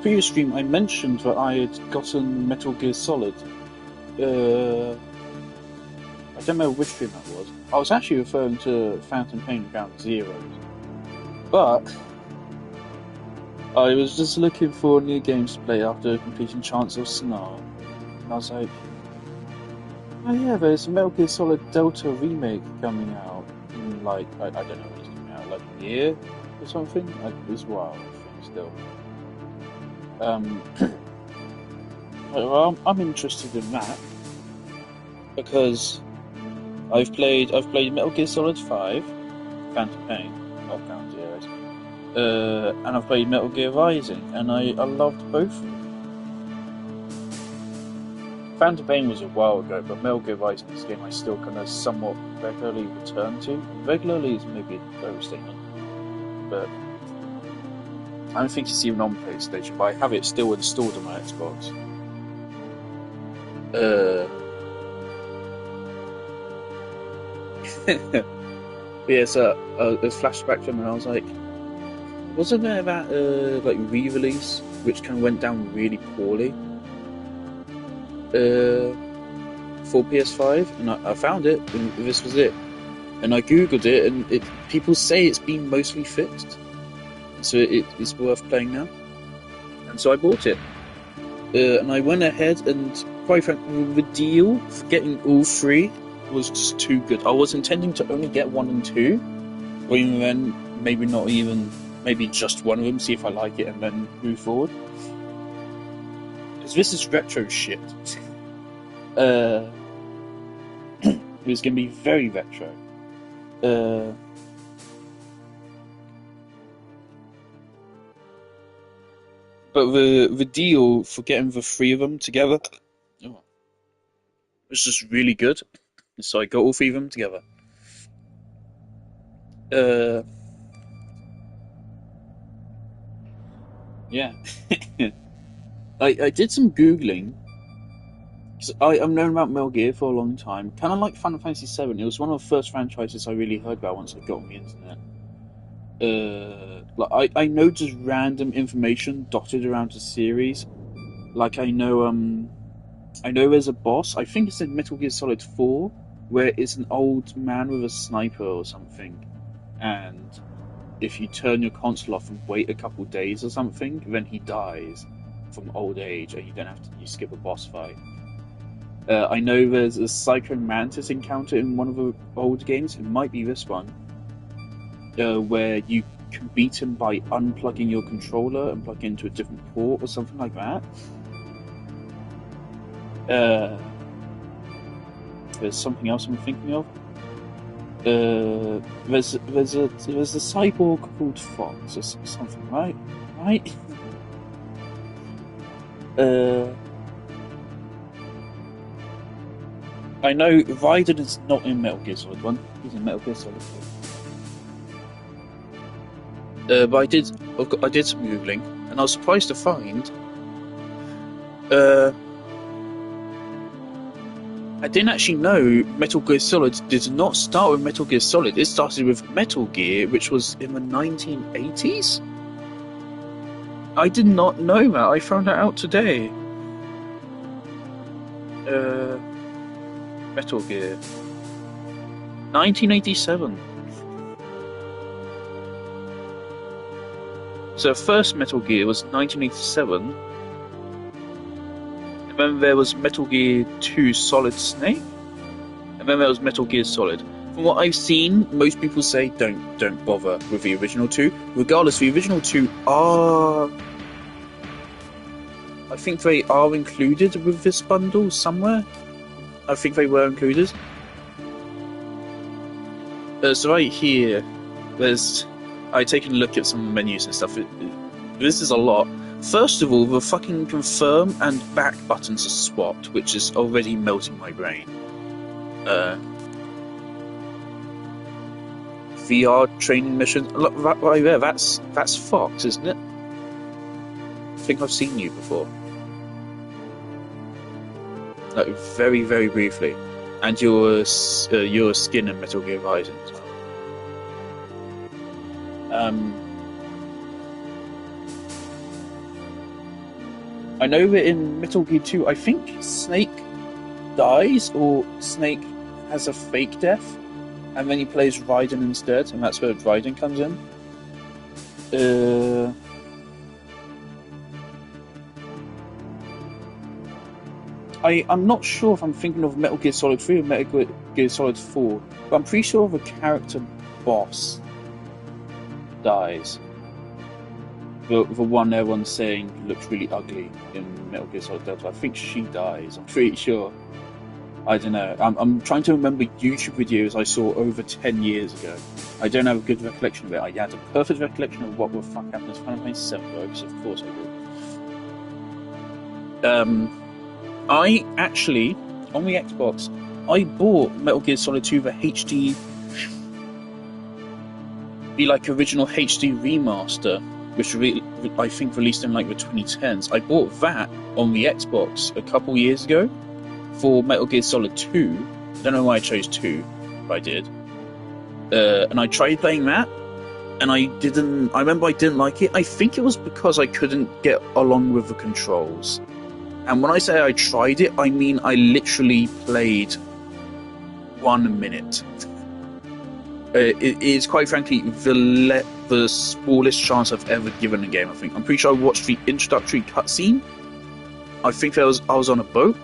previous stream, I mentioned that I had gotten Metal Gear Solid. I don't know which stream that was. I was actually referring to Phantom Pain Ground Zeroes. But I was just looking for new games to play after completing Chance of Snow. And I was like, oh yeah, there's a Metal Gear Solid Delta remake coming out in I don't know when it's coming out, like a year or something? It's wild, I think, still. Um, well, I'm interested in that because I've played Metal Gear Solid 5, Phantom Pain, not Ground Zeroes, and I've played Metal Gear Rising, and I loved both of them. Phantom Pain was a while ago, but Metal Gear Rising is a game I still kind of somewhat regularly return to. Regularly is maybe an overstatement, but I don't think it's even on PlayStation, but I have it still installed on my Xbox. Yeah, so a flashback from when I was like, wasn't there that like re-release which kind of went down really poorly for PS5, and I found it, and this was it. And I googled it, and people say it's been mostly fixed, so it's worth playing now. And so I bought it, and I went ahead, and quite frankly, the deal for getting all three was just too good. I was intending to only get 1 and 2, or even then, maybe not even, maybe just one of them, see if I like it, and then move forward. Because this is retro shit. It's going to be very retro. But the deal for getting the 3 of them together was just really good. So I got all 3 of them together. Yeah. I did some Googling. I've known about Metal Gear for a long time. Kind of like Final Fantasy VII. It was one of the first franchises I really heard about once I got on the internet. Like I know just random information dotted around the series. Like I know there's a boss. I think it's in Metal Gear Solid 4, where it's an old man with a sniper or something, and if you turn your console off and wait a couple days or something, then he dies from old age, and you skip a boss fight. I know there's a Cyclone Mantis encounter in one of the old games. It might be this one, where you can beat him by unplugging your controller and plug into a different port or something like that. There's something else I'm thinking of. There's a cyborg called Fox or something, right? I know Raiden is not in Metal Gear Solid 1. He's in Metal Gear Solid 4. But I did some googling, and I was surprised to find. I didn't actually know Metal Gear Solid did not start with Metal Gear Solid. It started with Metal Gear, which was in the 1980s. I did not know that. I found that out today. Metal Gear 1987. So first Metal Gear was 1987, and then there was Metal Gear 2 Solid Snake, and then there was Metal Gear Solid. From what I've seen, most people say don't bother with the original 2. Regardless, the original 2 are, I think they are included with this bundle somewhere. I think they were included. So right here, I've taken a look at some menus and stuff. This is a lot. First of all, the fucking confirm and back buttons are swapped, which is already melting my brain. VR training mission. Look, right there, that's Fox, isn't it? I think I've seen you before. Like, very, very briefly. And your skin in Metal Gear Rising as well. I know that in Metal Gear 2, I think Snake dies, or Snake has a fake death, and then he plays Raiden instead, and that's where Raiden comes in. Uh, I'm not sure if I'm thinking of Metal Gear Solid 3 or Metal Gear Solid 4, but I'm pretty sure the character boss dies. The one everyone's saying looks really ugly in Metal Gear Solid Delta. I think she dies. I'm pretty sure. I don't know. I'm trying to remember YouTube videos I saw over 10 years ago. I don't have a good recollection of it. I had a perfect recollection of what the fuck happened in Final Fantasy VII, though, because of course I did. I actually, on the Xbox, I bought Metal Gear Solid 2, the HD, the like original HD remaster, which I think released in like the 2010s. I bought that on the Xbox a couple years ago for Metal Gear Solid 2. I don't know why I chose 2, but I did. And I tried playing that, and I remember I didn't like it. I think it was because I couldn't get along with the controls. And when I say I tried it, I mean I literally played 1 minute. It is quite frankly the smallest chance I've ever given a game. I think I'm pretty sure I watched the introductory cutscene. I think I was on a boat,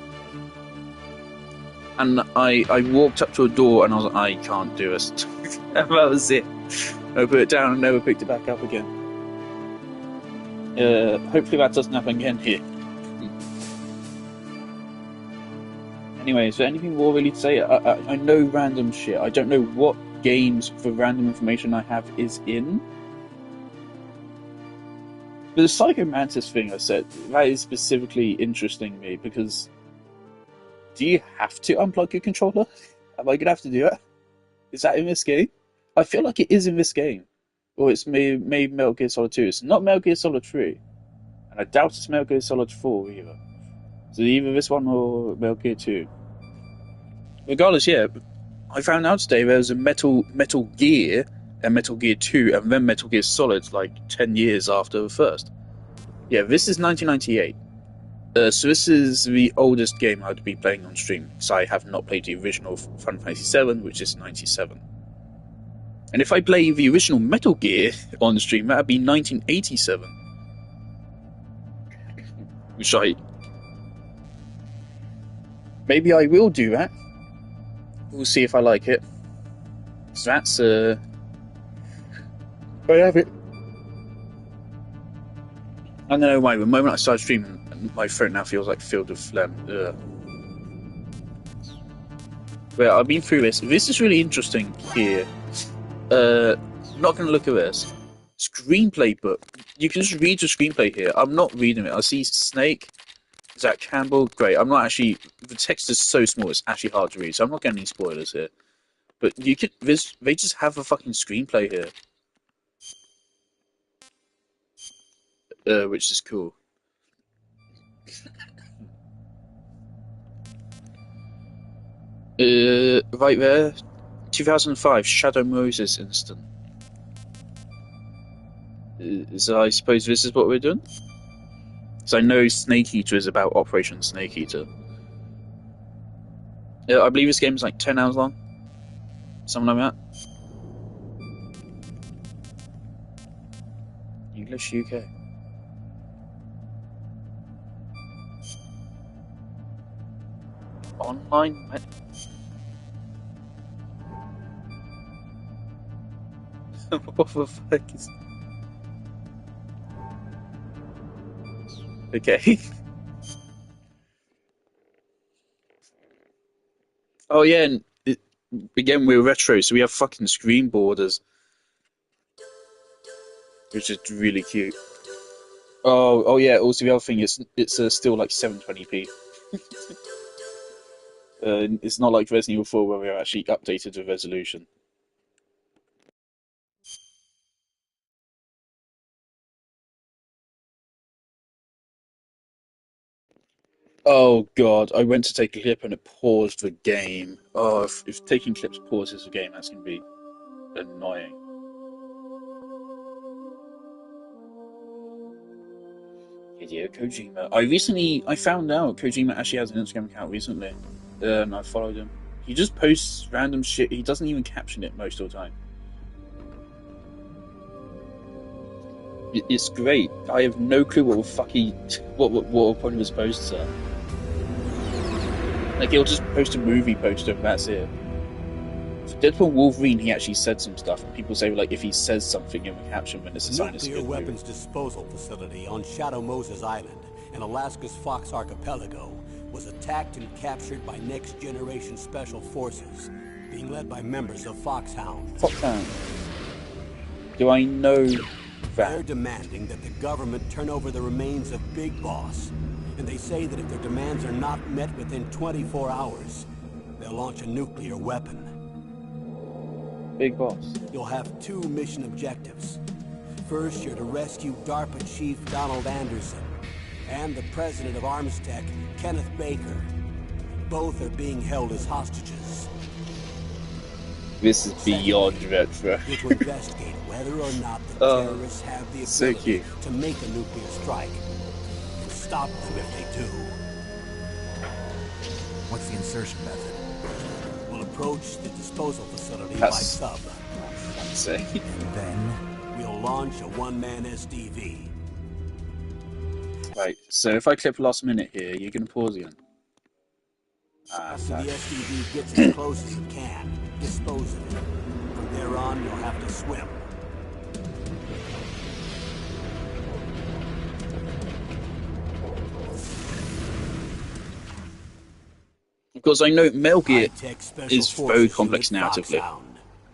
and I walked up to a door and I was like, I can't do this. That was it. I put it down and never picked it back up again. Hopefully that doesn't happen again here. Anyway, is there anything more really to say? I know random shit. I don't know what games the random information I have is in. But the Psycho Mantis thing I said, that is specifically interesting to me, because do you have to unplug your controller? Am I going to have to do that? Is that in this game? I feel like it is in this game. Or it's made Metal Gear Solid 2. It's not Metal Gear Solid 3. And I doubt it's Metal Gear Solid 4 either. So either this one or Metal Gear 2. Regardless, yeah, I found out today there was a Metal Gear and Metal Gear 2 and then Metal Gear Solid like 10 years after the first. Yeah, this is 1998. So this is the oldest game I'd be playing on stream, because I have not played the original Final Fantasy VII, which is 97. And if I play the original Metal Gear on stream, that'd be 1987. Which maybe I will do that. We'll see if I like it. So that's I have it. I don't know why. The moment I started streaming, my throat now feels like filled with phlegm. Ugh. Well, I've been through this. This is really interesting here. Not going to look at this. Screenplay book. You can just read the screenplay here. I'm not reading it. I see Snake, Zach Campbell. Great. I'm not actually. The text is so small, it's actually hard to read, so I'm not getting any spoilers here. But you could. They just have a fucking screenplay here. Which is cool. Right there, 2005 Shadow Moses incident. So I suppose this is what we're doing? So I know Snake Eater is about Operation Snake Eater. I believe this game is like 10 hours long. Something like that. English UK. Online? What the fuck is... Okay. Oh yeah, and again we're retro, so we have fucking screen borders, which is really cute. Oh yeah. Also, the other thing is it's still like 720p. It's not like Resident Evil 4 where we actually updated the resolution. Oh god, I went to take a clip and it paused the game. Oh, if taking clips pauses the game, that's gonna be annoying. Hideo Kojima. I found out Kojima actually has an Instagram account recently. I followed him. He just posts random shit. He doesn't even caption it most of the time. It's great. I have no clue what the fuck what point of his posts are. Like, he'll just post a movie poster and that's it. For Deadpool Wolverine, he actually said some stuff, and people say, like, if he says something in the caption, then it's a sign it's a good movie. Nuclear weapons disposal facility on Shadow Moses Island in Alaska's Fox Archipelago was attacked and captured by Next Generation Special Forces, being led by members of Foxhound. Foxhound. Do I know that? They're demanding that the government turn over the remains of Big Boss, and they say that if their demands are not met within 24 hours, they'll launch a nuclear weapon. Big Boss. You'll have 2 mission objectives. First, you're to rescue DARPA Chief Donald Anderson and the president of Armstech, Kenneth Baker. Both are being held as hostages. This is beyond retro. You're to investigate whether or not the terrorists have the ability to make a nuclear strike and stop them if they do. What's the insertion method? We'll approach the disposal facility by sub. Then we'll launch a one-man SDV. Right, so if I clip last minute here, you're going to pause again. After the SDV gets as close as it can, dispose of it. From there on, you'll have to swim. Because I know Metal Gear is very complex narratively.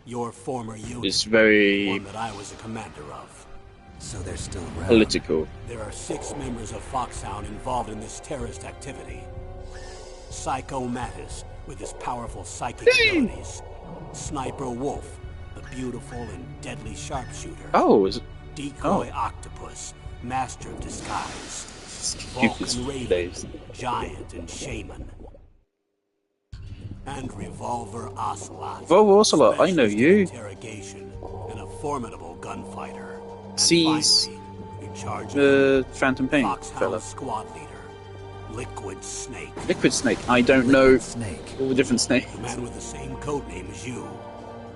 Your former unit, it's very one that I was a commander of. So they're still around. Political. There are 6 members of Foxhound involved in this terrorist activity. Psycho Mattis, with his powerful psychic abilities. Sniper Wolf, the beautiful and deadly sharpshooter. Oh, is it? Decoy Octopus, master of disguise. Vulcan Raven, giant and shaman. And Revolver Ocelot. Revolver Ocelot, I know you. Interrogation and a formidable gunfighter. Sees Phantom Pain fella. Squad leader, Liquid Snake. Liquid Snake. I don't know Snake. all the different snakes. The man with the same code name as you.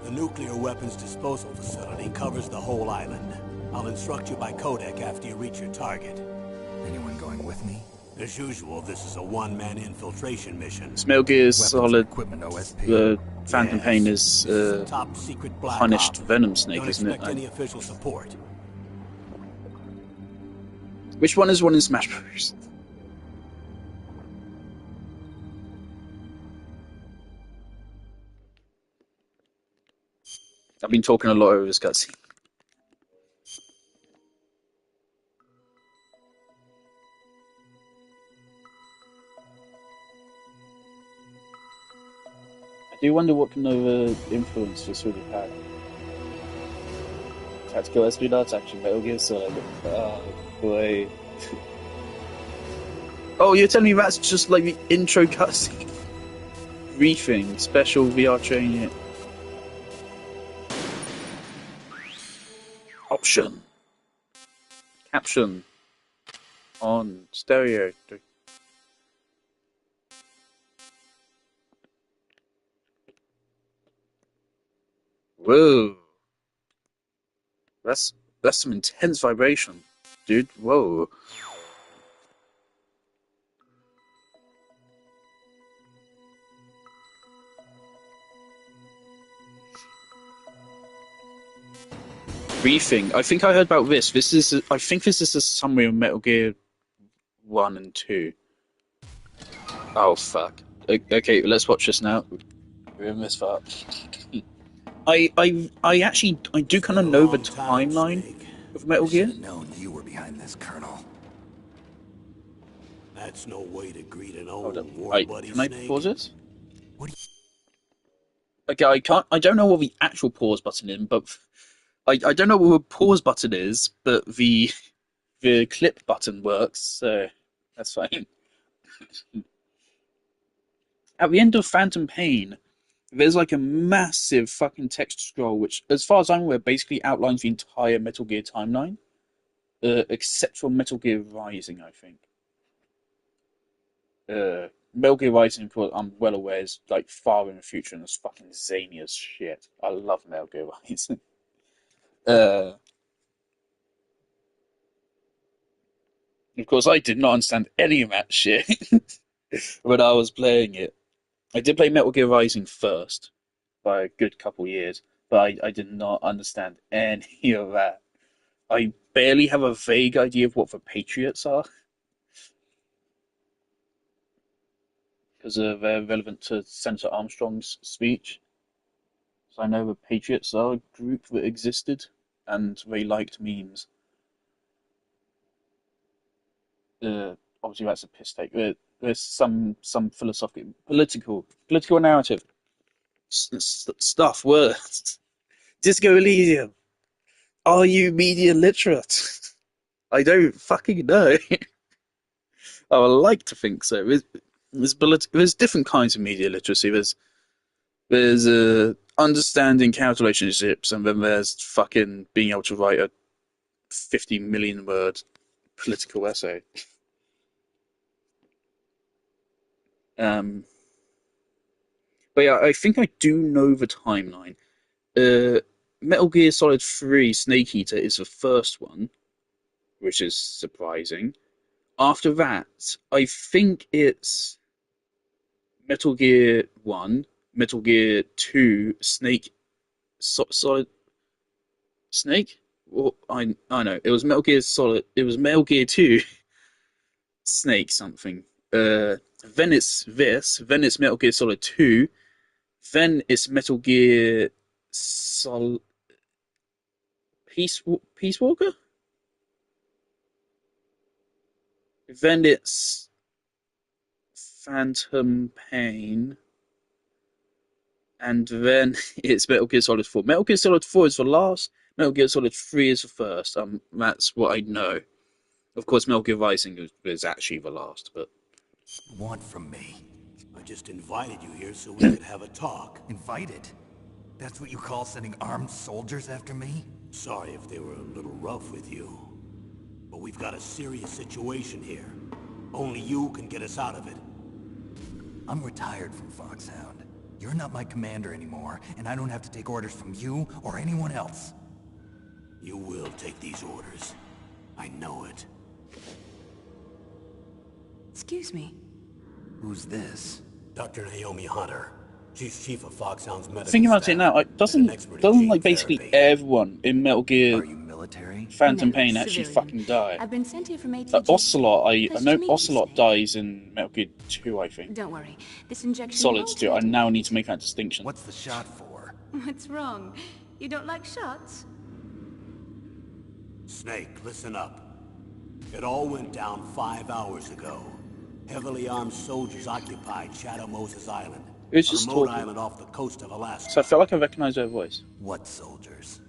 The nuclear weapons disposal facility covers the whole island. I'll instruct you by codec after you reach your target. Anyone going with me? As usual, this is a one-man infiltration mission. Metal Gear Solid. Equipment OSP. The Phantom Pain is top secret black punished op. Venom Snake, Don't isn't it? expect any official support. Which one is one in Smash Bros? I've been talking a lot over this cutscene. I do wonder what kind of influence this would have had. Tactical espionage, action, Metal Gear Solid. Oh boy. Oh, you're telling me that's just like the intro cutscene? Briefing, special VR training. Option. Caption. On stereo. Whoa. That's some intense vibration, dude. Whoa. Briefing. I think I heard about this. I think this is a summary of Metal Gear 1 and 2. Oh fuck. Okay, let's watch this now. We're in this far. I do kind of know the timeline of Metal Gear. Known you were behind this, Colonel. That's no way to greet an Hold old up. war Right, buddy, can I Snake. pause this? What do Okay, I don't know what the actual pause button is, but I don't know what the pause button is, but the clip button works, so that's fine. At the end of Phantom Pain, there's like a massive fucking text scroll, which, as far as I'm aware, basically outlines the entire Metal Gear timeline. except for Metal Gear Rising, I think. Metal Gear Rising, I'm well aware, is like far in the future and it's fucking zany as shit. I love Metal Gear Rising. Uh, of course, I did not understand any of that shit when I was playing it. I did play Metal Gear Rising first by a good couple years, but I did not understand any of that. I barely have a vague idea of what the Patriots are because they're relevant to Senator Armstrong's speech. So I know the Patriots are a group that existed and they liked memes. Obviously, that's a piss take. There's some philosophical, political narrative stuff. Words. Disco Elysium. Are you media literate? I don't fucking know. I would like to think so. There's different kinds of media literacy. There's understanding character relationships, and then there's fucking being able to write a 50 million word political essay. Um, but yeah, I think I do know the timeline. Uh, Metal Gear Solid 3 Snake Eater is the first one, which is surprising. After that, I think it's Metal Gear 1, Metal Gear 2, Solid Snake? Well, I know. It was Metal Gear Solid. It was Metal Gear 2 Snake something. Then it's this. Then it's Metal Gear Solid 2. Then it's Metal Gear Sol Peace Walker. Then it's Phantom Pain. And then it's Metal Gear Solid 4. Metal Gear Solid 4 is the last. Metal Gear Solid 3 is the first. That's what I know. Of course, Metal Gear Rising is actually the last, but Want from me? I just invited you here so we could have a talk. Invited? That's what you call sending armed soldiers after me? Sorry if they were a little rough with you. But we've got a serious situation here. Only you can get us out of it. I'm retired from Foxhound. You're not my commander anymore, and I don't have to take orders from you or anyone else. You will take these orders. I know it. Excuse me. Who's this? Dr. Naomi Hunter. She's chief of Foxhound's medical thinking about staff it now, and an doesn't expert in gene like basically therapy. everyone in Metal Gear Are you military? Phantom No, Pain actually civilian. fucking die? I've been sent here from ATG. Ocelot, I Pleasure know to meet you, Ocelot Snake. dies in Metal Gear 2, I think. Don't worry. This injection Solids won't do. I hurt. now need to make that distinction. What's the shot for? What's wrong? You don't like shots? Snake, listen up. It all went down 5 hours ago. Heavily armed soldiers occupied Shadow Moses Island, Who's a just remote talking? island off the coast of Alaska. So I felt like I recognised her voice. What soldiers?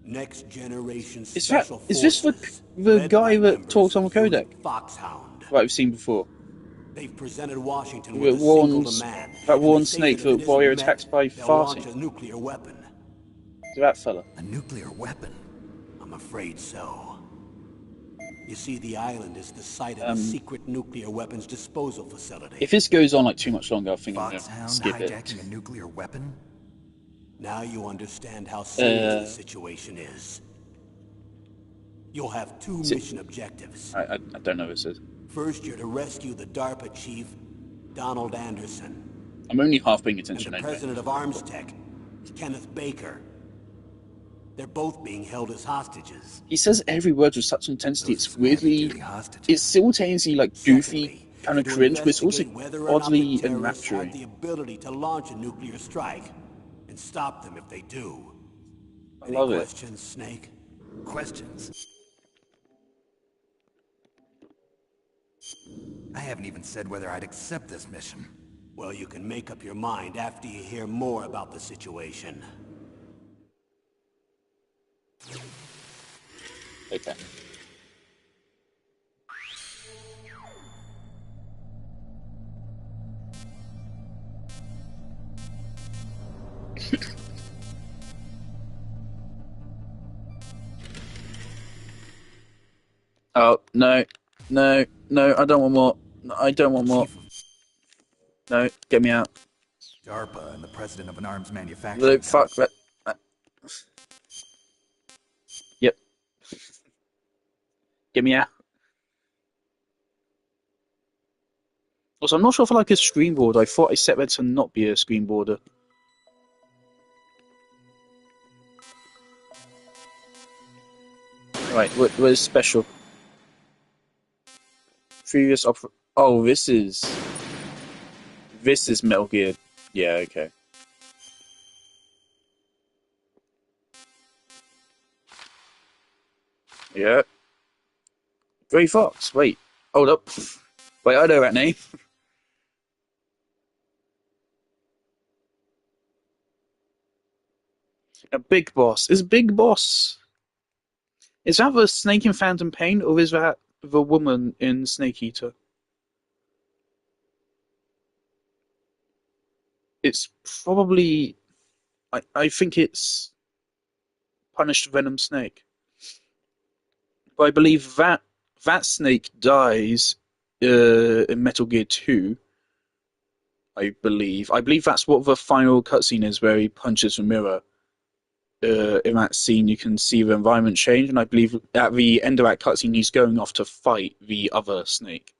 Next generation Is special this forces, the led guy by that members talks on of the codec? Unit Foxhound. That we've seen before. They've presented Washington That with a single warns demand. that and they warns say Snake that if that it while you're isn't attacked met, by they'll launch farting. a nuclear weapon. Is that fella? A nuclear weapon? I'm afraid so. You see, the island is the site of a secret nuclear weapons disposal facility. If this goes on like too much longer, I think I'm gonna Foxhound skip hijacking it. a nuclear weapon? Now you understand how serious the situation is. You'll have two it- mission objectives. I don't know what this is. First, you're to rescue the DARPA chief, Donald Anderson, I'm only half paying and attention the anyway. president of ArmsTech, Kenneth Baker. They're both being held as hostages. He says every word with such intensity. Those It's weirdly, heavy-duty hostages. it's simultaneously like goofy, Secondly, kind of you're to cringe, but it's also investigate whether or not the oddly terrorists have the enrapturing. ability to launch a nuclear strike and stop them if they do. I Any love it. questions, Snake? Questions? I haven't even said whether I'd accept this mission. Well, you can make up your mind after you hear more about the situation. Okay. Oh, no. No, no, I don't want more. No, I don't want more. No, get me out. DARPA and the president of an arms manufacturing No, fuck that. Yep. Get me out. Also, I'm not sure if I like a screen border. I thought I set that to not be a screen border. Right, what is special? Previous op. Oh, this is Metal Gear. Yeah, okay. Yeah. Gray Fox. Wait, hold up. Wait, I know that name. A Big Boss. Is Big Boss? Is that the snake in Phantom Pain, or is that the woman in Snake Eater? It's probably. I think it's Punished Venom Snake. But I believe that snake dies in Metal Gear 2. I believe. I believe that's what the final cutscene is, where he punches the mirror. In that scene, you can see the environment change, and I believe at the end of that cutscene, he's going off to fight the other snake.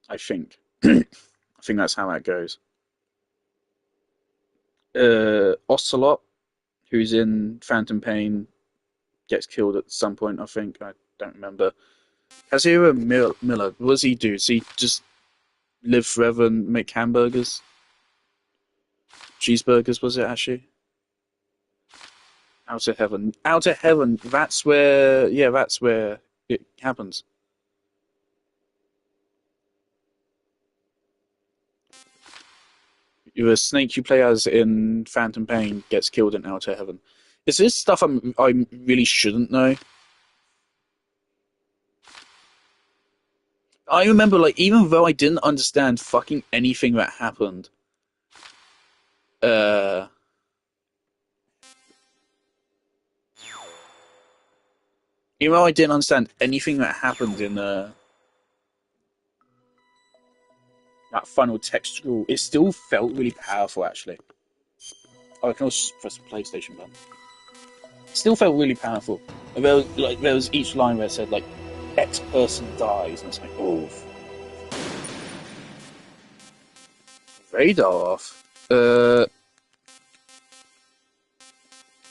I think. I think that's how that goes. Ocelot, who's in Phantom Pain, gets killed at some point, I think. I don't remember. Hazira Miller, what does he do? Does he just live forever and make hamburgers? Cheeseburgers, was it actually? Outer Heaven. Outer Heaven, that's where it happens. The snake you play as in Phantom Pain gets killed in Outer Heaven. Is this stuff I really shouldn't know? I remember, like, even though I didn't understand fucking anything that happened, even though I didn't understand anything that happened in that final textual, it still felt really powerful, actually. Oh, I can also just press the PlayStation button. It still felt really powerful. There was each line where it said, like, X person dies, and it's like, oh. Radar off. I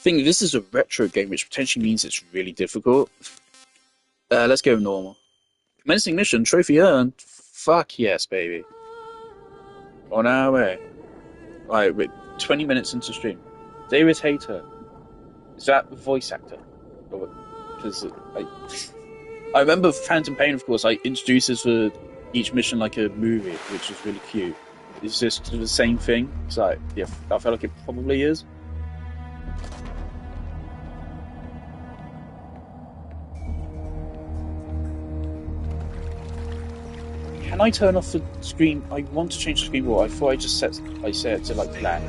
think this is a retro game, which potentially means it's really difficult. Let's go normal. Commencing mission, trophy earned. Fuck yes, baby. On our way. Right, we're 20 minutes into stream. David Hayter. Is that the voice actor? Because I remember Phantom Pain, of course, introduces for each mission like a movie, which is really cute. Is this the same thing? So, yeah, I feel like it probably is. Can I turn off the screen? I want to change the screen wall. I thought I just set it to like black,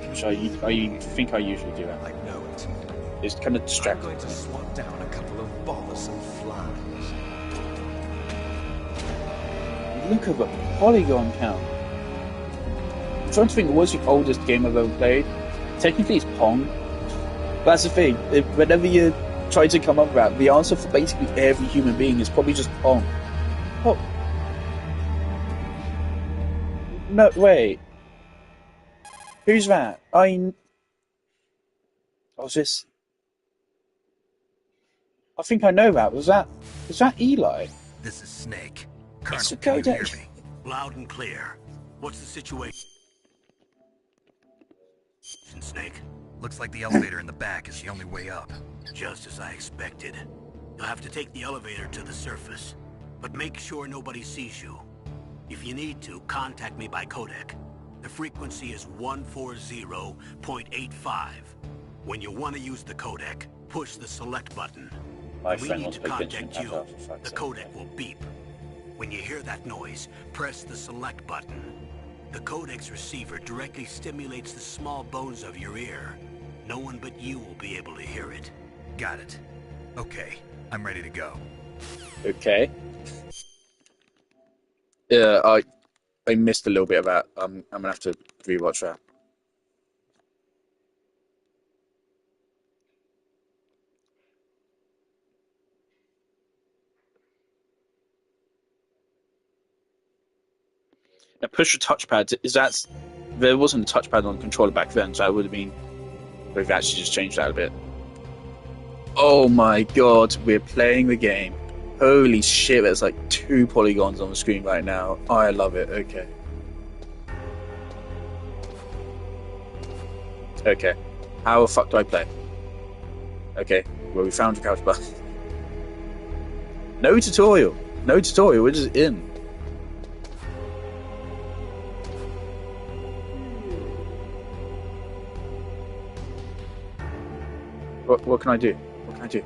which I think I usually do that. I know it. It's kind of distracting. I'm going to swat down a couple of bothersome flies. Look at the polygon count. I'm trying to think, what's the oldest game I've ever played? Technically, it's Pong. That's the thing. Whenever you try to come up with that, the answer for basically every human being is probably just Pong. Oh. No, wait. Who's that? What's this? I think I know that. Was that Eli? This is Snake. It's Colonel, can you hear Codec. me? Loud and clear. What's the situation, Snake? Looks like the elevator in the back is the only way up. Just as I expected. You'll have to take the elevator to the surface, but make sure nobody sees you. If you need to, contact me by codec. The frequency is 140.85. When you want to use the codec, push the select button. My When we friend need wants to to play contact Genshin you, Impact, for fuck's the sake. codec will beep. When you hear that noise, press the select button. The codec's receiver directly stimulates the small bones of your ear. No one but you will be able to hear it. Got it. Okay, I'm ready to go. Okay. Yeah, I missed a little bit of that. I'm gonna have to rewatch that. Now, push the touchpad. There wasn't a touchpad on the controller back then, so that would have been. We've actually just changed that a bit. Oh my god, we're playing the game. Holy shit, there's like 2 polygons on the screen right now. I love it. Okay. Okay. How the fuck do I play? Okay. Well, we found the couch button. No tutorial. No tutorial. We're just in. What can I do? What can I do?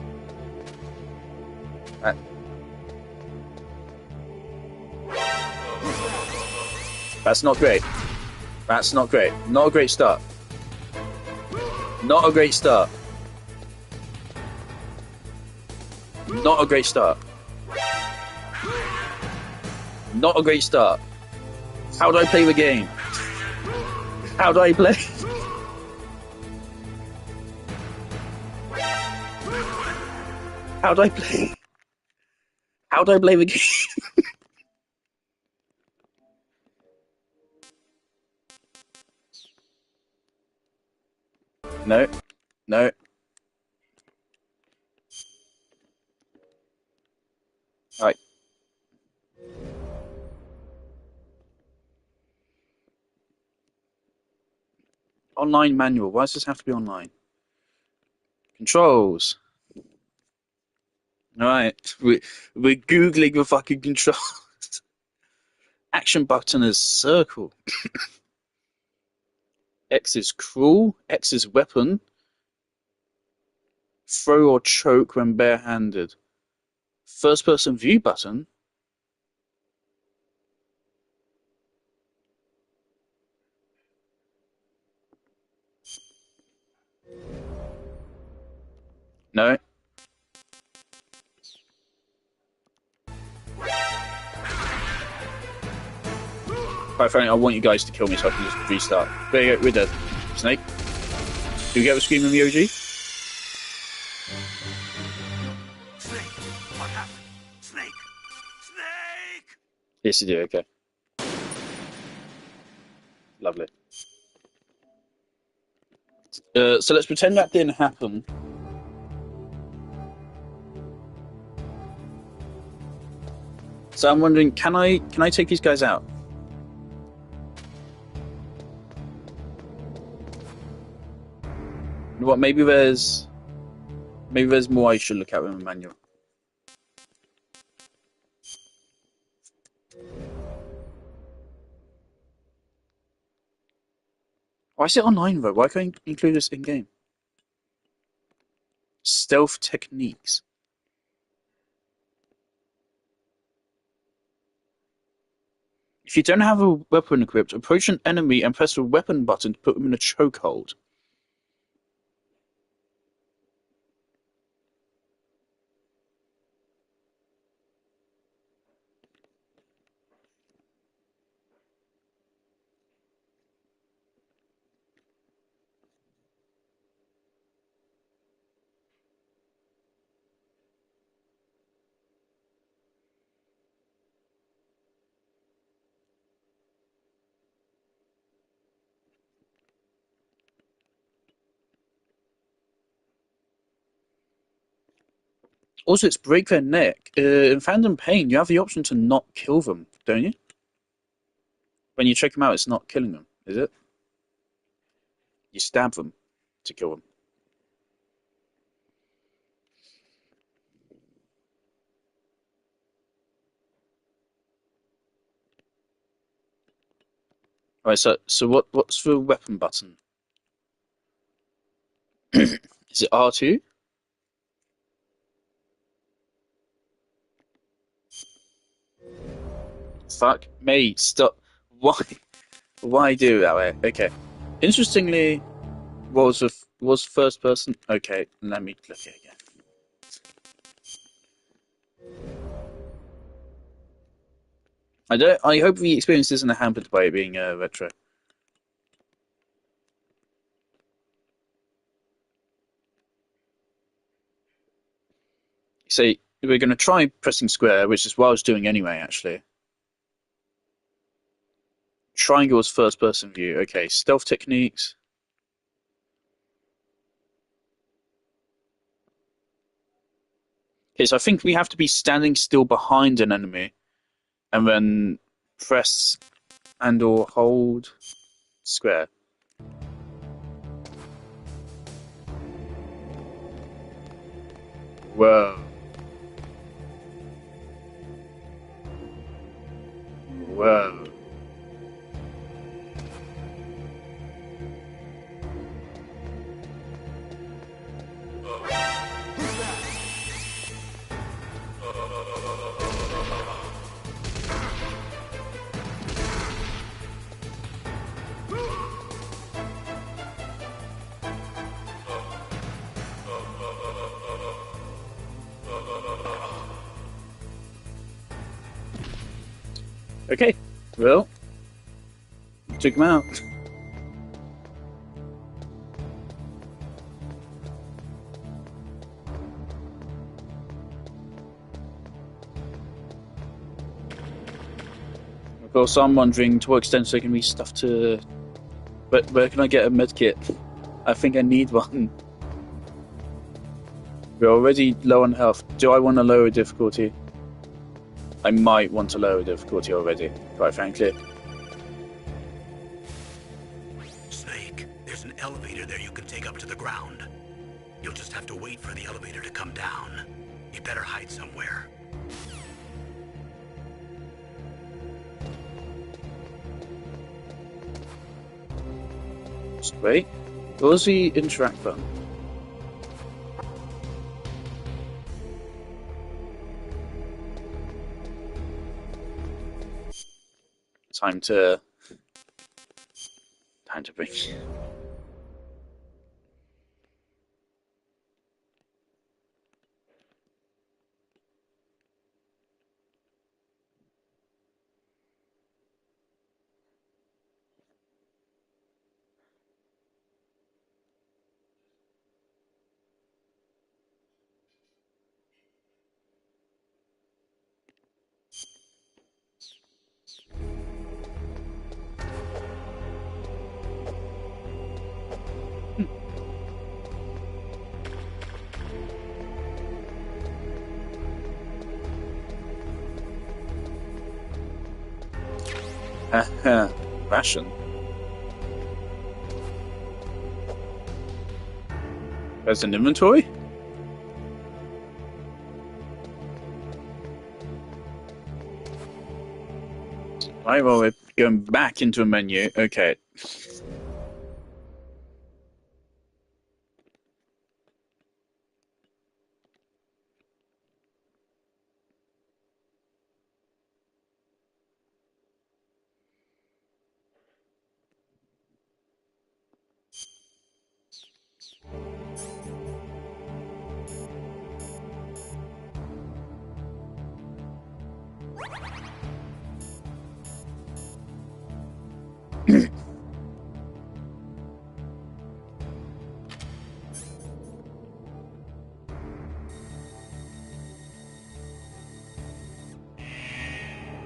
That's not great. That's not great. Not a great start. Not a great start. Not a great start. Not a great start. How do I play the game? How do I play? How do I play? How do I play the game? No. No. Alright. Online manual. Why does this have to be online? Controls. Alright. We're Googling the fucking controls. Action button is circle. X is cruel. X is weapon. Throw or choke when barehanded. First person view button. No. Quite frankly, I want you guys to kill me so I can just restart. There you go, we're dead. Snake. Do we get the scream in the OG? Snake! What happened? Snake! Snake! Yes, you do, okay. Lovely. So let's pretend that didn't happen. So I'm wondering, can I take these guys out? What? Maybe there's more I should look at in the manual. Why is it online though? Why can't I include this in game? Stealth techniques. If you don't have a weapon equipped, approach an enemy and press the weapon button to put them in a chokehold. Also, it's break their neck. In Phantom Pain, you have the option to not kill them, don't you? When you check them out, it's not killing them, is it? You stab them to kill them. Alright, so what's the weapon button? Is it R2? Fuck me, stop. Why do it that way? Okay. Interestingly, was first person. Okay, let me look at it again. I hope the experience isn't hampered by it being retro. See, we're going to try pressing square, which is what I was doing anyway, actually. Triangle's first person view. Okay, stealth techniques. Okay, so I think we have to be standing still behind an enemy and then press and or hold square. Whoa. Whoa. Okay, well, took him out. Of course, I'm wondering to what extent there can be stuff to. But where can I get a medkit? I think I need one. We're already low on health. Do I want to lower difficulty? I might want to lower difficulty already, quite frankly. Snake, there's an elevator there you can take up to the ground. You'll just have to wait for the elevator to come down. You better hide somewhere. Just wait. What was the interact button? Time to bring. Ration. There's an inventory? Right, well, we're going back into a menu. Okay.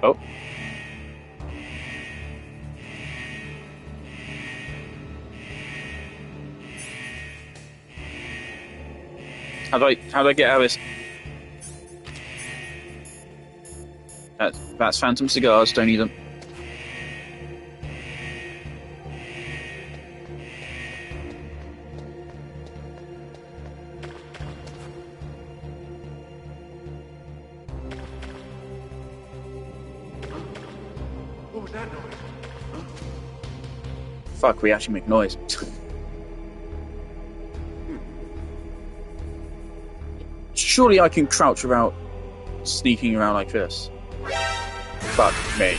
Oh. How do I get out of this? That's Phantom cigars, don't need them. What was that noise? Fuck, we actually make noise. Surely I can crouch without sneaking around like this. Fuck me.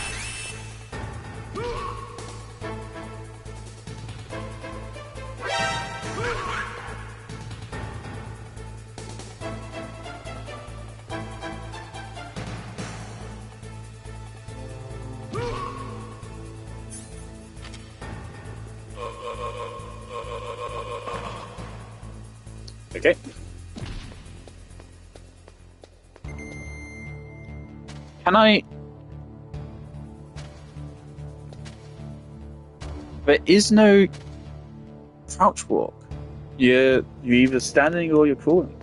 Okay. Can I... There is no crouch walk. You're either standing or you're crawling.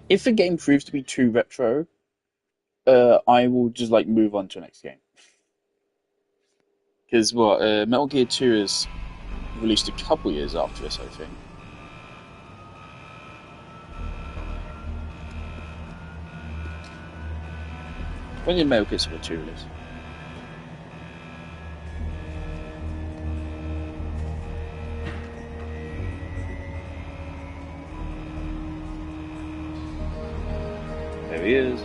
If the game proves to be too retro, I will just like move on to the next game. Because Metal Gear 2 is released a couple years after this, I think. When did Metal Gear Solid 2 release? There he is.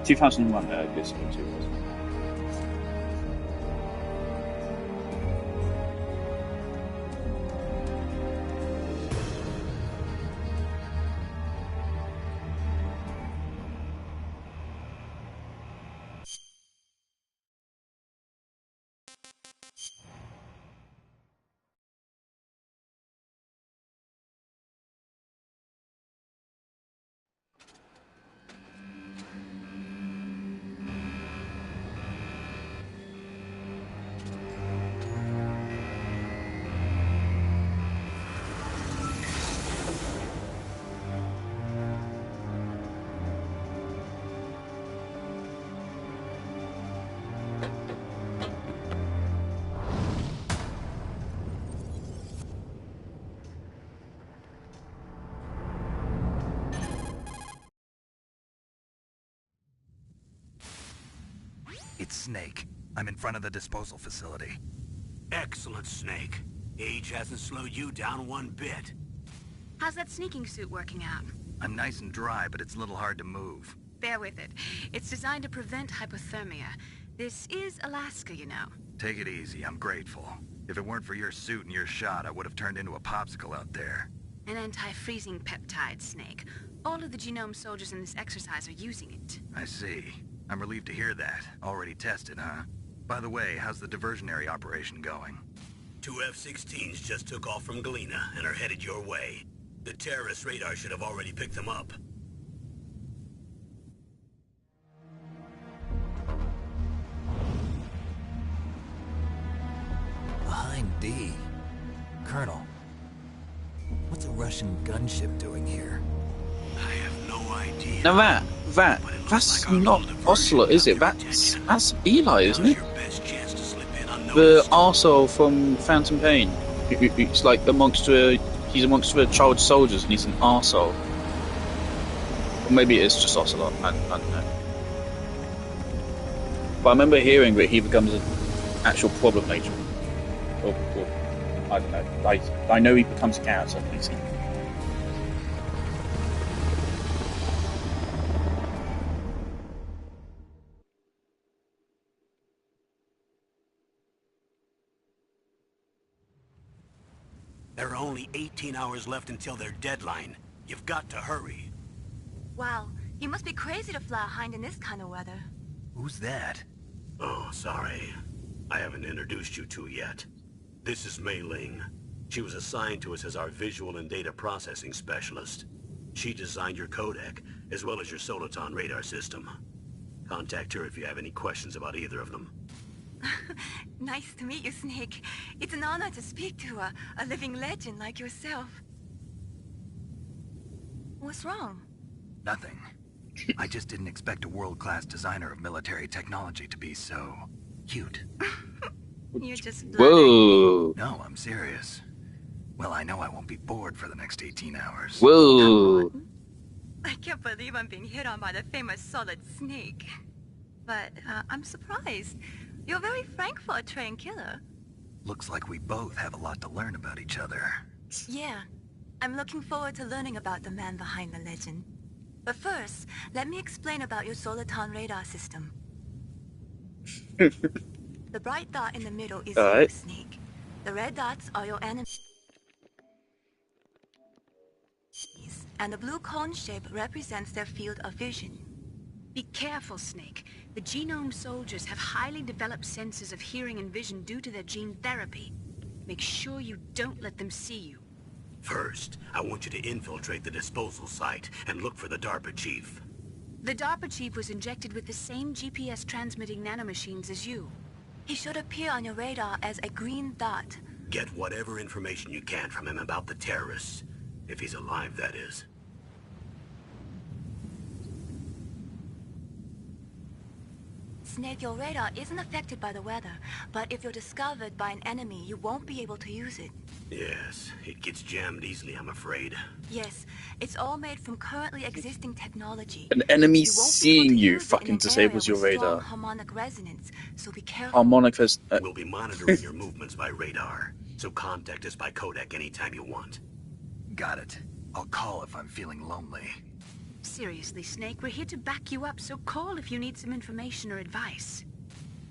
2001 Metal Gear Solid 2 was. It's Snake. I'm in front of the disposal facility. Excellent, Snake. Age hasn't slowed you down one bit. How's that sneaking suit working out? I'm nice and dry, but it's a little hard to move. Bear with it. It's designed to prevent hypothermia. This is Alaska, you know. Take it easy, I'm grateful. If it weren't for your suit and your shot, I would have turned into a popsicle out there. An anti-freezing peptide, Snake. All of the genome soldiers in this exercise are using it. I see. I'm relieved to hear that. Already tested, huh? By the way, how's the diversionary operation going? 2 F-16s just took off from Galena and are headed your way. The terrorist radar should have already picked them up. Behind D. Colonel, what's a Russian gunship doing here? I have no idea. Now that's not Ocelot, is it? That's Eli, isn't it? The arsehole from Phantom Pain. It's like he's amongst the child soldiers and he's an arsehole. Or maybe it's just Ocelot, I don't know. But I remember hearing that he becomes an actual problem later. Or I don't know. I know he becomes a character, at least. There are only 18 hours left until their deadline. You've got to hurry. Wow, you must be crazy to fly a Hind in this kind of weather. Who's that? Oh, sorry. I haven't introduced you to yet. This is Mei Ling. She was assigned to us as our visual and data processing specialist. She designed your codec, as well as your Soliton radar system. Contact her if you have any questions about either of them. Nice to meet you, Snake. It's an honor to speak to a living legend like yourself. What's wrong? Nothing. I just didn't expect a world-class designer of military technology to be so cute. You're just blundering. Whoa! No, I'm serious. Well, I know I won't be bored for the next 18 hours. Whoa! I can't believe I'm being hit on by the famous Solid Snake. But I'm surprised. You're very frank for a trained killer. Looks like we both have a lot to learn about each other. Yeah. I'm looking forward to learning about the man behind the legend. But first, let me explain about your Soliton radar system. The bright dot in the middle is you, Snake. The red dots are your enemies. And the blue cone shape represents their field of vision. Be careful, Snake. The genome soldiers have highly developed senses of hearing and vision due to their gene therapy. Make sure you don't let them see you. First, I want you to infiltrate the disposal site and look for the DARPA chief. The DARPA chief was injected with the same GPS transmitting nanomachines as you. He should appear on your radar as a green dot. Get whatever information you can from him about the terrorists. If he's alive, that is. Snake, your radar isn't affected by the weather, but if you're discovered by an enemy, you won't be able to use it. Yes, it gets jammed easily, I'm afraid. Yes, it's all made from currently existing technology. An enemy You won't be able seeing to you use it in fucking an disables area your with strong radar. harmonic resonance, so be careful. Harmonicas. We'll be monitoring your movements by radar, so contact us by codec anytime you want. Got it. I'll call if I'm feeling lonely. Seriously, Snake, we're here to back you up, so call if you need some information or advice.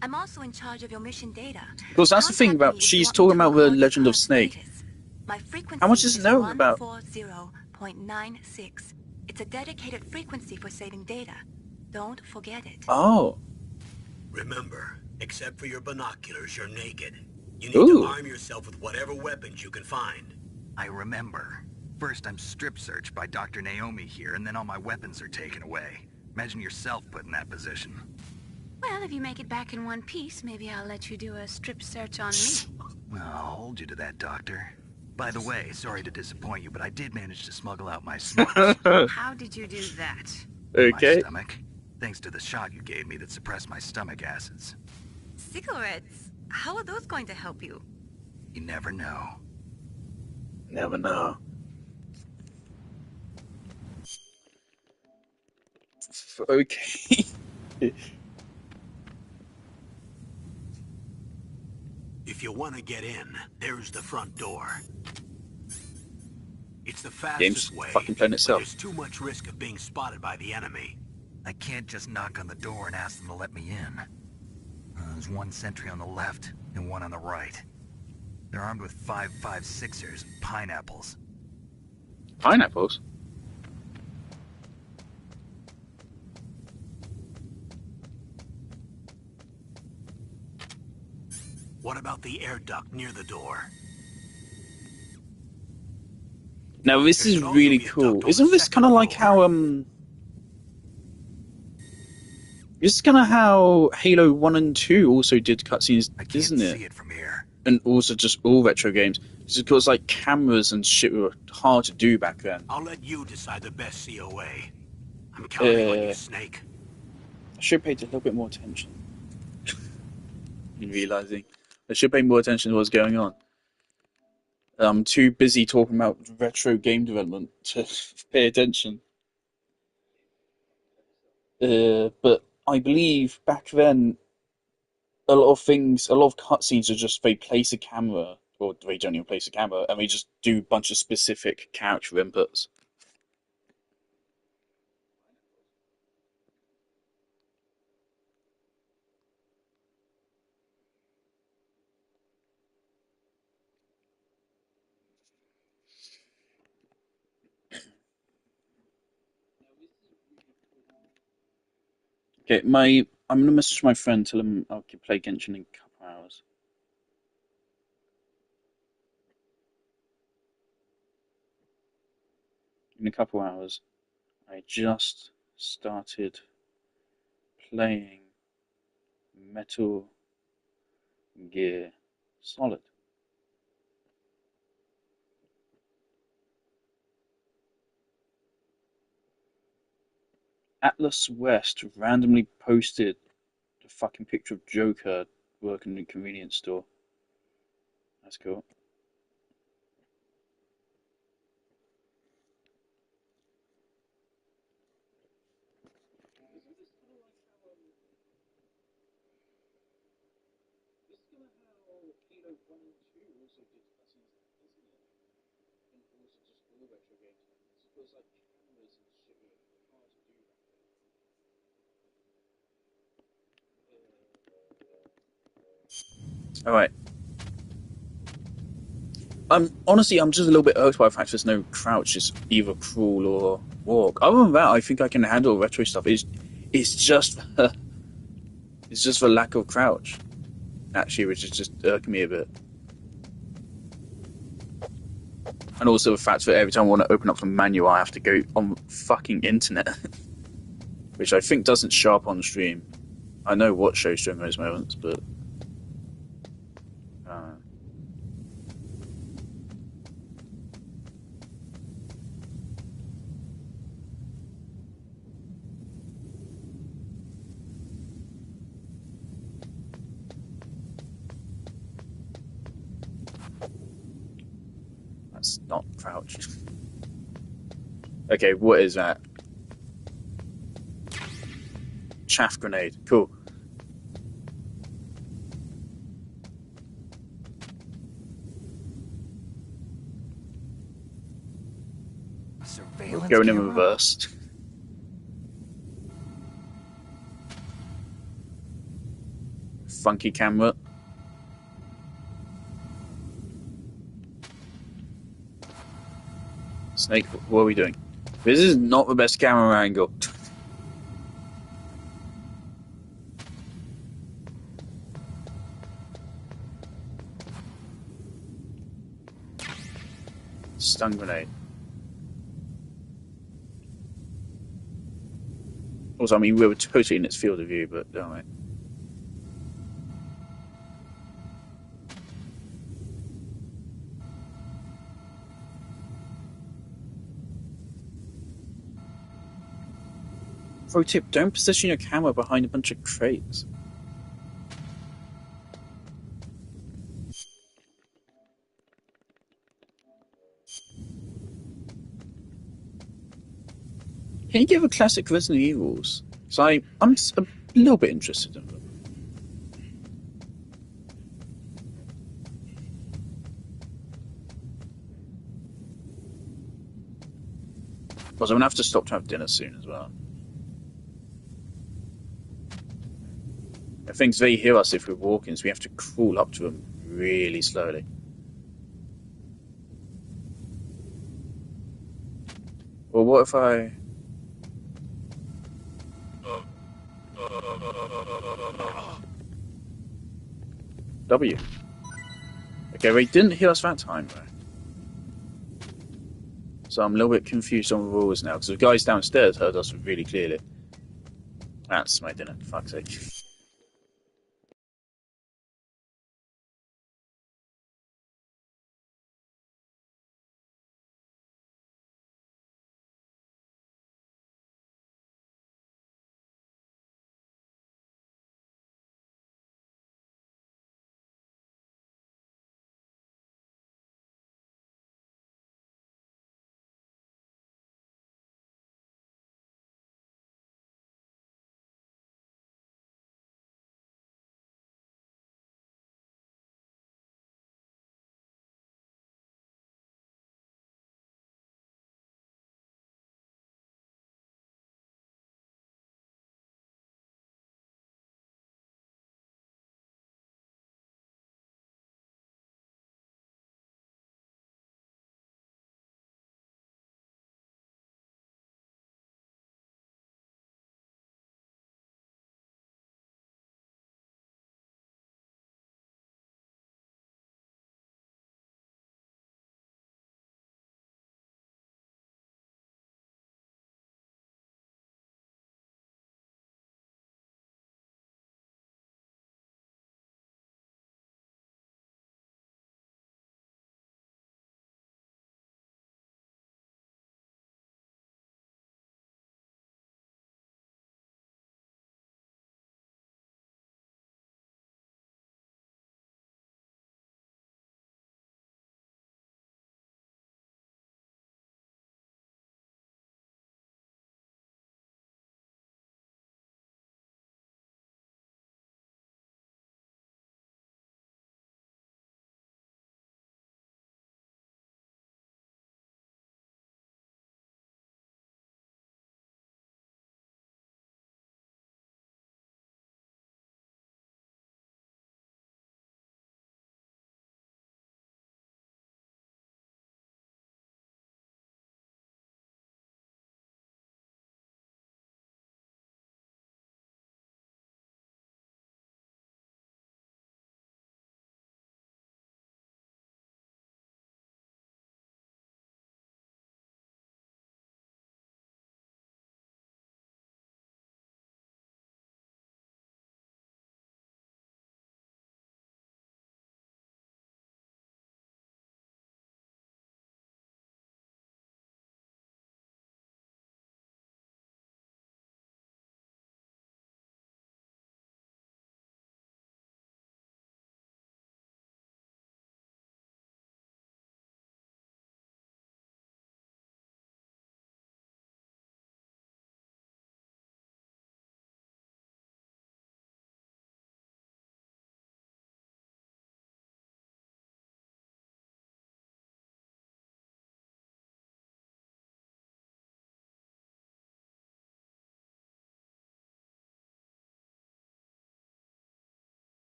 I'm also in charge of your mission data. Because that's the thing Contact about, me if you she's want me talking to about the record your Legend of current Snake. status. My frequency How much does it know about? 140.96. It's a dedicated frequency for saving data. Don't forget it. Oh. Remember, except for your binoculars, you're naked. You need Ooh. to arm yourself with whatever weapons you can find. I remember. First I'm strip searched by Dr. Naomi here, and then all my weapons are taken away. Imagine yourself put in that position. Well, if you make it back in one piece, maybe I'll let you do a strip search on me. Well, I'll hold you to that, Doctor. By the way, sorry to disappoint you, but I did manage to smuggle out my smokes. How did you do that? Okay. My stomach. Thanks to the shot you gave me that suppressed my stomach acids. Cigarettes? How are those going to help you? You never know. Never know. Okay. If you want to get in, there's the front door. It's the Game's fastest way, fucking playing but itself. there's too much risk of being spotted by the enemy. I can't just knock on the door and ask them to let me in. There's one sentry on the left and one on the right. They're armed with 5.56ers and pineapples. Pineapples? What about the air duct near the door? Now this There is should also really be a duct cool. on Isn't the this second kind of like floor. how this is kind of how Halo 1 and 2 also did cutscenes, I can't isn't see it? it from here. And also just all retro games. Just because like cameras and shit were hard to do back then. I'll let you decide the best COA. I'm counting on you, Uh, Snake. I should pay a little bit more attention. In realizing I should pay more attention to what's going on. I'm too busy talking about retro game development to pay attention. But I believe back then, a lot of cutscenes are just they place a camera, or they don't even place a camera, and they just do a bunch of specific character inputs. Okay, I'm gonna message my friend, tell him I can play Genshin in a couple hours. In a couple hours, I just started playing Metal Gear Solid. Atlas West randomly posted a fucking picture of Joker working in a convenience store. That's cool. Alright. Honestly, I'm just a little bit irked by the fact there's no crouch, it's either crawl or walk. Other than that, I think I can handle retro stuff. It's just it's just for lack of crouch, actually, which is just irking me a bit. And also the fact that every time I want to open up the manual, I have to go on fucking internet, which I think doesn't show up on stream. I know what shows during those moments, but that's not crouch. Okay, what is that? Chaff grenade. Cool. Surveillance Going in camera? reverse. Funky camera. Snake, what are we doing? This is not the best camera angle. Stun grenade. Also, I mean, we were totally in its field of view, but don't we? Pro tip, don't position your camera behind a bunch of crates. Can you give a classic Resident Evils? So I'm a little bit interested in them. Because I'm going to have to stop to have dinner soon as well. I think they hear us if we're walking, so we have to crawl up to them really slowly. Well, what if I... W. Okay, they didn't hear us that time, though. So I'm a little bit confused on the rules now, because the guys downstairs heard us really clearly. That's my dinner, for fuck's sake.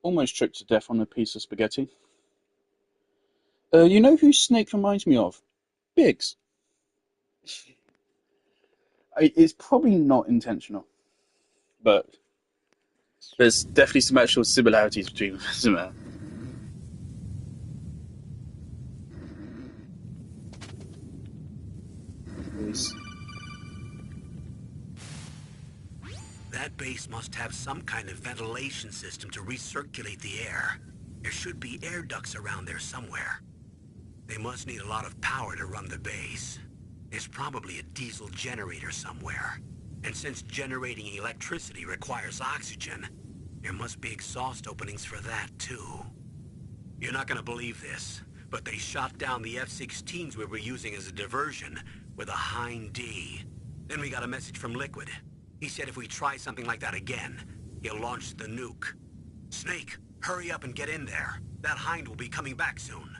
almost choked to death on a piece of spaghetti. You know who Snake reminds me of? Biggs. It's probably not intentional, but there's definitely some actual similarities between them, isn't there? That base must have some kind of ventilation system to recirculate the air. There should be air ducts around there somewhere. They must need a lot of power to run the base. There's probably a diesel generator somewhere. And since generating electricity requires oxygen, there must be exhaust openings for that too. You're not gonna believe this, but they shot down the F-16s we were using as a diversion with a Hind D. Then we got a message from Liquid. He said if we try something like that again, he'll launch the nuke. Snake, hurry up and get in there. That Hind will be coming back soon.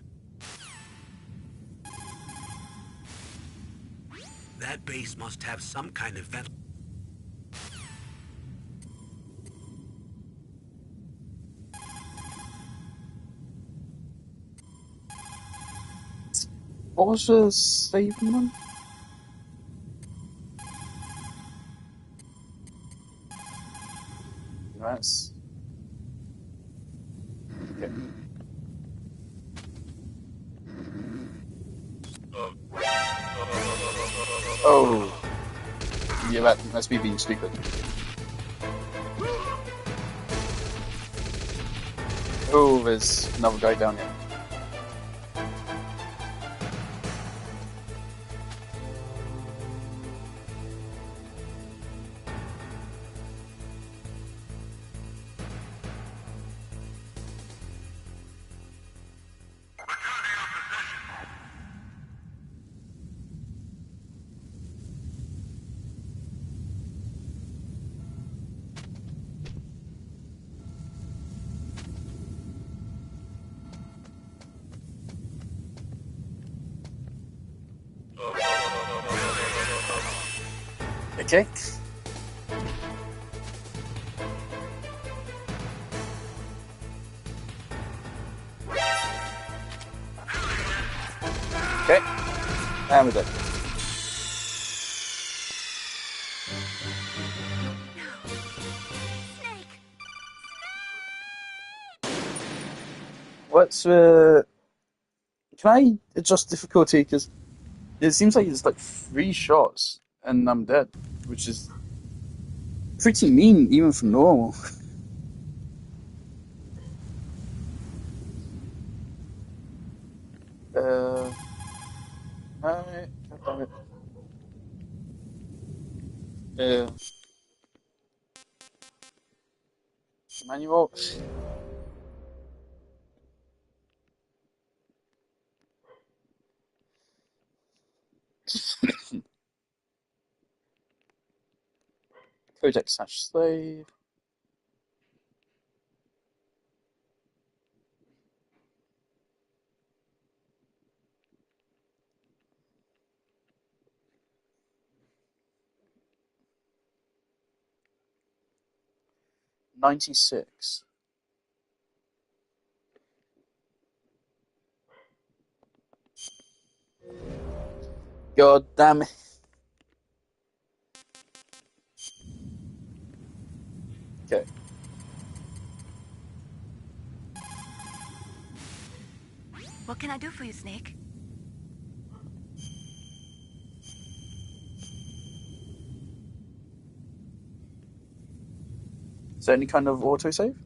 That base must have some kind of vent. What was the saving one? That's... Okay. Oh. Yeah, that's me being stupid. Oh, there's another guy down here. Okay. Okay. And we're done. What's Can I adjust difficulty? Because it seems like it's like 3 shots and I'm dead, which is pretty mean even for normal. Alright, damn it. Manual. Codec / slave. $96. God damn it. Okay. What can I do for you, Snake? Is there any kind of autosave?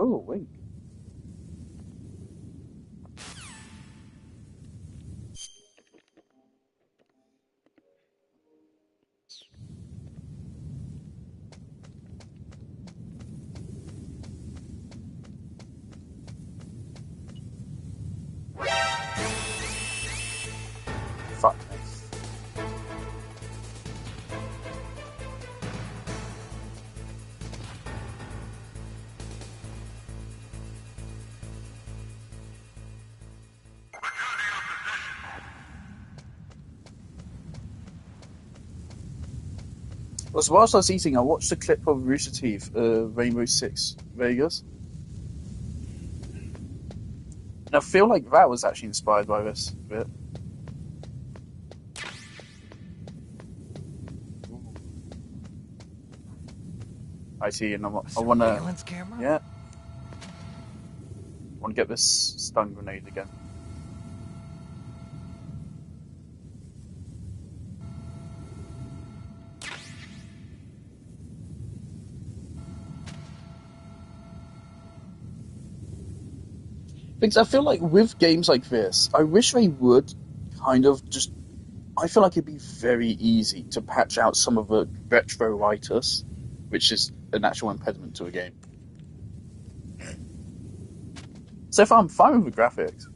Oh, wait. Fuck me. Well, so whilst I was eating, I watched a clip of Rooster Teeth, Rainbow Six Vegas. And I feel like that was actually inspired by this bit. I see, and I want to. Surveillance camera? Yeah. I want to get this stun grenade again. Because I feel like with games like this, I wish they would kind of just. I feel like it'd be very easy to patch out some of the retro-itis, which is an actual impediment to a game. So far, I'm fine with the graphics.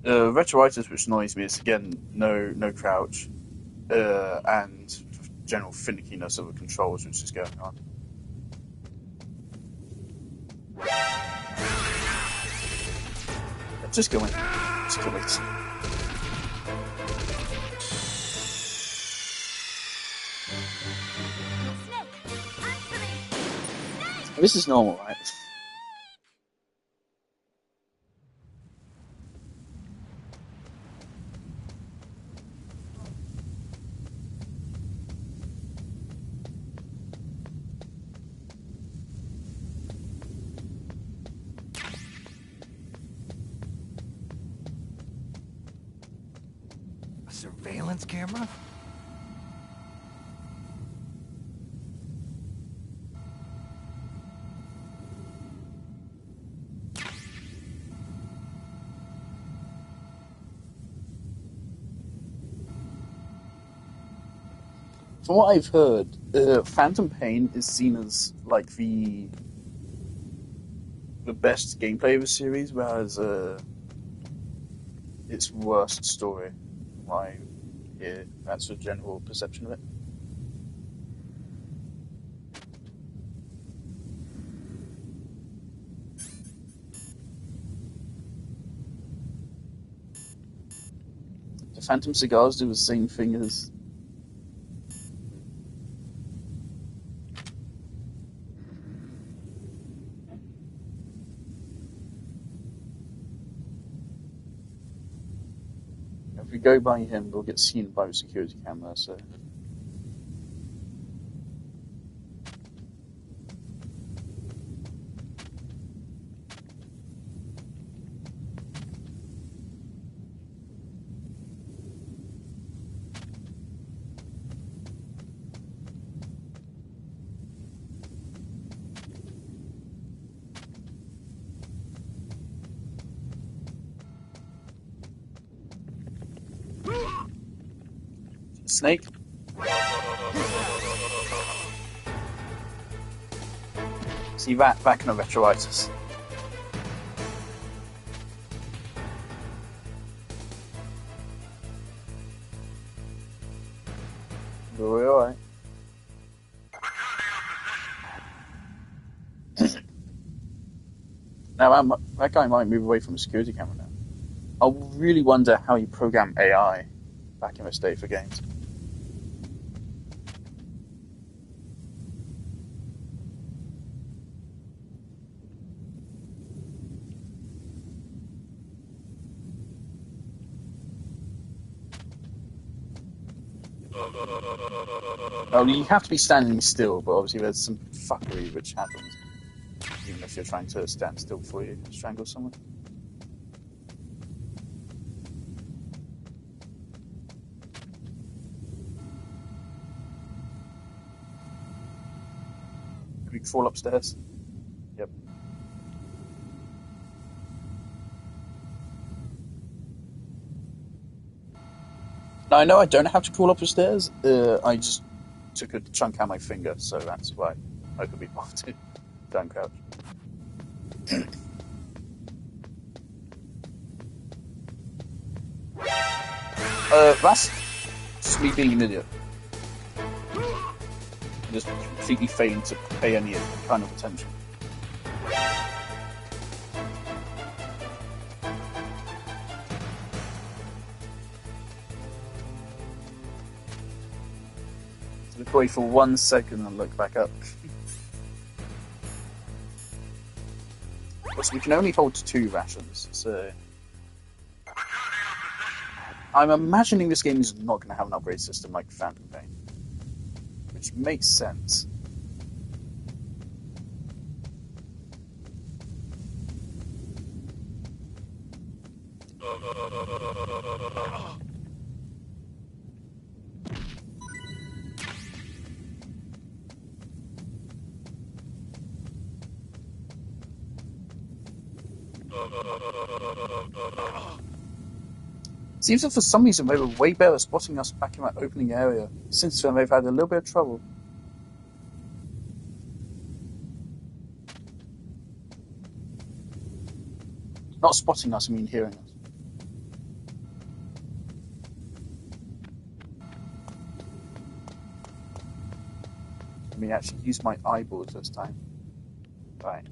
Retro-itis, which annoys me, is again no crouch, and general finickiness of the controls, which is going on. Just go in. Just kill it. This is normal, right? A surveillance camera? From what I've heard, Phantom Pain is seen as like the best gameplay of the series, whereas its worst story. Why? Yeah, that's the general perception of it. The Phantom cigars do the same thing as. If we go by him, we'll get seen by the security camera, so. Snake? See that kind of retroitis. We're alright. Now that guy might move away from the security camera now. I really wonder how you program AI back in this day for games. Well, you have to be standing still, but obviously there's some fuckery which happens, even if you're trying to stand still before you strangle someone. Can we crawl upstairs? Yep. Now, I know I don't have to crawl up the stairs. I just took a chunk out of my finger, so that's why I could be bothered to. Don't crouch. That's just me being an idiot. Just completely failing to pay any kind of attention. Look away for 1 second and look back up. So we can only hold 2 rations, so... I'm imagining this game is not going to have an upgrade system like Phantom Pain. Which makes sense. Seems that for some reason they were way better spotting us back in that opening area. Since then they've had a little bit of trouble. Not spotting us, I mean hearing us. Let me actually use my eyeballs this time. Right.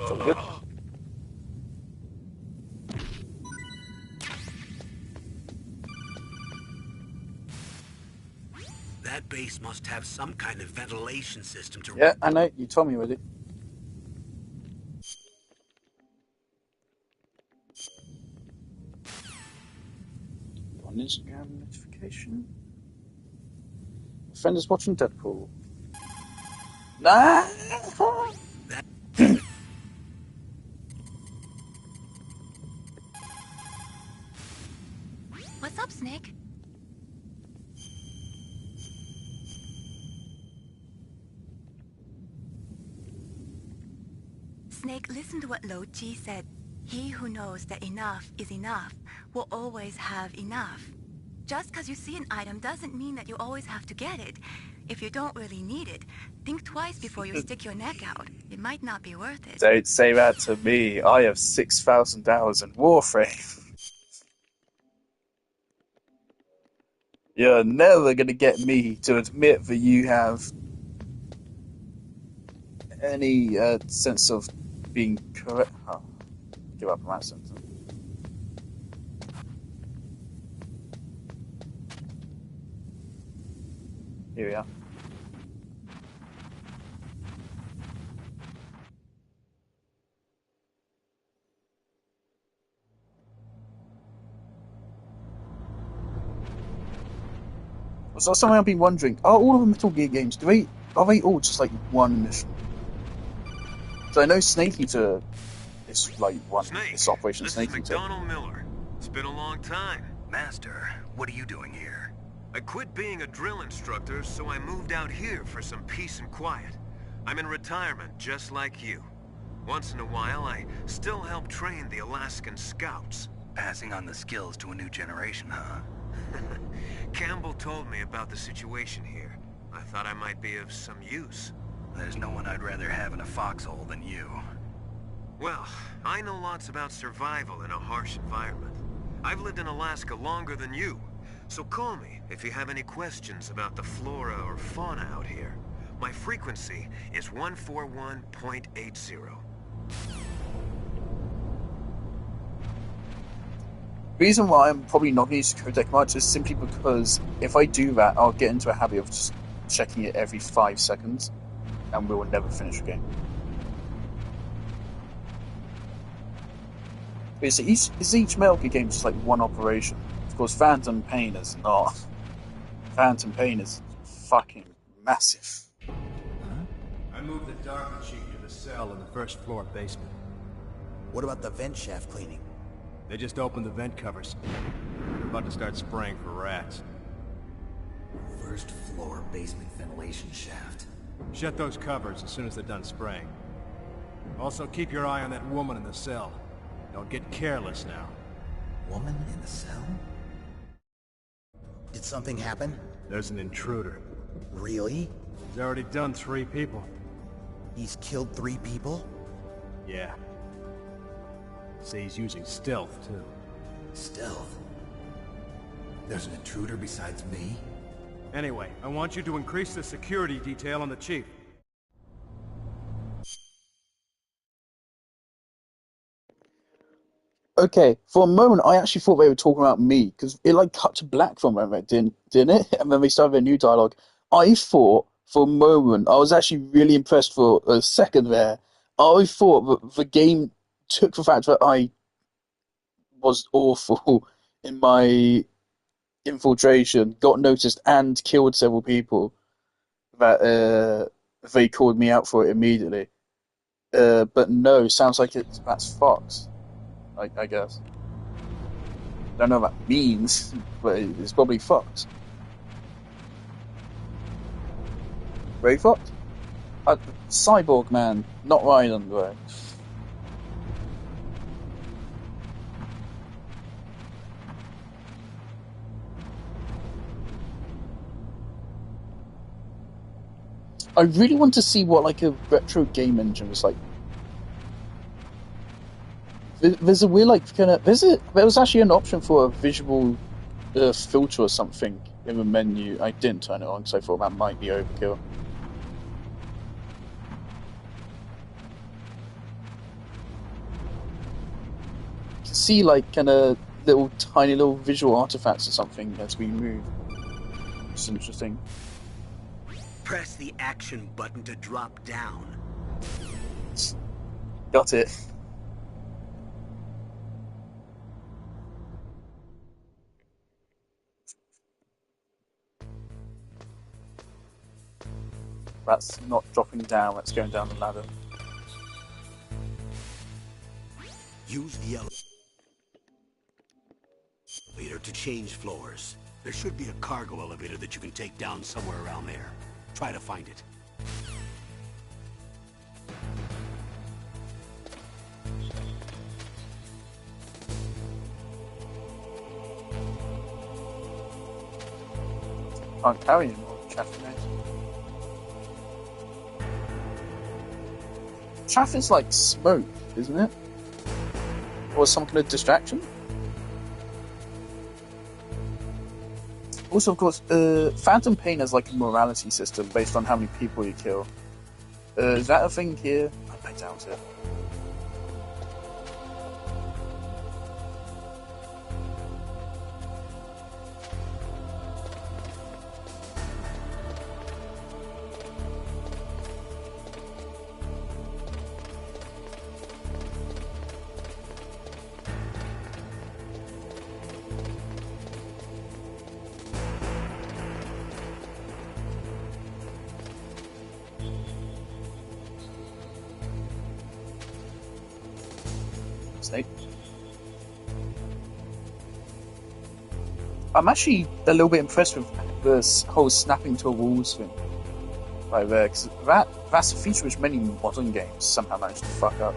So good. That base must have some kind of ventilation system to... Yeah, I know. You told me already. On Instagram notification. Friend is watching Deadpool. Ah! What's up, Snake? Snake, listen to what Lo Ji said. He who knows that enough is enough will always have enough. Just because you see an item doesn't mean that you always have to get it. If you don't really need it, think twice before you stick your neck out. It might not be worth it. Don't say that to me. I have 6,000 hours in Warframe. You're never going to get me to admit that you have any sense of being correct. Oh, give up on that sentence. Here we are. So something I've been wondering, are all of the Metal Gear games, are they all just like one mission? So I know Snake Eater is like one, it's Operation Snake Eater. This is McDonald Miller. It's been a long time. Master, what are you doing here? I quit being a drill instructor, so I moved out here for some peace and quiet. I'm in retirement, just like you. Once in a while, I still help train the Alaskan Scouts. Passing on the skills to a new generation, huh? Campbell told me about the situation here. I thought I might be of some use. There's no one I'd rather have in a foxhole than you. Well, I know lots about survival in a harsh environment. I've lived in Alaska longer than you, so call me if you have any questions about the flora or fauna out here. My frequency is 141.80. The reason why I'm probably not going to use the codec much is simply because if I do that, I'll get into a habit of just checking it every 5 seconds, and we will never finish the game. Is each Metal Gear game just like one operation? Of course, Phantom Pain is not. Phantom Pain is fucking massive. I moved the Dark Chief to the cell in the first floor basement. What about the vent shaft cleaning? They just opened the vent covers. They're about to start spraying for rats. First floor basement ventilation shaft. Shut those covers as soon as they're done spraying. Also, keep your eye on that woman in the cell. Don't get careless now. Woman in the cell? Did something happen? There's an intruder. Really? He's already done 3 people. He's killed 3 people? Yeah. Say he's using stealth, too. Stealth? There's an intruder besides me? Anyway, I want you to increase the security detail on the chief. okay, for a moment, I actually thought they were talking about me because it like cut to black for a moment, didn't it? And then they started a new dialogue. I thought for a moment, I was actually really impressed for a second there. I thought that the game took the fact that I was awful in my infiltration, got noticed, and killed several people. That they called me out for it immediately. But no, sounds like that's Fox. I guess. Don't know what that means, but it's probably Fox. Ray Fox? Cyborg Man, not Ryan, though. I really want to see what like a retro game engine was like. There's a weird like kind of there was actually an option for a visual filter or something in the menu. I didn't turn it on because I thought that might be overkill. You can see like kind of tiny little visual artifacts or something as we move. It's interesting. Press the action button to drop down. Got it. That's not dropping down, that's going down the ladder. Use the elevator to change floors. There should be a cargo elevator that you can take down somewhere around there. Try to find it. Can't carry anymore, Chaff. Chaff is like smoke, isn't it? Or some kind of distraction? Also, of course, Phantom Pain has like a morality system based on how many people you kill. Is that a thing here? I doubt it. Snake. I'm actually a little bit impressed with this whole snapping to walls thing right there, because that's a feature which many modern games somehow manage to fuck up.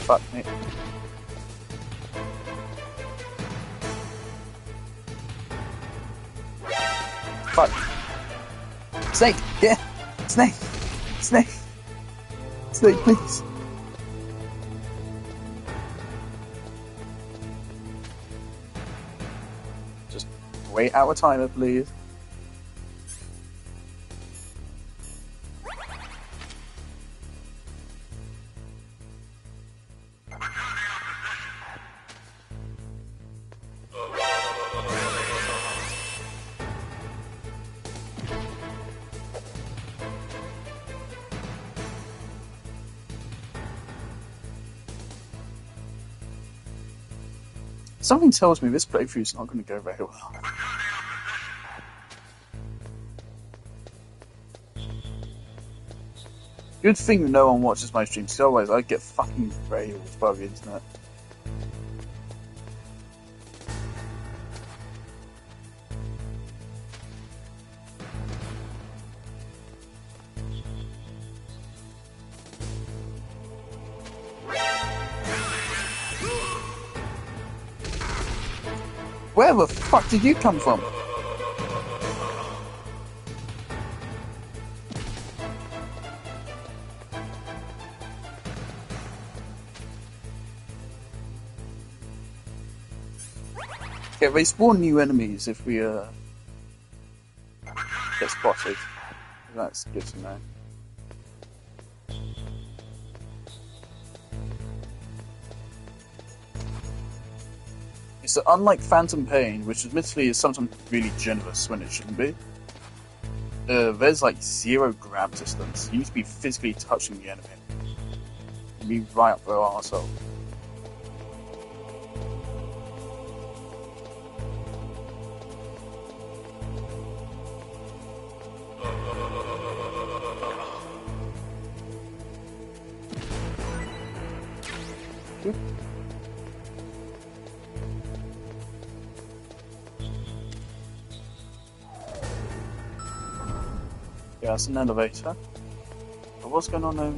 Fuck me. Fuck. Snake! Yeah! Snake! Snake! Snake, please! Just wait our timer, please. Something tells me this playthrough's not going to go very well. Good thing no one watches my streams, because otherwise I'd get fucking railed by the internet. Where the fuck did you come from? Okay, they spawn new enemies if we spotted. That's good to know. So unlike Phantom Pain, which admittedly is sometimes really generous when it shouldn't be, there's like 0 grab distance. You need to be physically touching the enemy. You be right up their arsehole. Yeah, it's an elevator. But what's going on over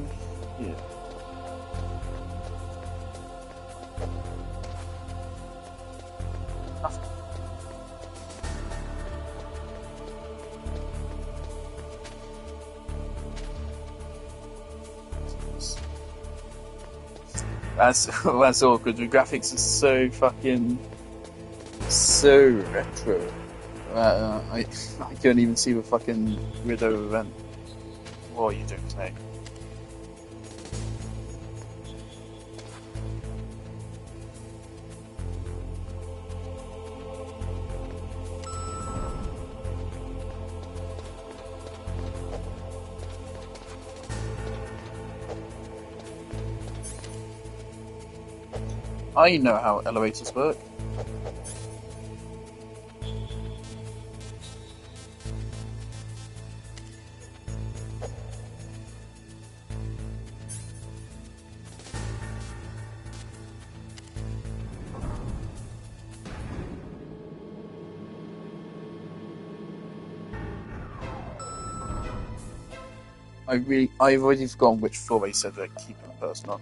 here? Nothing. That's awkward. The graphics are so fucking so retro. I couldn't even see the fucking Widow event. What are you doing today? I know how elevators work. I've already forgotten which floor they said they're keeping the person on.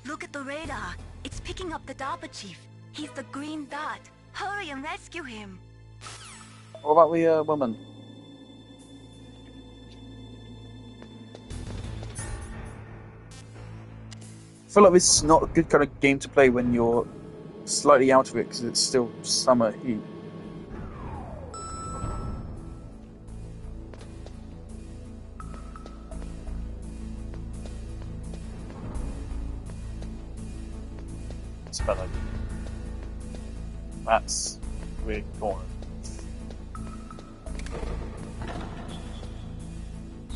Look at the radar. It's picking up the DARPA chief. He's the green dot. Hurry and rescue him. What about the woman? I feel like this is not a good kind of game to play when you're slightly out of it because it's still summer heat. It's a bad idea. That's weird corner.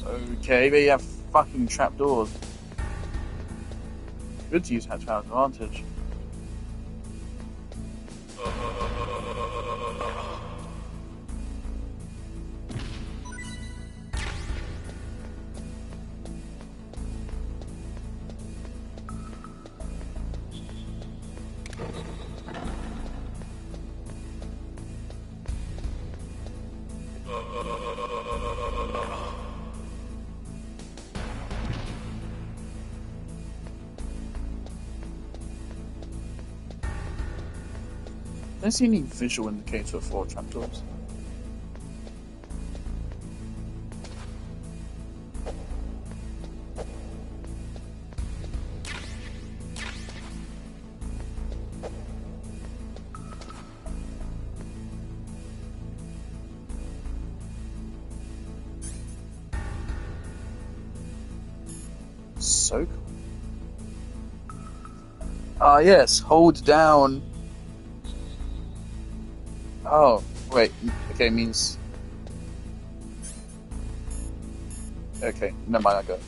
Okay, they have fucking trapdoors. Good to use that to our advantage. I don't see any visual indicator for trapdoors. So cool. Ah, yes, hold down. Oh, wait, okay, means... Okay, never mind, I got it.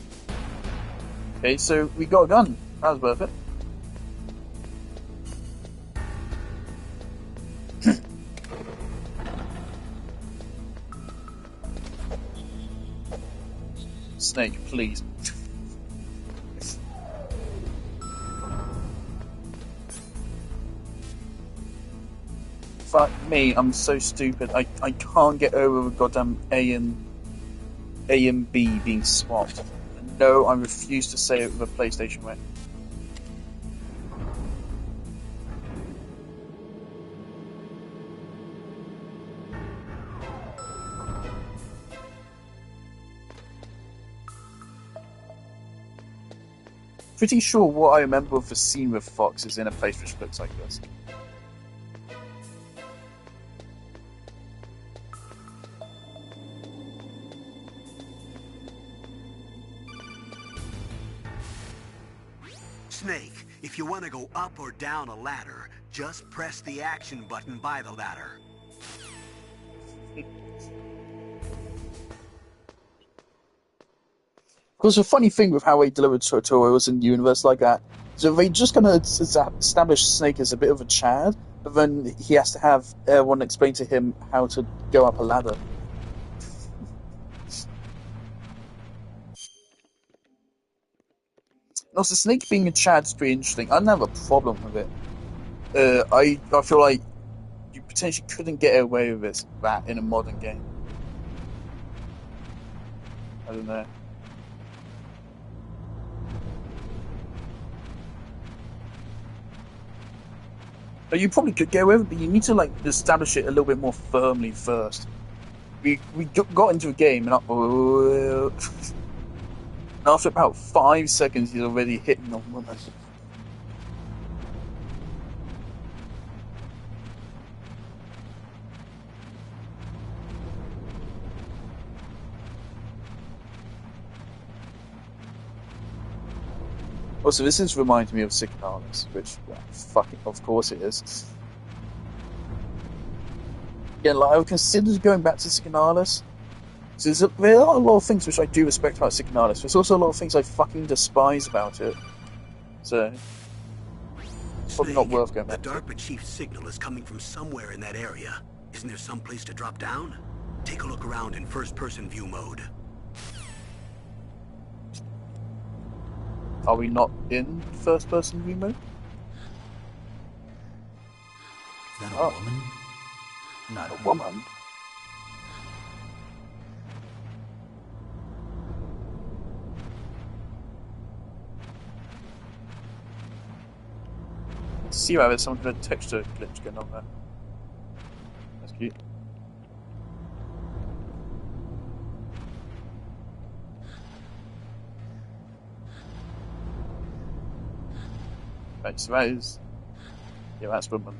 Okay, so we got a gun. That was worth it. Snake, please. Fuck me, I'm so stupid. I can't get over the goddamn A and B being swapped. No, I refuse to say it with a PlayStation way. Pretty sure what I remember of the scene with Fox is in a place which looks like this. Snake, if you want to go up or down a ladder, just press the action button by the ladder. Because the funny thing with how they delivered tutorials in the universe like that, so they just kind of establish Snake as a bit of a Chad, but then he has to have everyone explain to him how to go up a ladder. Also, Snake being a Chad is pretty interesting. I don't have a problem with it. I feel like you potentially couldn't get away with that in a modern game. I don't know. But you probably could get away with it, but you need to like establish it a little bit more firmly first. We got into a game and after about 5 seconds, he's already hitting on women. Also, this is reminding me of Signalis, which, well, fucking, of course it is. Yeah, like, I've considered going back to Signalis. So there are a lot of things which I do respect about Signalis. There's also a lot of things I fucking despise about it. So, probably not worth going back to. The DARPA chief's signal is coming from somewhere in that area. Isn't there some place to drop down? Take a look around in first-person view mode. Are we not in first-person view mode? Is that a woman? Not a woman. See how there's some kind of texture glitch going on there. That's cute. Right, so that is... yeah, that's woman.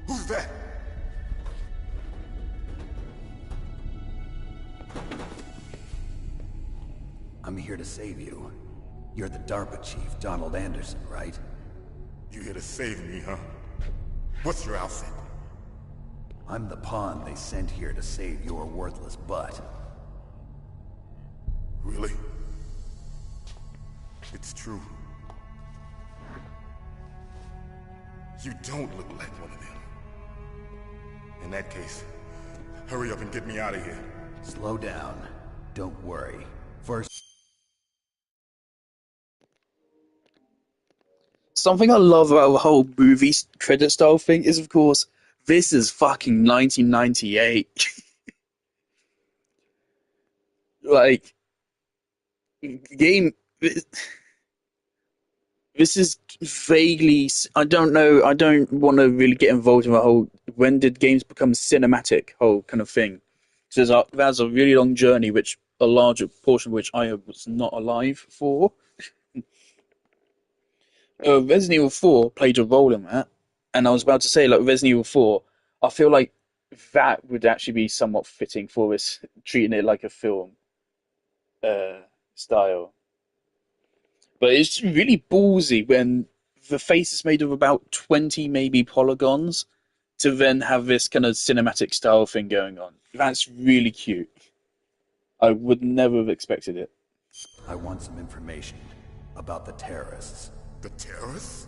Who's that? I'm here to save you. You're the DARPA chief, Donald Anderson, right? You here to save me, huh? What's your outfit? I'm the pawn they sent here to save your worthless butt. Really? It's true. You don't look like one of them. In that case, hurry up and get me out of here. Slow down. Don't worry. First... Something I love about the whole movie credit style thing is, of course, this is fucking 1998. Like, game... This is vaguely... I don't know, I don't want to really get involved in the whole... when did games become cinematic whole kind of thing. So there's a really long journey, which a larger portion of which I was not alive for. Resident Evil 4 played a role in that, and I was about to say, like, Resident Evil 4, I feel like that would actually be somewhat fitting for this, treating it like a film style. But it's really ballsy when the face is made of about 20 maybe polygons to then have this kind of cinematic style thing going on. That's really cute. I would never have expected it. I want some information about the terrorists. The terrorists?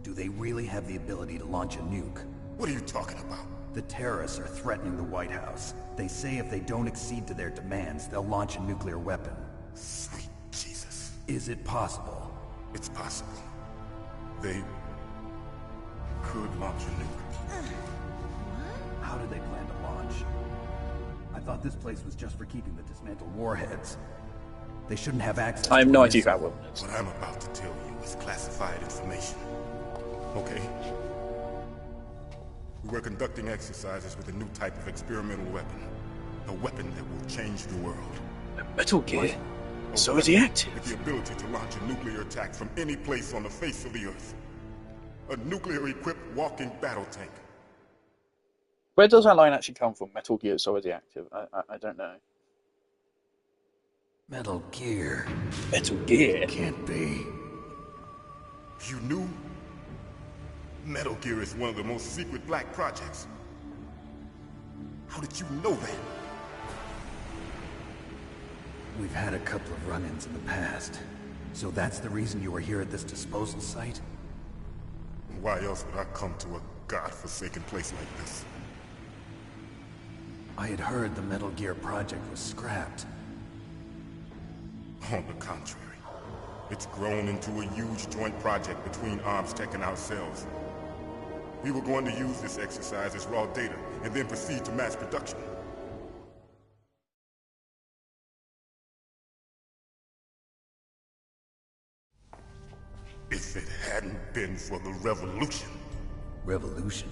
Do they really have the ability to launch a nuke? What are you talking about? The terrorists are threatening the White House. They say if they don't accede to their demands, they'll launch a nuclear weapon. Sweet Jesus. Is it possible? It's possible. They could launch a nuke. How do they plan to launch? I thought this place was just for keeping the dismantled warheads. They shouldn't have access to I have no idea about what What I'm about to tell you is classified information. Okay? We're conducting exercises with a new type of experimental weapon. A weapon that will change the world. Metal Gear? So radioactive. With the ability to launch a nuclear attack from any place on the face of the Earth. A nuclear-equipped walking battle tank. Where does that line actually come from? Metal Gear Solid Radioactive? I don't know. Metal Gear. Metal Gear? Can't be. You knew? Metal Gear is one of the most secret black projects. How did you know that? We've had a couple of run-ins in the past. So that's the reason you were here at this disposal site? Why else would I come to a godforsaken place like this? I had heard the Metal Gear project was scrapped. On the contrary. It's grown into a huge joint project between ArmsTech and ourselves. We were going to use this exercise as raw data, and then proceed to mass production. If it hadn't been for the revolution... Revolution?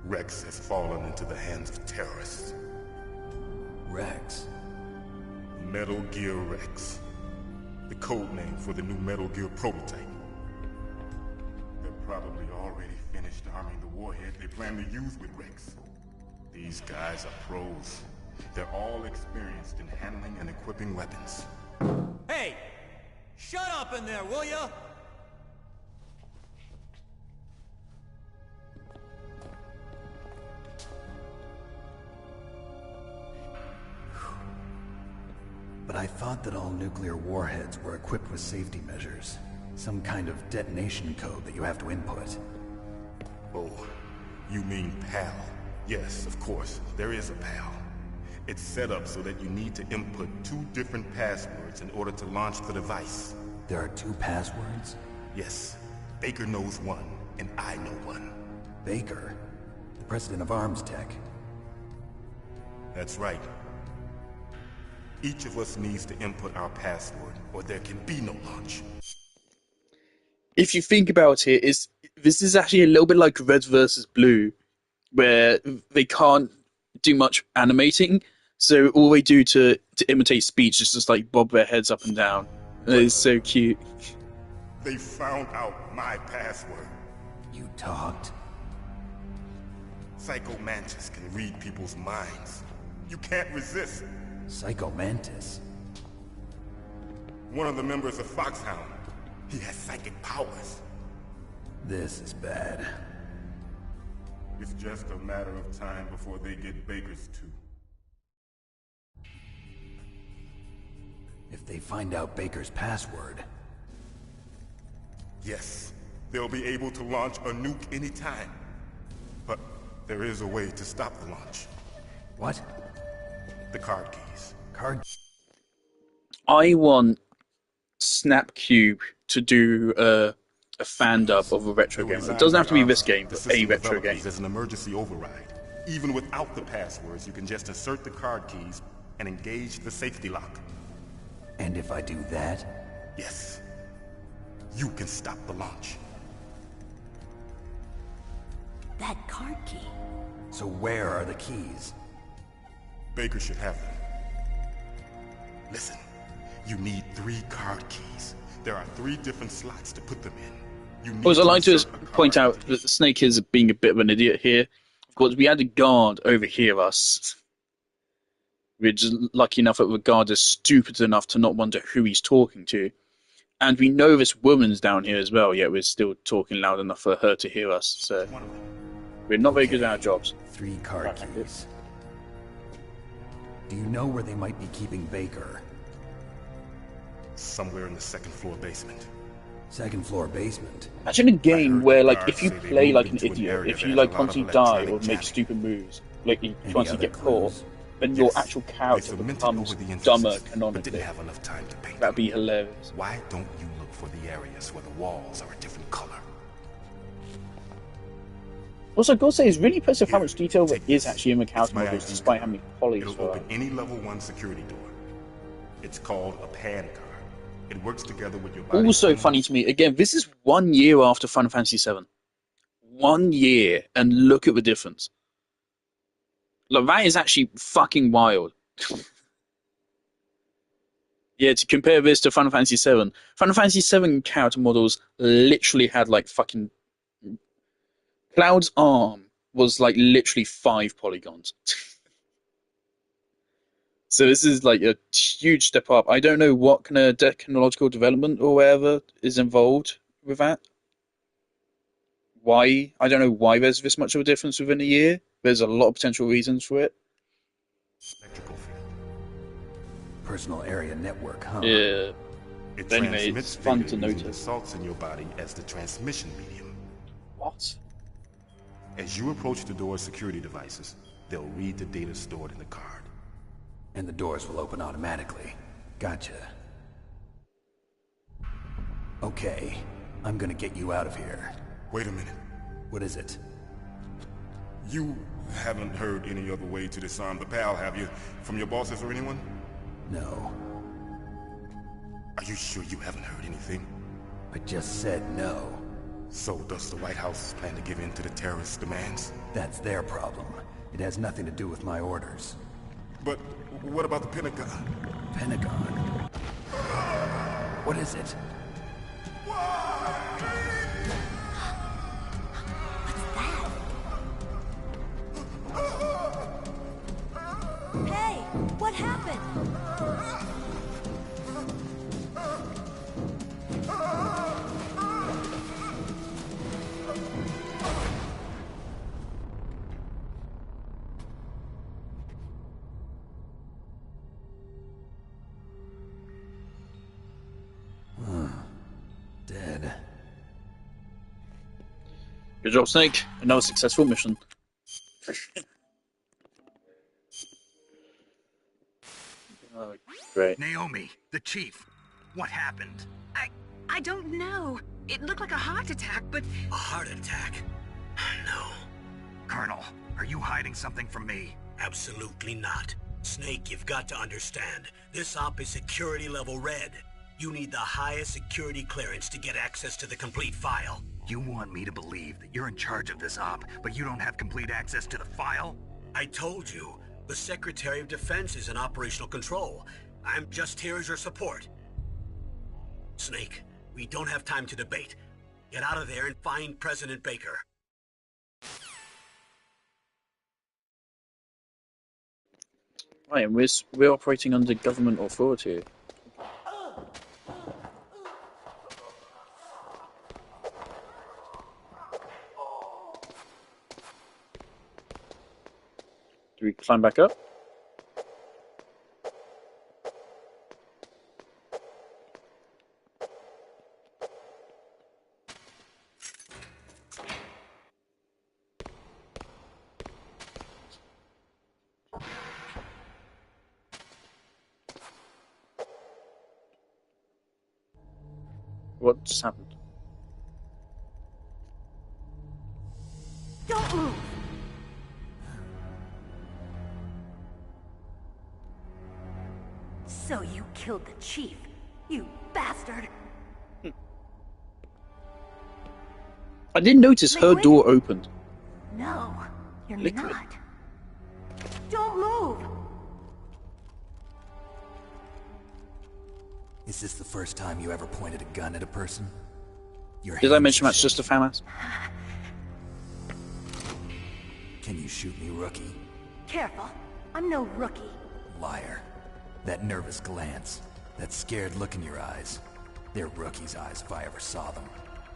Rex has fallen into the hands of terrorists. Rex? Metal Gear Rex. The code name for the new Metal Gear prototype. They're probably already finished arming the warhead they plan to use with Rex. These guys are pros. They're all experienced in handling and equipping weapons. Hey! Shut up in there, will ya? But I thought that all nuclear warheads were equipped with safety measures. Some kind of detonation code that you have to input. Oh, you mean PAL? Yes, of course, there is a PAL. It's set up so that you need to input 2 different passwords in order to launch the device. There are 2 passwords? Yes. Baker knows one, and I know one. Baker? The president of ArmsTech? That's right. Each of us needs to input our password, or there can be no launch. If you think about it, this is actually a little bit like Red versus Blue, where they can't do much animating, so all they do to imitate speech is just like bob their heads up and down. It's so cute. They found out my password. You talked? Psycho Mantis can read people's minds. You can't resist. Psycho Mantis? One of the members of Foxhound. He has psychic powers. This is bad. It's just a matter of time before they get Baker's too. If they find out Baker's password... Yes, they'll be able to launch a nuke anytime. But there is a way to stop the launch. What? The card keys. Card... I want Snapcube to do a fan dub of a retro game. It doesn't have to be this game, but a retro game. As an emergency override. Even without the passwords, you can just insert the card keys and engage the safety lock. And if I do that? Yes. You can stop the launch. That card key. So where are the keys? Baker should have them. Listen, you need 3 card keys. There are 3 different slots to put them in. I'd like to point out that Snake is being a bit of an idiot here. Of course, we had a guard overhear us. We're just lucky enough that the guard is stupid enough to not wonder who he's talking to. And we know this woman's down here as well, yet we're still talking loud enough for her to hear us. So we're not very good at our jobs. 3 card keys. Do you know where they might be keeping Baker? Somewhere in the 2nd floor basement. 2nd floor basement? Imagine a game where, like, if you play like an idiot, if you like constantly die or make stupid moves, like you constantly get caught, then your actual character becomes dumber canonically. That'd be hilarious. Why don't you look for the areas where the walls are a different color? Also, I've got to say, it's really impressive how much detail there is actually in the character models, despite how many polys It'll there are. open any level 1 security door. It's called a pan card. It works together with your body. Also funny to me, again, this is 1 year after Final Fantasy VII. 1 year, and look at the difference. Like, that is actually fucking wild. Yeah, to compare this to Final Fantasy VII. Final Fantasy VII character models literally had like fucking Cloud's arm was like literally 5 polygons. So this is like a huge step up. I don't know what kind of technological development or whatever is involved with that. Why? I don't know why there's this much of a difference within a year. There's a lot of potential reasons for it. Electrical field. Personal area network, huh? Yeah. It But anyway, transmits it's fun data to using the notice. salts in your body as the transmission medium. What? As you approach the door's security devices, they'll read the data stored in the card. And the doors will open automatically. Gotcha. Okay, I'm gonna get you out of here. Wait a minute. What is it? You haven't heard any other way to disarm the PAL, have you? From your bosses or anyone? No. Are you sure you haven't heard anything? I just said no. So does the White House plan to give in to the terrorists' demands? That's their problem. It has nothing to do with my orders. But what about the Pentagon? Pentagon? What is it? Hey, what happened? Dead. Good job, Snake. Another successful mission. Oh, great. Naomi, the chief. What happened? I don't know. It looked like a heart attack, but... A heart attack? No, Colonel, are you hiding something from me? absolutely not. Snake, you've got to understand. This op is security level red. You need the highest security clearance to get access to the complete file. You want me to believe that you're in charge of this op, but you don't have complete access to the file? I told you, the Secretary of Defense is in operational control. I'm just here as your support. Snake, we don't have time to debate. Get out of there and find President Baker. Right, and we're operating under government authority. Do we climb back up? What just happened? Don't move! So you killed the chief, you bastard! I didn't notice her Liquid? door opened. No, you're Liquid. not. Don't move! Is this the first time you ever pointed a gun at a person? Your Did I hands mention are that's just a shaking. FAMAS? Can you shoot me, rookie? Careful, I'm no rookie. Liar. That nervous glance, that scared look in your eyes. They're rookie's eyes if I ever saw them.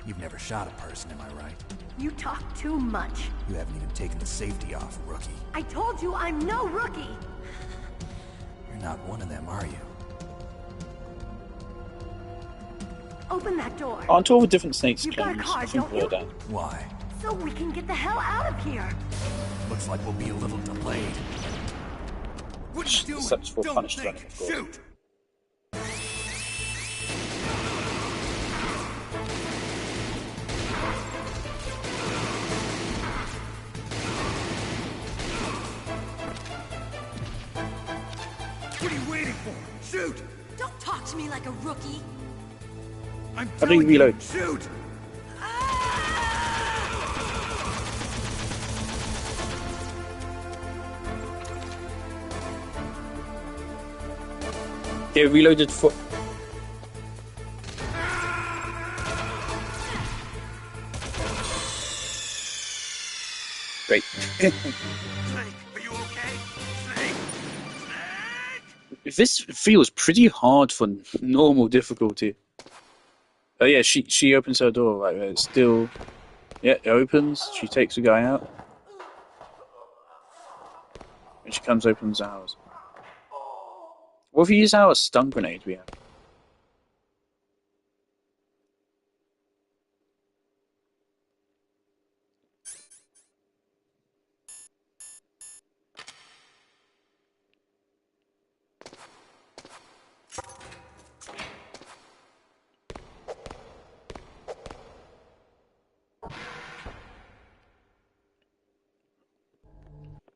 You've never shot a person, am I right? You talk too much. You haven't even taken the safety off, rookie. I told you I'm no rookie! You're not one of them, are you? Open that door. Aren't all the different snakes You've got a clones? car, I think don't we're you? down. Why? So we can get the hell out of here. Looks like we'll be a little delayed. What are you doing? Except for Don't punished think. running, of course. Shoot! What are you waiting for? Shoot! Don't talk to me like a rookie. I'm How do you telling you, reload? shoot! Okay, reloaded for... Great. Snake, are you okay? Snake! Snake! This feels pretty hard for normal difficulty. Oh yeah, she opens her door, right? It's still... Yeah, it opens. She takes the guy out. And she comes, opens ours. What if we use our stun grenade we have?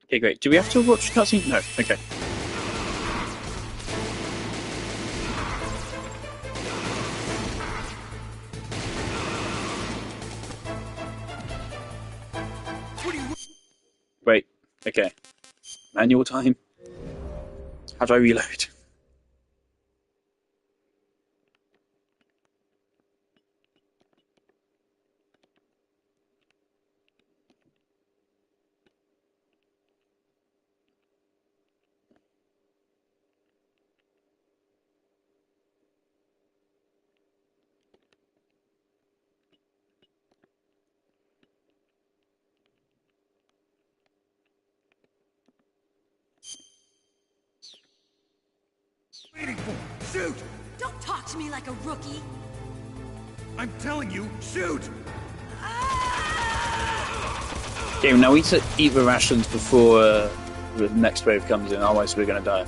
Okay, great. Do we have to watch the cutscene? No. Okay. Wait. Okay. Manual time. How do I reload? Waiting for? Shoot! Don't talk to me like a rookie. I'm telling you, shoot! Okay, now we need to eat the rations before the next wave comes in, otherwise we're gonna die.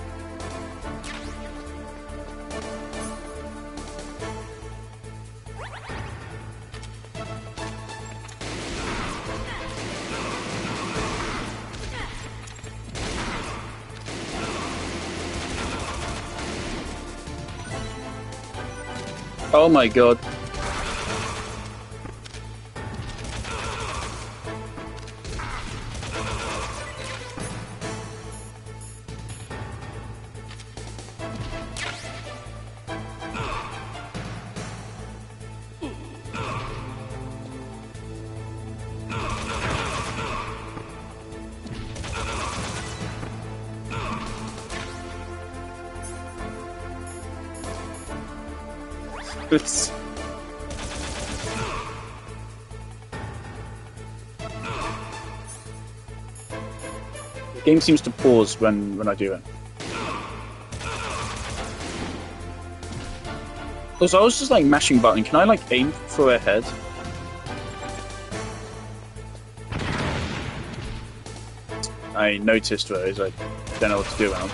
Oh my god. Oops. The game seems to pause when I do it. Also, I was just like mashing button. Can I like aim for her head? I noticed though, is I don't know what to do now.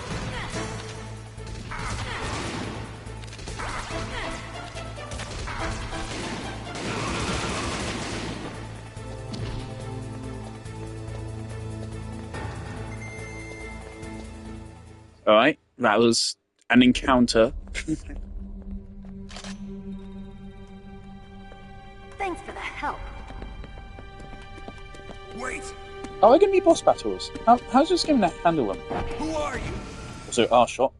Alright, that was an encounter. Thanks for the help. Wait! Are there going to be boss battles? How's this game to handle them? Who are you? Also, R-shot.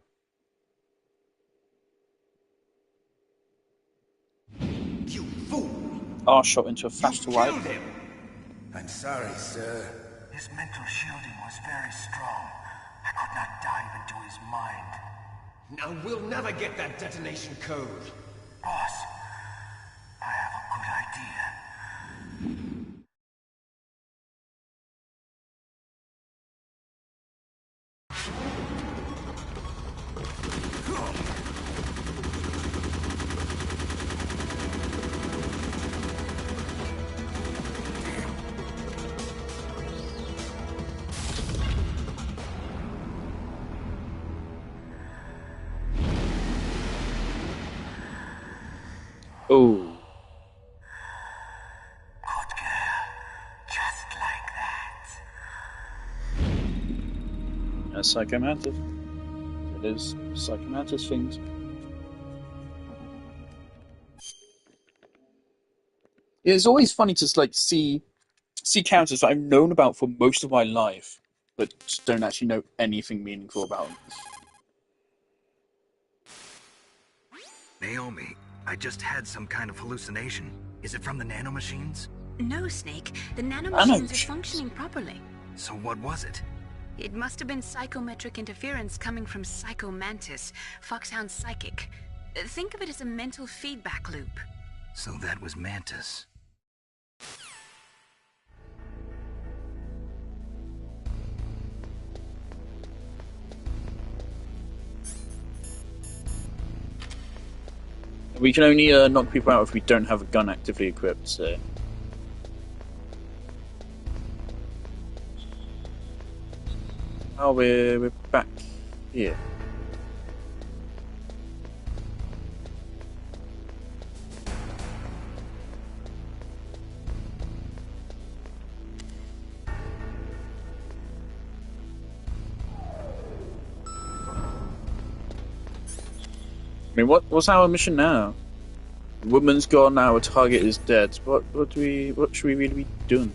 You fool! R-shot into a flash to white. Killed him! I'm sorry, sir. His mental shielding was very strong. I could not dive into his mind. Now we'll never get that detonation code. Boss, I have a good idea. Oh. Good girl. Just like that. A Psychomantis. It is Psychomantis things. It's always funny to like see characters that I've known about for most of my life, but just don't actually know anything meaningful about them. Naomi, I just had some kind of hallucination. Is it from the nanomachines? No, Snake. The nanomachines are functioning properly. So what was it? It must have been psychometric interference coming from Psycho Mantis, Foxhound's psychic. Think of it as a mental feedback loop. So that was Mantis. We can only knock people out if we don't have a gun actively equipped, so... Oh, we're back here. I mean, what's our mission now? Woman's gone now. Our target is dead. What should we really be doing?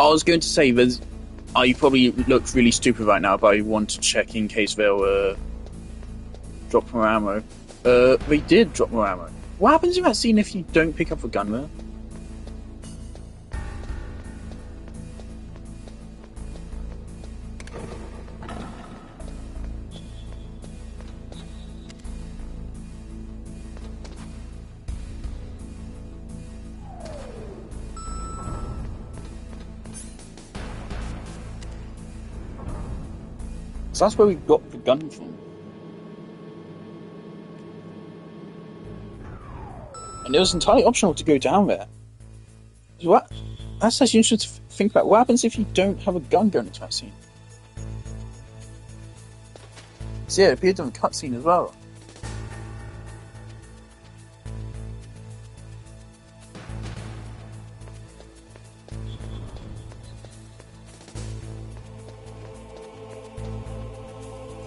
I was going to say, you probably look really stupid right now, but I want to check in case they'll drop more ammo. They did drop more ammo. What happens in that scene if you don't pick up a gun there? So that's where we got the gun from. And it was entirely optional to go down there. What? That's actually interesting to think about. What happens if you don't have a gun going into that scene? So yeah, it appeared on the cutscene as well.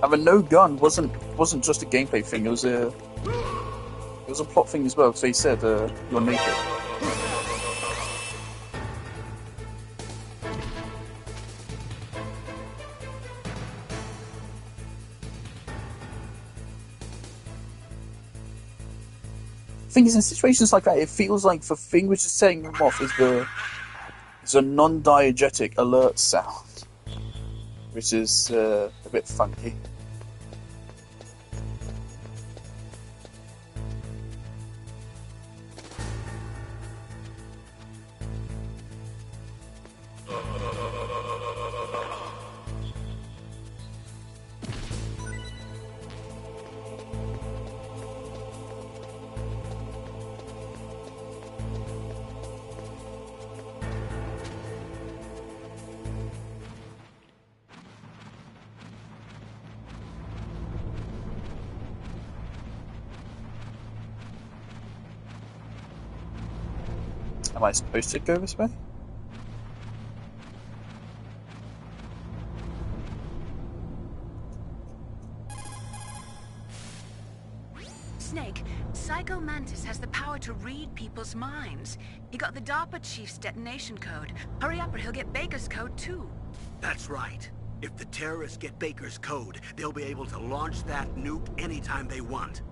Having no gun wasn't just a gameplay thing. It was a plot thing as well. Because they said you're naked. The thing is, in situations like that, it feels like the thing which is setting them off is a non-diegetic alert sound, which is a bit funky. Am I supposed to go this way? Snake, Psycho Mantis has the power to read people's minds. He got the DARPA chief's detonation code. Hurry up or he'll get Baker's code too. That's right. If the terrorists get Baker's code, they'll be able to launch that nuke anytime they want.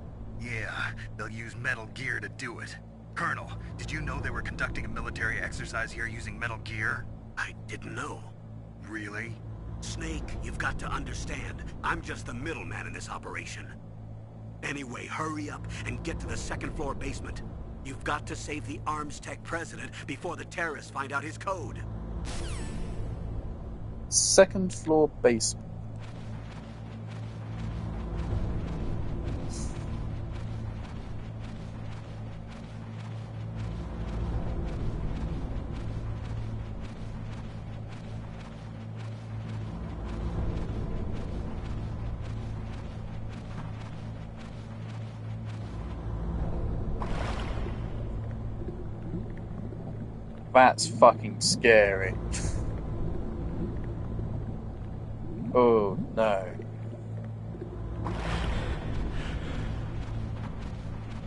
Yeah, they'll use Metal Gear to do it. Colonel, did you know they were conducting a military exercise here using Metal Gear? I didn't know. Really? Snake, you've got to understand. I'm just the middleman in this operation. Anyway, hurry up and get to the second-floor basement. You've got to save the Arms Tech president before the terrorists find out his code. Second floor basement. That's fucking scary. Oh no.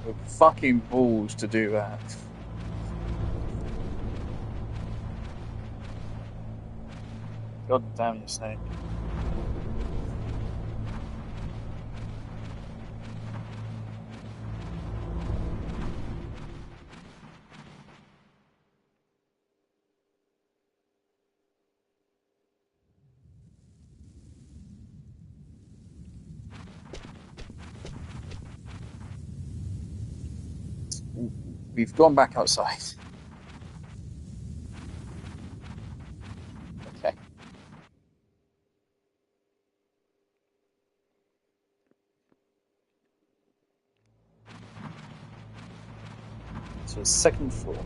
The fucking balls to do that. God damn you, Snake. We've gone back outside. Okay. So the second floor.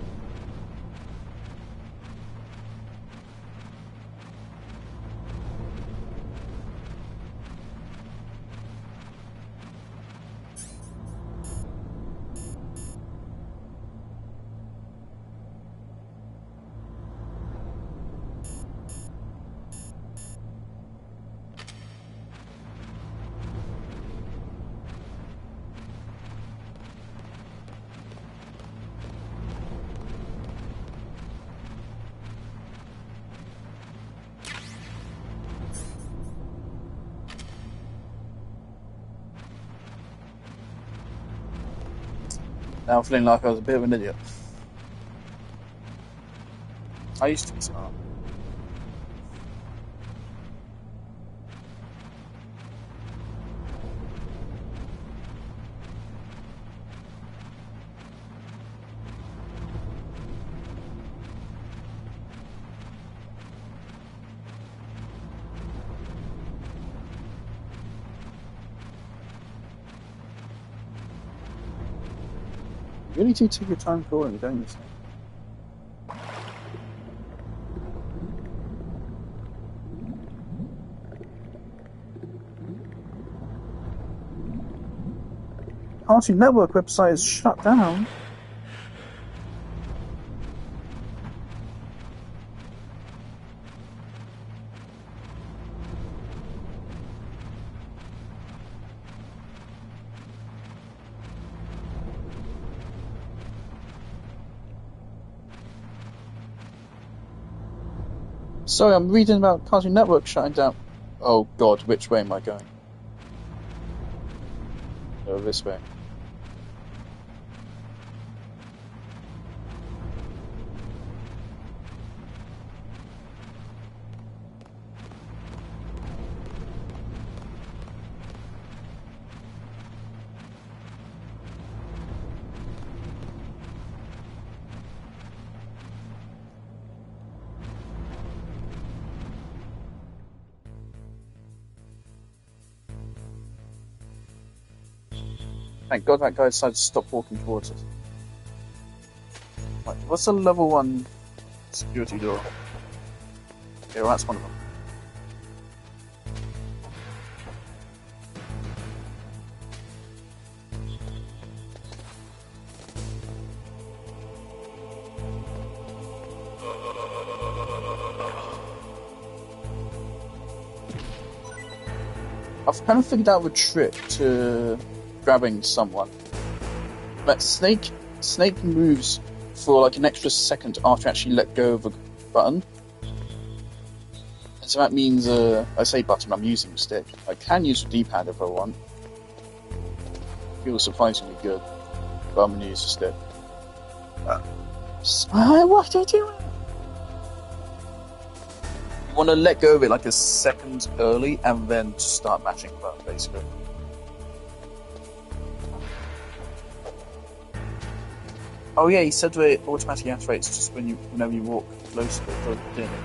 Now I'm feeling like I was a bit of an idiot. I used to be smart. You really do take your time calling, don't you, Snake? Cartoon Network website is shut down. Sorry, I'm reading about Cartoon Network shutting down. Oh god, which way am I going? Oh, this way. Thank God that guy decided to stop walking towards us. Right, what's the level 1 security door? Yeah, well, that's one of them. I've kind of figured out the trick to grabbing someone. But Snake moves for like an extra second after actually let go of a button. And so that means, I say button, I'm using the stick. I can use the D-pad if I want. Feels surprisingly good. But I'm going to use the stick. What are you doing? You want to let go of it like a second early and then start matching the button, basically. Oh yeah, he said it automatically activates just whenever you walk close to it, didn't it?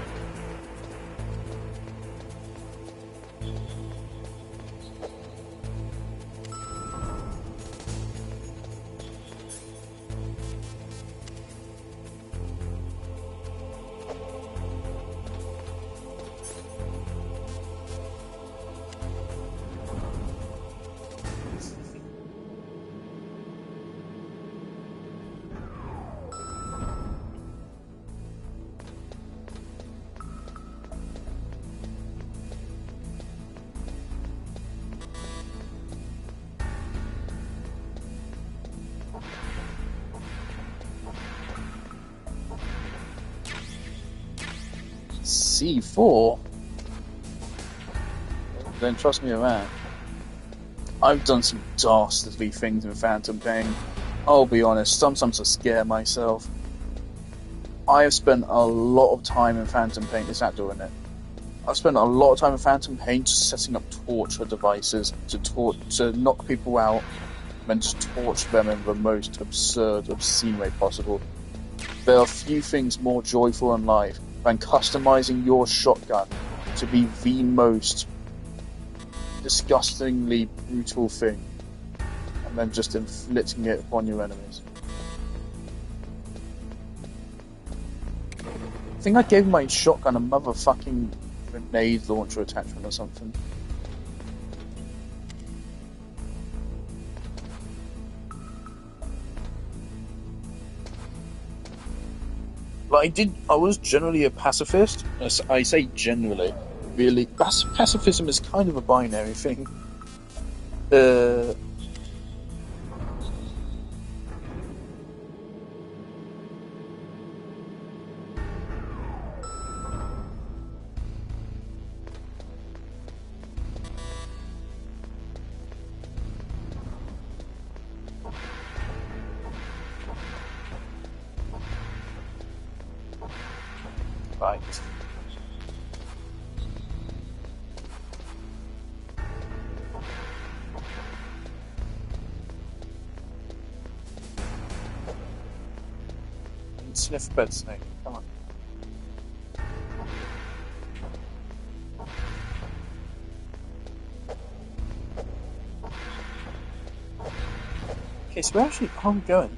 C4? Then trust me around. I've done some dastardly things in Phantom Pain. I'll be honest, sometimes I scare myself. I have spent a lot of time in Phantom Pain. Is that doing it? I've spent a lot of time in Phantom Pain just setting up torture devices to knock people out and to torture them in the most absurd, obscene way possible. There are few things more joyful in life than customizing your shotgun to be the most disgustingly brutal thing, and then just inflicting it upon your enemies. I think I gave my shotgun a motherfucking grenade launcher attachment or something. But I was generally a pacifist. I say generally. Really, pacifism is kind of a binary thing. Right. Sniff bed snake. Come on. Okay, so where actually are we going?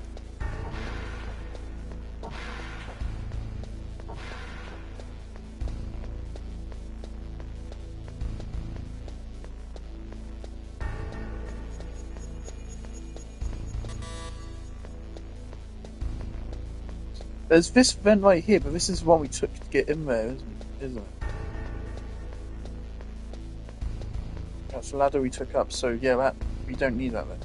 There's this vent right here, but this is the one we took to get in there, isn't it? That's the ladder we took up, so yeah, we don't need that then.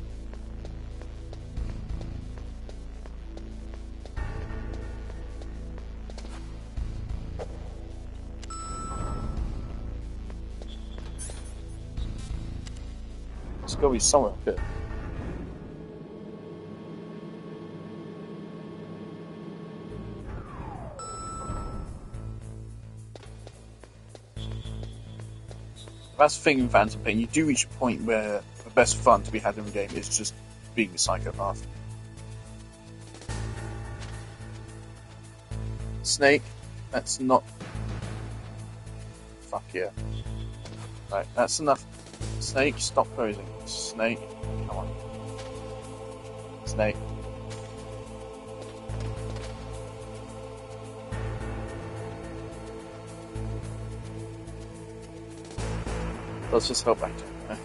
It's got to be somewhere up here. That's the thing in Phantom Pain, you do reach a point where the best fun to be had in the game is just being a psychopath. Snake, that's not... Fuck yeah. Right, that's enough. Snake, stop posing. Snake, come on. Snake. Let's just help back to him.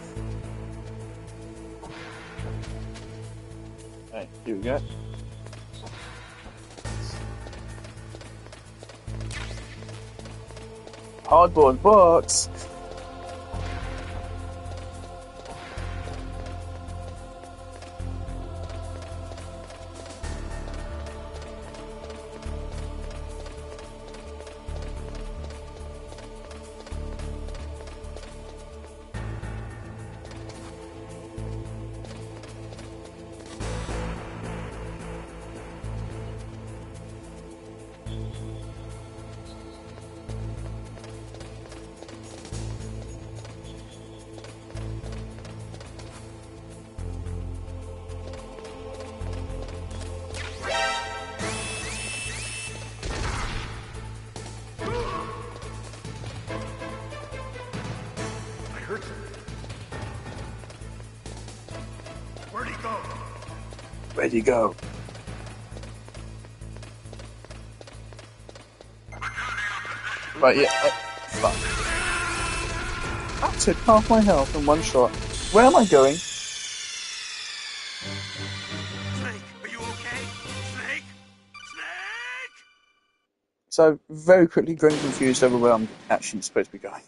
Alright, here we go. Cardboard box! Where'd he go? Right, yeah, fuck. That took half my health in one shot. Where am I going? Snake, are you okay? Snake? Snake! So, very quickly growing confused over where I'm actually supposed to be going.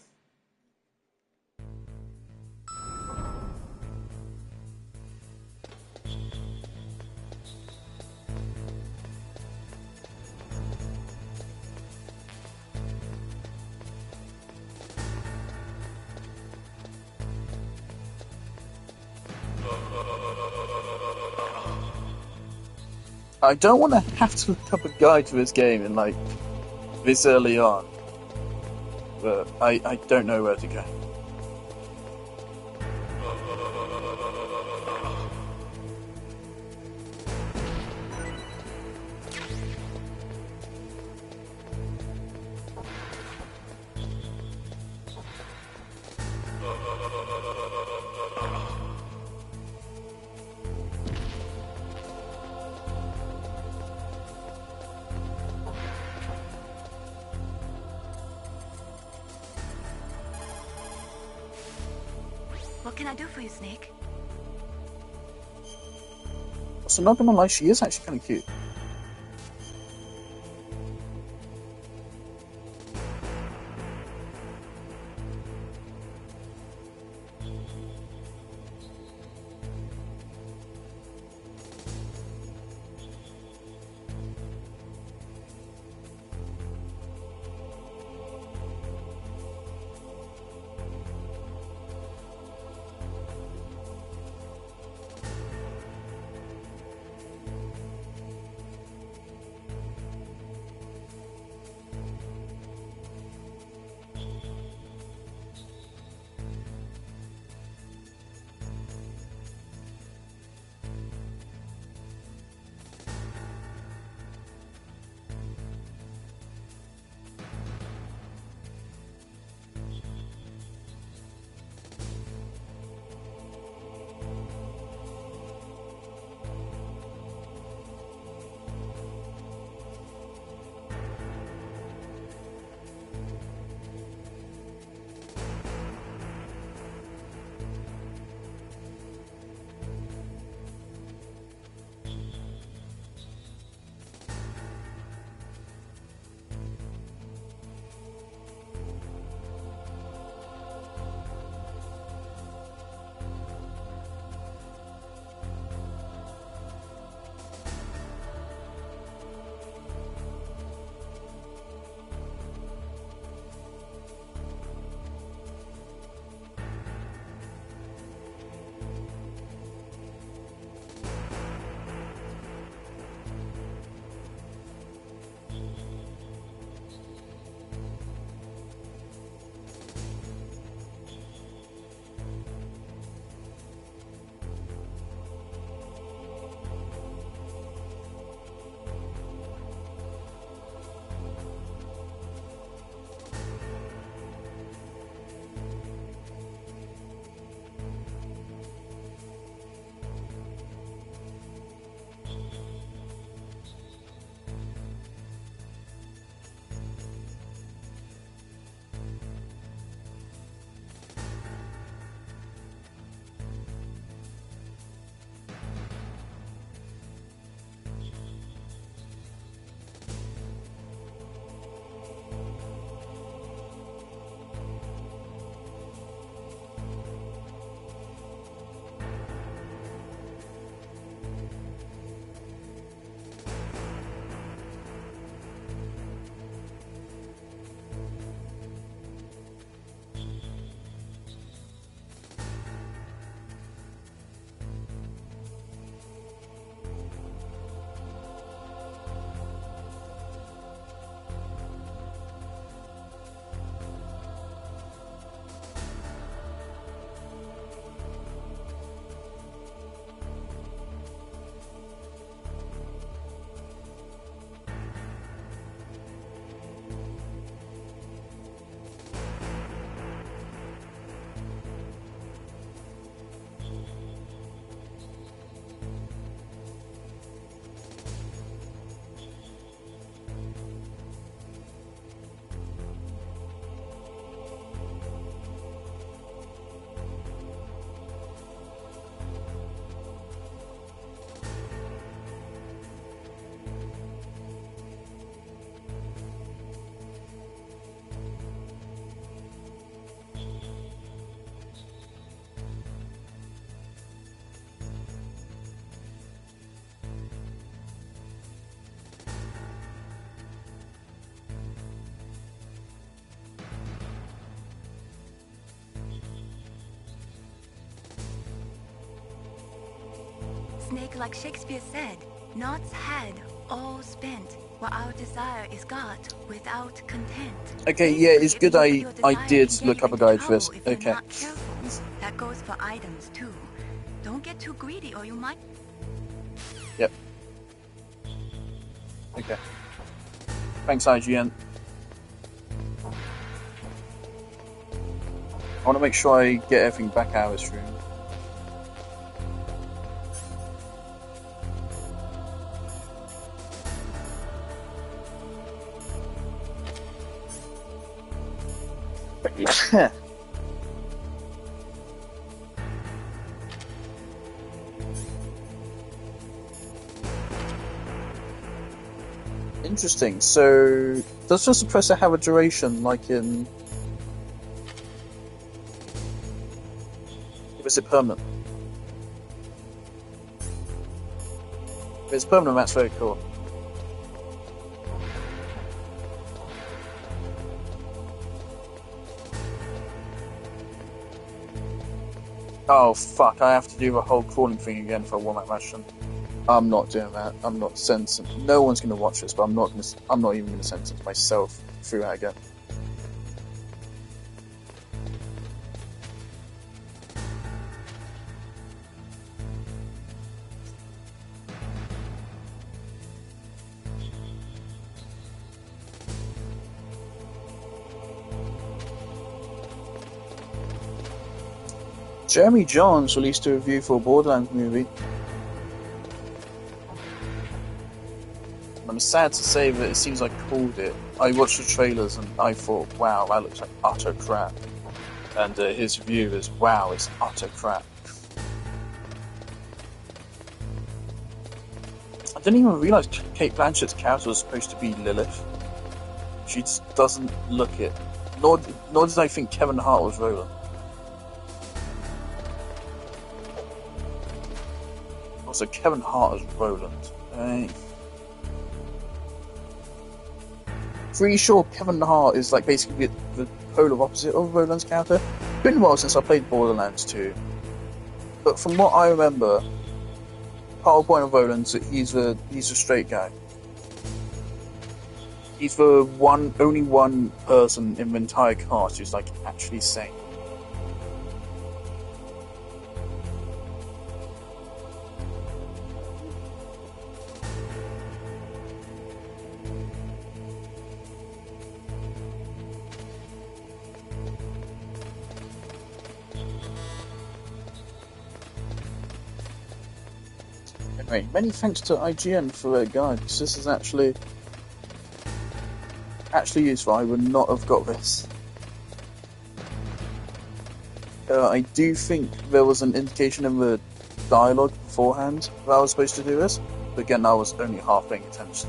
I don't want to have to look up a guide to this game in like this early on, but I don't know where to go. What can I do for you, Snake? So not gonna lie, she is actually kind of cute. Snake, like Shakespeare said, Nod's head all spent, while our desire is got without content. Okay, yeah, it's good I did look up a guide for this. Okay. That goes for items too. Don't get too greedy or you might... Yep. Okay. Thanks, IGN. I want to make sure I get everything back out of this room. Interesting. So, does the suppressor have a duration like in... Is it permanent? If it's permanent, that's very cool. Oh fuck, I have to do the whole crawling thing again for a Warmac Bastion. I'm not doing that. I'm not sensing. No one's gonna watch this, but I'm not even gonna sentence myself through that again. Jeremy Jahns released a review for a Borderlands movie. I'm sad to say that it seems I called it. I watched the trailers and I thought, wow, that looks like utter crap. And his review is, wow, it's utter crap. I didn't even realise Cate Blanchett's character was supposed to be Lilith. She just doesn't look it. Nor did I think Kevin Hart was Roland. Also, Kevin Hart is Roland. Pretty sure Kevin Hart is like basically the polar opposite of Roland's character. It's been a while since I played Borderlands 2, but from what I remember, part of the point of Roland's that he's a straight guy. He's the only one person in the entire cast who's like actually sane. Anyway, many thanks to IGN for their guide, because this is actually useful. I would not have got this. I do think there was an indication in the dialogue beforehand that I was supposed to do this, but again, I was only half paying attention.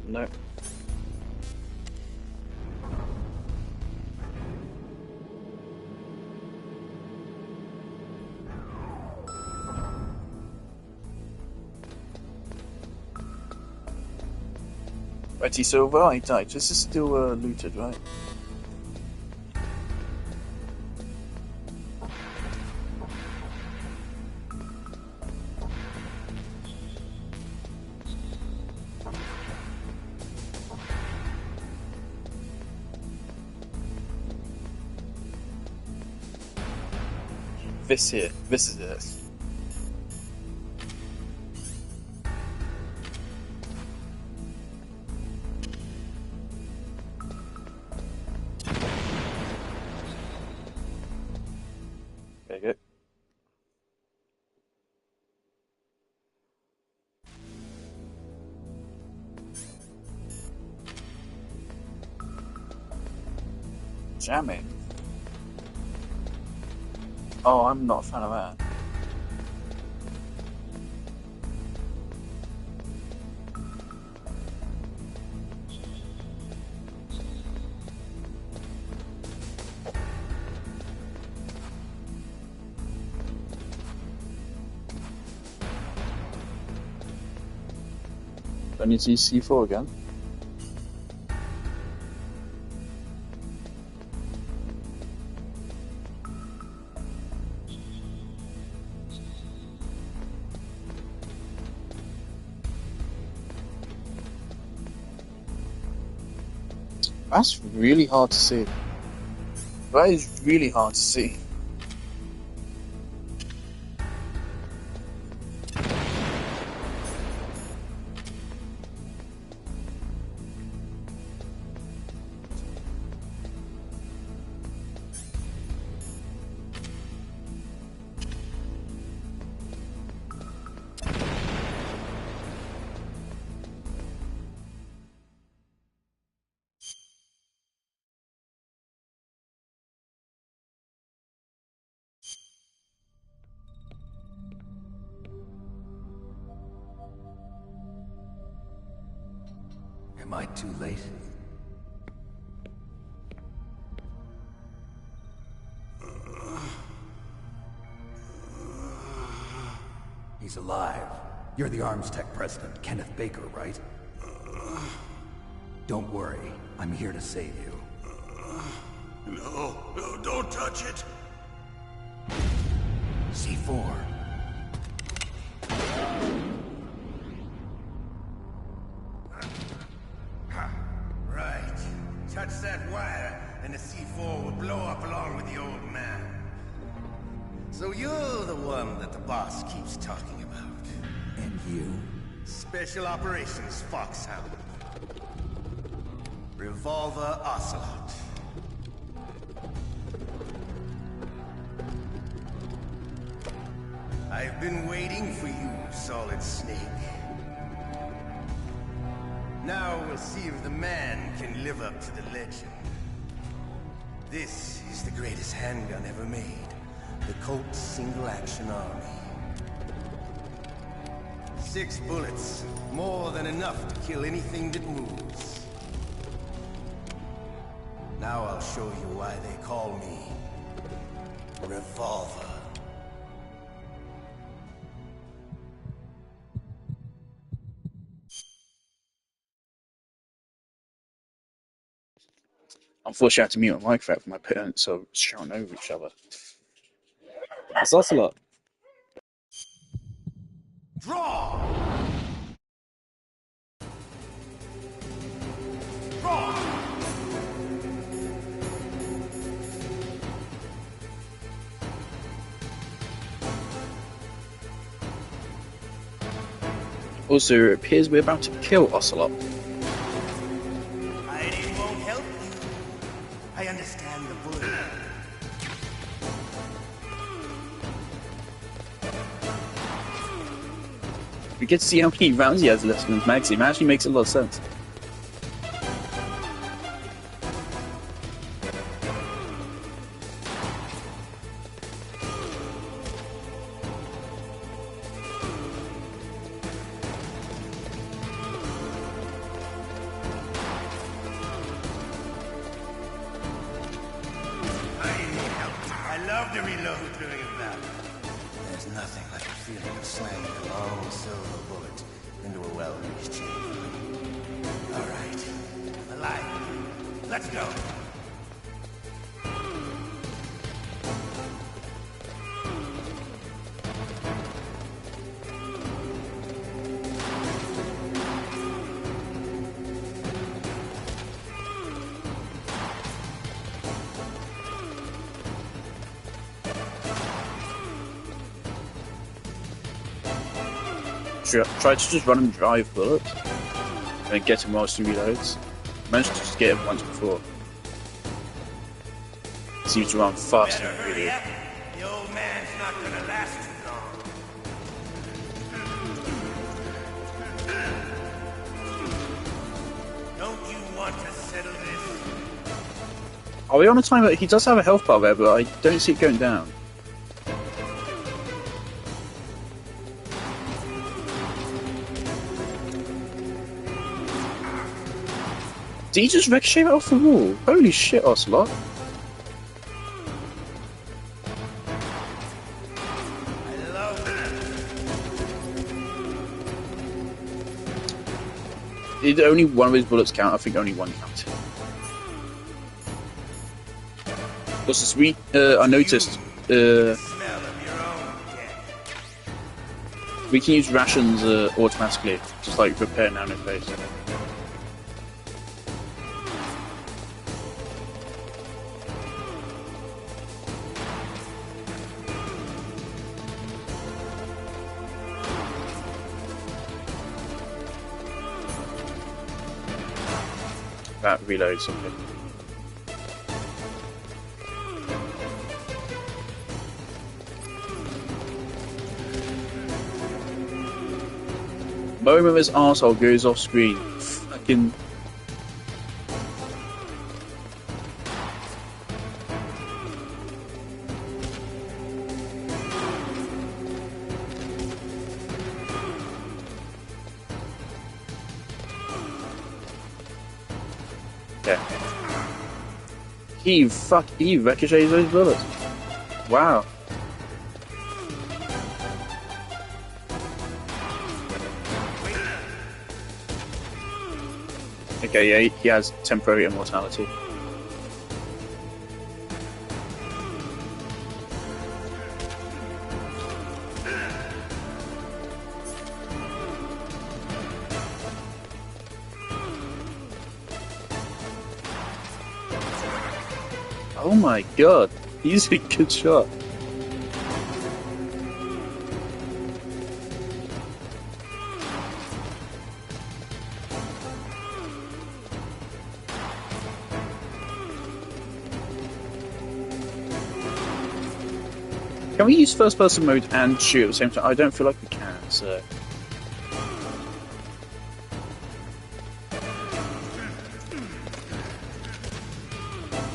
No. Righty, so right, this is still looted, right? This here, this is it. There you go. Jamming. Oh, I'm not a fan of that. I need to use C4 again. That's really hard to see. That is really hard to see. Am I too late? He's alive. You're the Arms Tech president, Kenneth Baker, right? Don't worry. I'm here to save you. No, don't touch it. C4. Right. Touch that wire, and the C4 will blow up along with the old man. So you're the one that the boss keeps talking about. And you? Special Operations Foxhound. Revolver Ocelot. I've been waiting for you, Solid Snake. Now we'll see if the man can live up to the legend. This is the greatest handgun ever made. The Colt Single Action Army. 6 bullets, more than enough to kill anything that moves. Now I'll show you why they call me Revolver. Unfortunately, I had to mute my microphone for my parents, so shouting over each other. It's Ocelot. Draw! Draw! Also, it appears we're about to kill Ocelot. Hiding won't help you. I understand the bullet. We get to see how many rounds he has left in his magazine. It actually makes a lot of sense. I love to reload during a battle. There's nothing like the feeling of slamming a long silver bullet into a well-reached chamber. All right, alive. Let's go. Tried to just run him drive bullets and then get him whilst he reloads. Managed to just get him once before. Seems to run faster than really. The old man's not gonna last too long. Don't you want to settle this? Are we on a timer? He does have a health bar there, but I don't see it going down. Did he just ricochet off the wall? Holy shit, Ocelot. Did only one of his bullets count? I think only one counted. What's this? I noticed we can use rations automatically, just like repair now in face. That reloads something. Moment of his arsehole goes off screen. Fucking. He ricochets those bullets. Wow. Okay, yeah, he has temporary immortality. Oh my god, he's a good shot. Can we use first person mode and shoot at the same time? I don't feel like we can, so...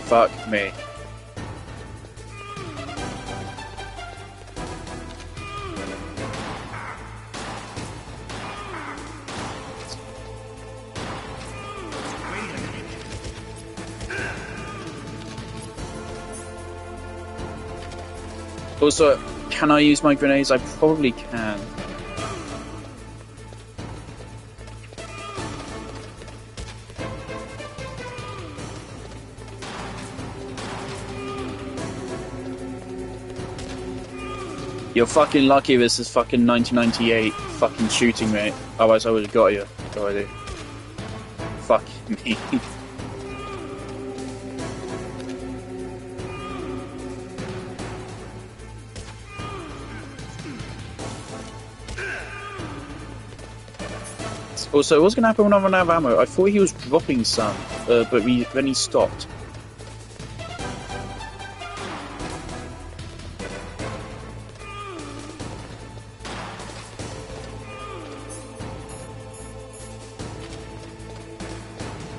Fuck me. Also, can I use my grenades? I probably can. You're fucking lucky this is fucking 1998 fucking shooting rate. Otherwise I would have got you already. Fuck me. Also, what's going to happen when I run out of ammo? I thought he was dropping some, but then he stopped.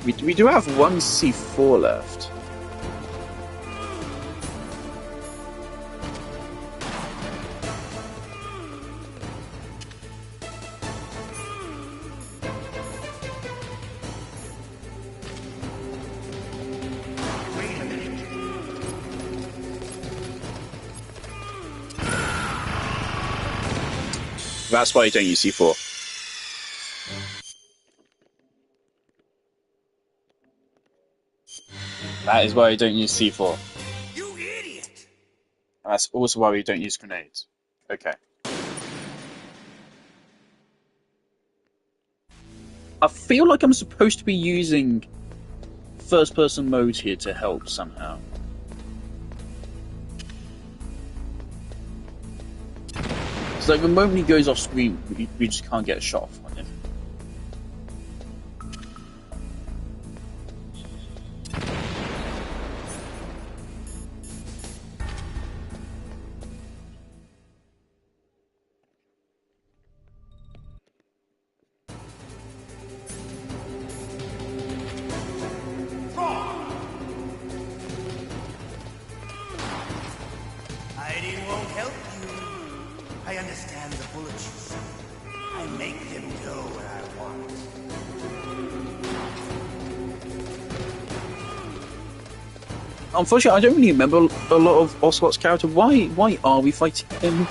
We do have one C4 left. That's why you don't use C4. That is why you don't use C4. You idiot! And that's also why we don't use grenades. Okay. I feel like I'm supposed to be using first-person mode here to help somehow. It's like the moment he goes off screen, we just can't get a shot off on him. Hiding won't help you. I understand the bullets you see. I make them go where I want. Unfortunately, I don't really remember a lot of Ocelot's character. Why are we fighting him?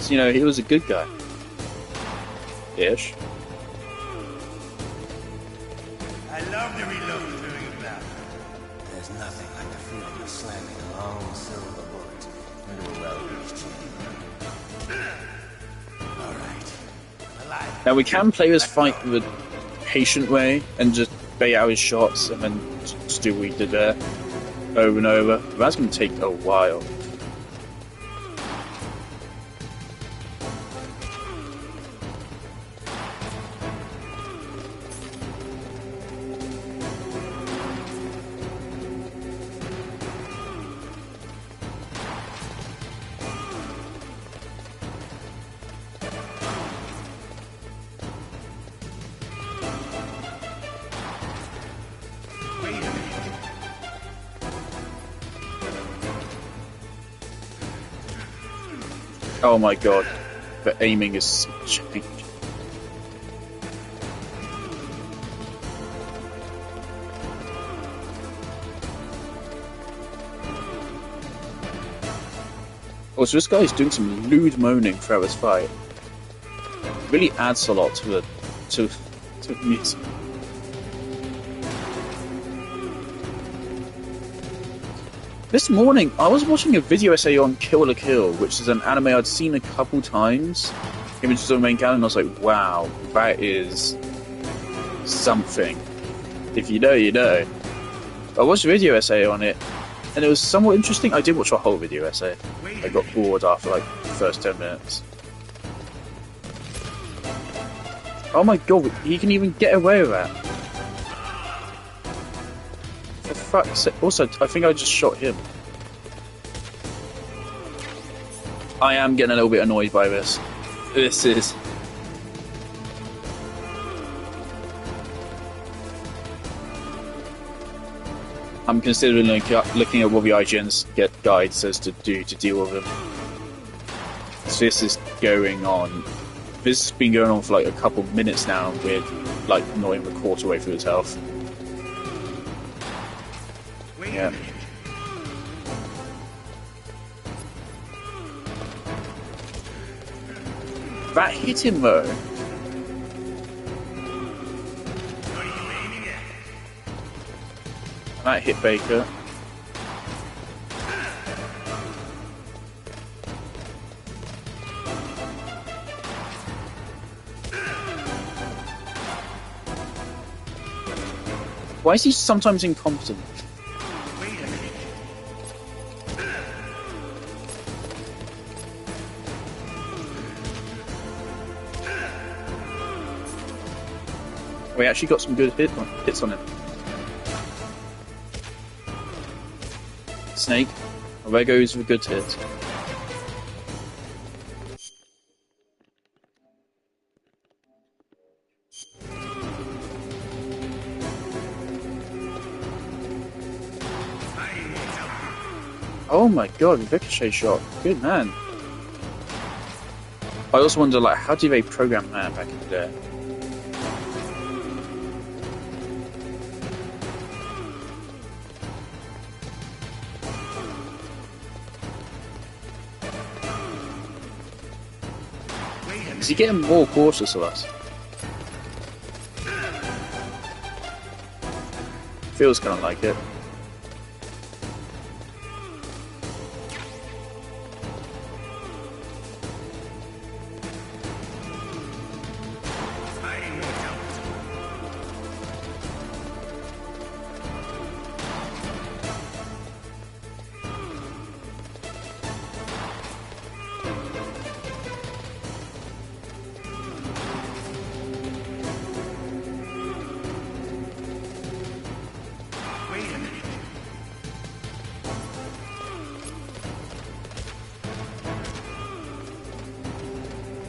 So, you know, he was a good guy. Ish. I love the reload during a battle. There's nothing like the feeling of slamming a long silver bullet into a well-greased chamber. Alright. Now we can play this fight the patient way and just bait out his shots and then just do what we did there over and over. But that's going to take a while. Oh my god, the aiming is changed. Also, this guy's doing some lewd moaning throughout this fight. It really adds a lot to the music. This morning, I was watching a video essay on Kill la Kill, which is an anime I'd seen a couple times. Images of the main canon, and I was like, wow, that is something. If you know, you know. I watched a video essay on it, and it was somewhat interesting. I did watch a whole video essay. I got bored after like the first 10 minutes. Oh my god, he can even get away with that. For fuck's sake. Also, I think I just shot him. I am getting a little bit annoyed by this. This is... I'm considering looking at what the IGN's guide says to do to deal with him. So this is going on. This has been going on for like a couple of minutes now with like not even a quarter way through his health. Yeah. That hit him though. That hit Baker. Why is he sometimes incompetent? We actually got some good hits on him. Snake, well, there goes with a good hit. Oh my god, ricochet shot. Good man. I also wonder, like, how do they program that back in the day? Is he getting more cautious of us? Feels kind of like it.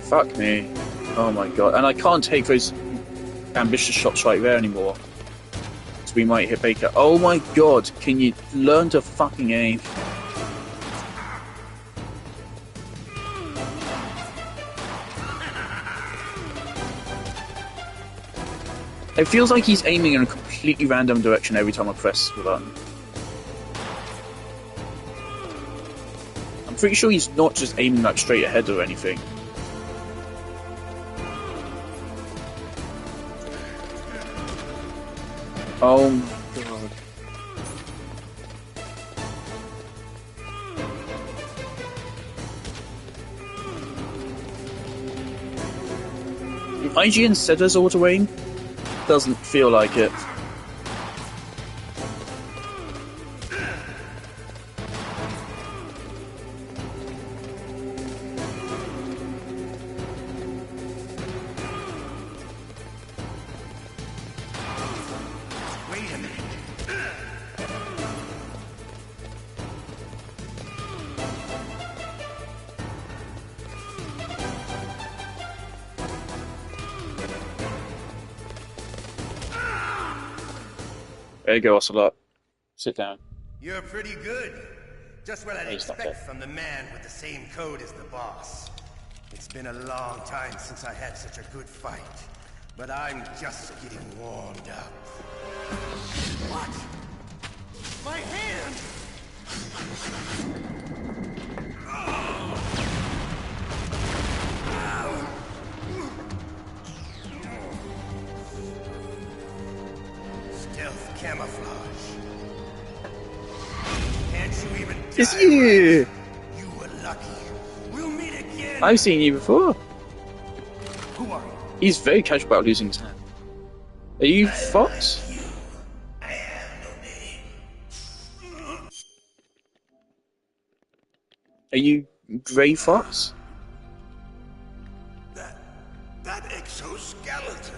Fuck me. Oh my god. And I can't take those ambitious shots right there anymore. So we might hit Baker. Oh my god. Can you learn to fucking aim? It feels like he's aiming in a completely random direction every time I press the button. I'm pretty sure he's not just aiming like straight ahead or anything. Oh my god. IGN said there's auto-aim. Doesn't feel like it. There you go, Ocelot. Sit down. You're pretty good. Just what I'd expect from the man with the same code as the boss. It's been a long time since I had such a good fight, but I'm just getting warmed up. What? My hand! Stealth camouflage. Can't you even It's die you! right? You were lucky. We'll meet again. I've seen you before. Who are you? He's very casual about losing his hand. Are you Fox? I have no name. Are you Grey Fox? That exoskeleton.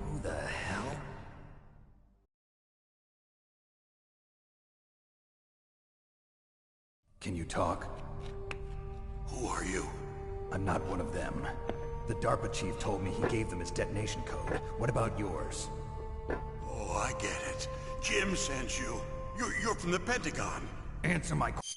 Who the hell? Can you talk? Who are you? I'm not one of them. The DARPA chief told me he gave them his detonation code. What about yours? Oh, I get it. Jim sent you. You're from the Pentagon. Answer my question.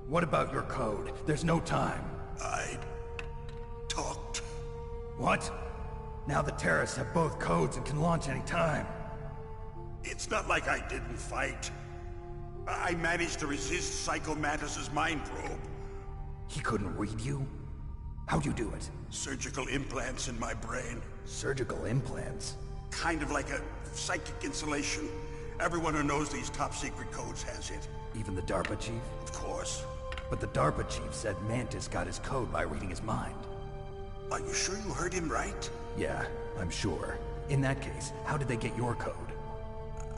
What about your code? There's no time. I talked. What? Now the terrorists have both codes and can launch any time. It's not like I didn't fight. I managed to resist Psycho Mantis's mind probe. He couldn't read you? How'd you do it? Surgical implants in my brain. Surgical implants? Kind of like a psychic insulation. Everyone who knows these top secret codes has it. Even the DARPA chief? Of course. But the DARPA chief said Mantis got his code by reading his mind. Are you sure you heard him right? Yeah, I'm sure. In that case, how did they get your code?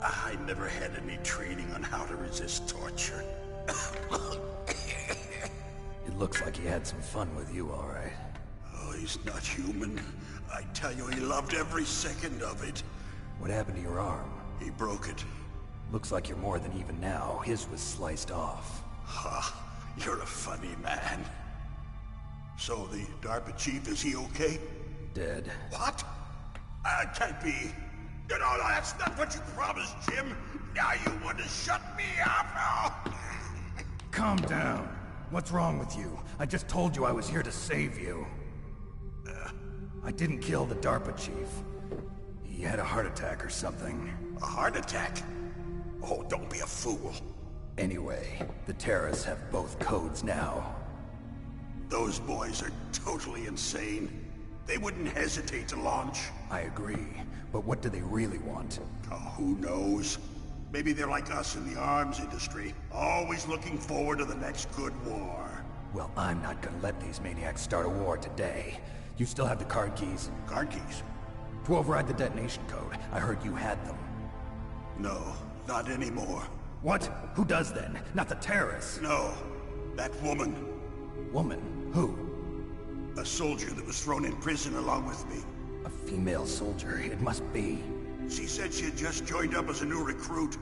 I never had any training on how to resist torture. It looks like he had some fun with you, all right. Oh, he's not human. I tell you, he loved every second of it. What happened to your arm? He broke it. Looks like you're more than even now. His was sliced off. Ha, you're a funny man. So the DARPA chief, is he okay? Dead. What? Can't be. No, that's not what you promised, Jim. Now you want to shut me up? Calm down. What's wrong with you? I just told you I was here to save you. I didn't kill the DARPA chief. He had a heart attack or something. A heart attack? Oh, don't be a fool. Anyway, the terrorists have both codes now. Those boys are totally insane. They wouldn't hesitate to launch. I agree, but what do they really want? Oh, who knows? Maybe they're like us in the arms industry, always looking forward to the next good war. Well, I'm not gonna let these maniacs start a war today. You still have the card keys? Card keys? To override the detonation code. I heard you had them. No, not anymore. What? Who does then? Not the terrorists? No, that woman. Woman? Who? A soldier that was thrown in prison along with me. A female soldier, it must be. She said she had just joined up as a new recruit.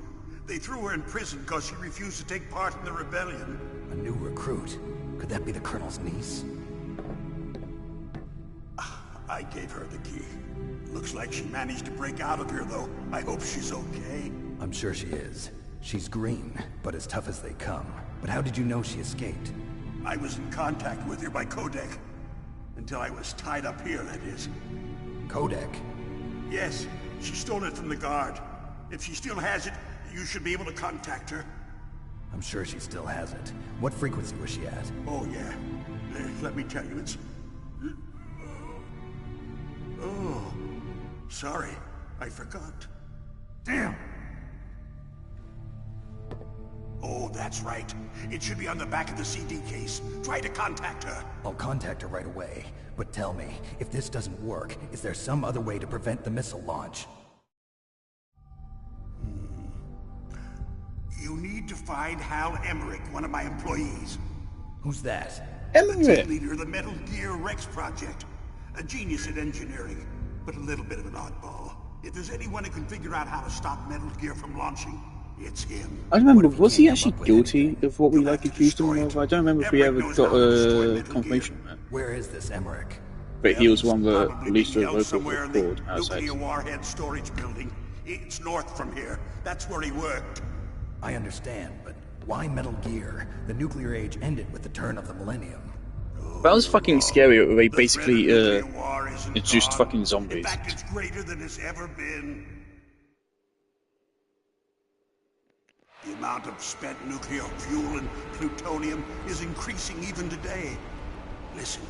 They threw her in prison because she refused to take part in the rebellion. A new recruit? Could that be the Colonel's niece? I gave her the key. Looks like she managed to break out of here, though. I hope she's okay. I'm sure she is. She's green, but as tough as they come. But how did you know she escaped? I was in contact with her by codec. Until I was tied up here, that is. Codec? Yes, she stole it from the guard. If she still has it, you should be able to contact her. I'm sure she still has it. What frequency was she at? Oh, yeah. Let me tell you, it's... Oh, sorry. I forgot. Damn! Oh, that's right. It should be on the back of the CD case. Try to contact her. I'll contact her right away. But tell me, if this doesn't work, is there some other way to prevent the missile launch? You need to find Hal Emmerich, one of my employees. Who's that? Emmerich? The team leader of the Metal Gear Rex project. A genius at engineering, but a little bit of an oddball. If there's anyone who can figure out how to stop Metal Gear from launching, it's him. I remember, was he actually guilty of what we accused him of? I don't remember if we ever got a confirmation on that. Where is this Emmerich? But he was one that released a vocal record outside. Nuclear warhead storage building. It's north from here. That's where he worked. I understand, but why Metal Gear? The nuclear age ended with the turn of the millennium. That was fucking scary, where they basically introduced fucking zombies. In fact, it's greater than it's ever been. The amount of spent nuclear fuel and plutonium is increasing even today. Listen,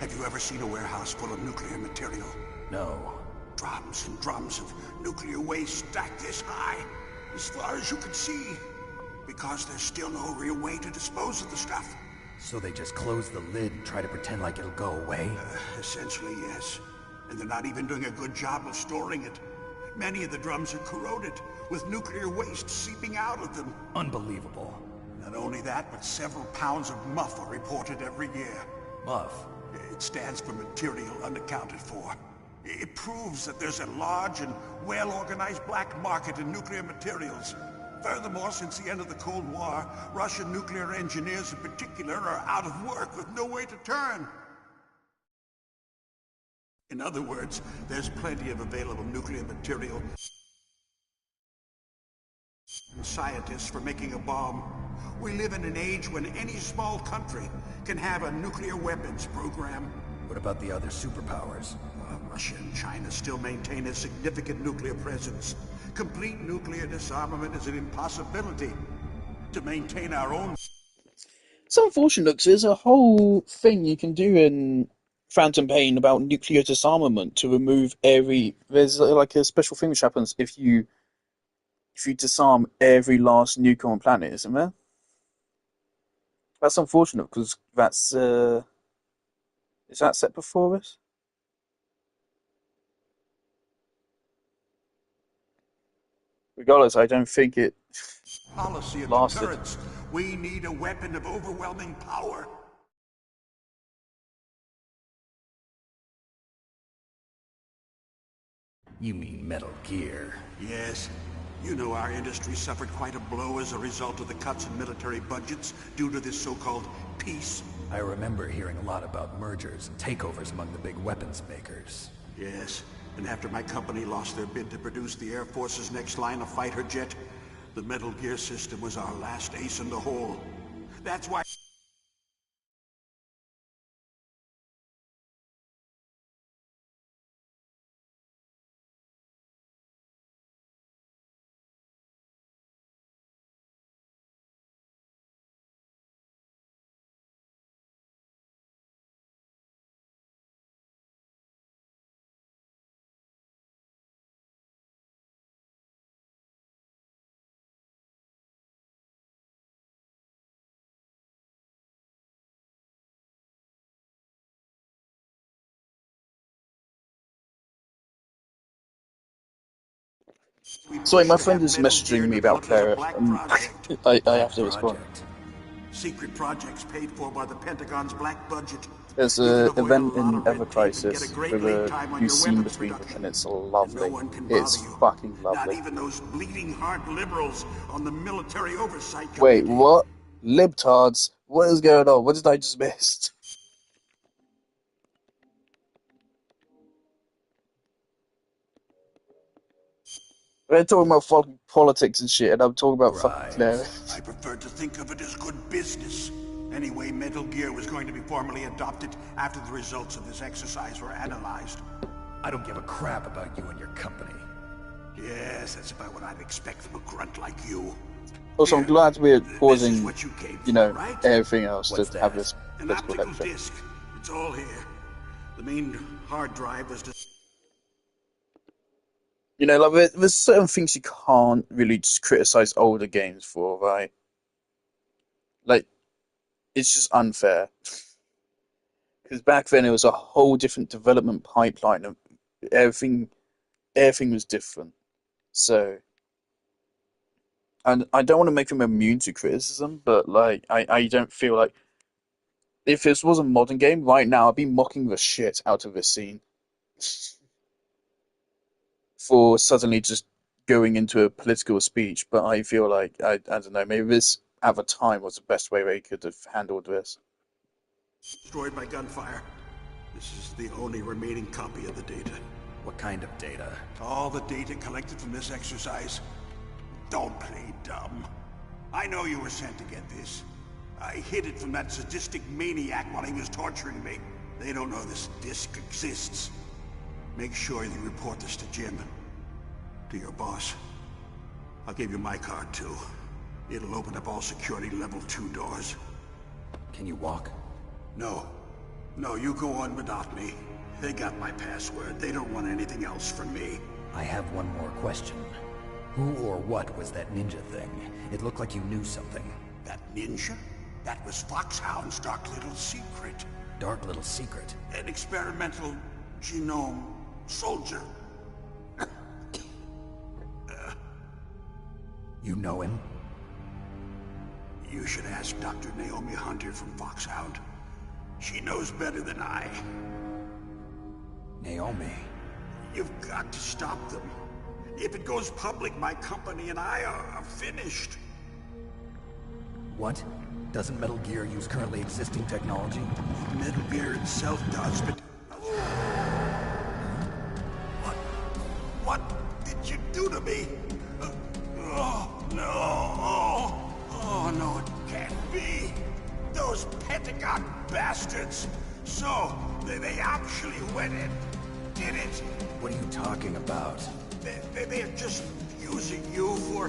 have you ever seen a warehouse full of nuclear material? No. Drums and drums of nuclear waste stacked this high, as far as you can see, because there's still no real way to dispose of the stuff. So they just close the lid and try to pretend like it'll go away? Essentially, yes. And they're not even doing a good job of storing it. Many of the drums are corroded, with nuclear waste seeping out of them. Unbelievable. Not only that, but several pounds of MUF are reported every year. MUF? It stands for material unaccounted for. It proves that there's a large and well-organized black market in nuclear materials. Furthermore, since the end of the Cold War, Russian nuclear engineers in particular are out of work with no way to turn. In other words, there's plenty of available nuclear material and scientists for making a bomb. We live in an age when any small country can have a nuclear weapons program. What about the other superpowers? Russia and China still maintain a significant nuclear presence. Complete nuclear disarmament is an impossibility. To maintain our own... It's unfortunate because there's a whole thing you can do in Phantom Pain about nuclear disarmament to remove every... There's like a special thing which happens if you disarm every last nuke on the planet, isn't there? That's unfortunate because that's... Is that set before us? Regardless, I don't think it policy of lasted. deterrence. We need a weapon of overwhelming power. You mean Metal Gear? Yes. You know our industry suffered quite a blow as a result of the cuts in military budgets due to this so-called peace. I remember hearing a lot about mergers and takeovers among the big weapons makers. Yes. And after my company lost their bid to produce the Air Force's next line of fighter jet, the Metal Gear system was our last ace in the hole. That's why... Sorry, my friend is messaging me about Clara. I have to respond. Secret projects paid for by the Pentagon's black budget. There's an event in Ever Crisis with a new scene between them, and it's lovely. It's fucking lovely. Not even those bleeding heart liberals on the military oversight committee. Wait, what? Libtards? What is going on? What did I just miss? We're talking about fucking politics and shit, and I'm talking about fucking Clara. I prefer to think of it as good business. Anyway, Metal Gear was going to be formally adopted after the results of this exercise were analyzed. I don't give a crap about you and your company. Yes, that's about what I'd expect from a grunt like you. Also, I'm glad we're pausing, you know, right? everything else to have this An political optical lecture. disc. It's all here. The main hard drive was just... You know, like, there's certain things you can't really just criticize older games for, right? Like, it's just unfair. Because back then it was a whole different development pipeline, and everything was different. So, and I don't want to make them immune to criticism, but like, I don't feel like if this was a modern game right now, I'd be mocking the shit out of this scene for suddenly just going into a political speech. But I feel like I don't know, maybe this at the time was the best way they could have handled this. destroyed by gunfire. This is the only remaining copy of the data. What kind of data? All the data collected from this exercise. Don't play dumb. I know you were sent to get this. I hid it from that sadistic maniac while he was torturing me. They don't know this disc exists. Make sure you report this to Jim. To your boss. I'll give you my card too. It'll open up all security level 2 doors. Can you walk? No. No, you go on without me. They got my password. They don't want anything else from me. I have one more question. Who or what was that ninja thing? It looked like you knew something. That ninja? That was Foxhound's dark little secret. Dark little secret? An experimental genome soldier. You know him? You should ask Dr. Naomi Hunter from Foxhound. She knows better than I. Naomi? You've got to stop them. If it goes public, my company and I are finished. What? Doesn't Metal Gear use currently existing technology? Metal Gear itself does, but... What did you do to me? Oh, no. Oh, no, it can't be. Those Pentagon bastards. So, they actually went and did it. What are you talking about? They're just using you for...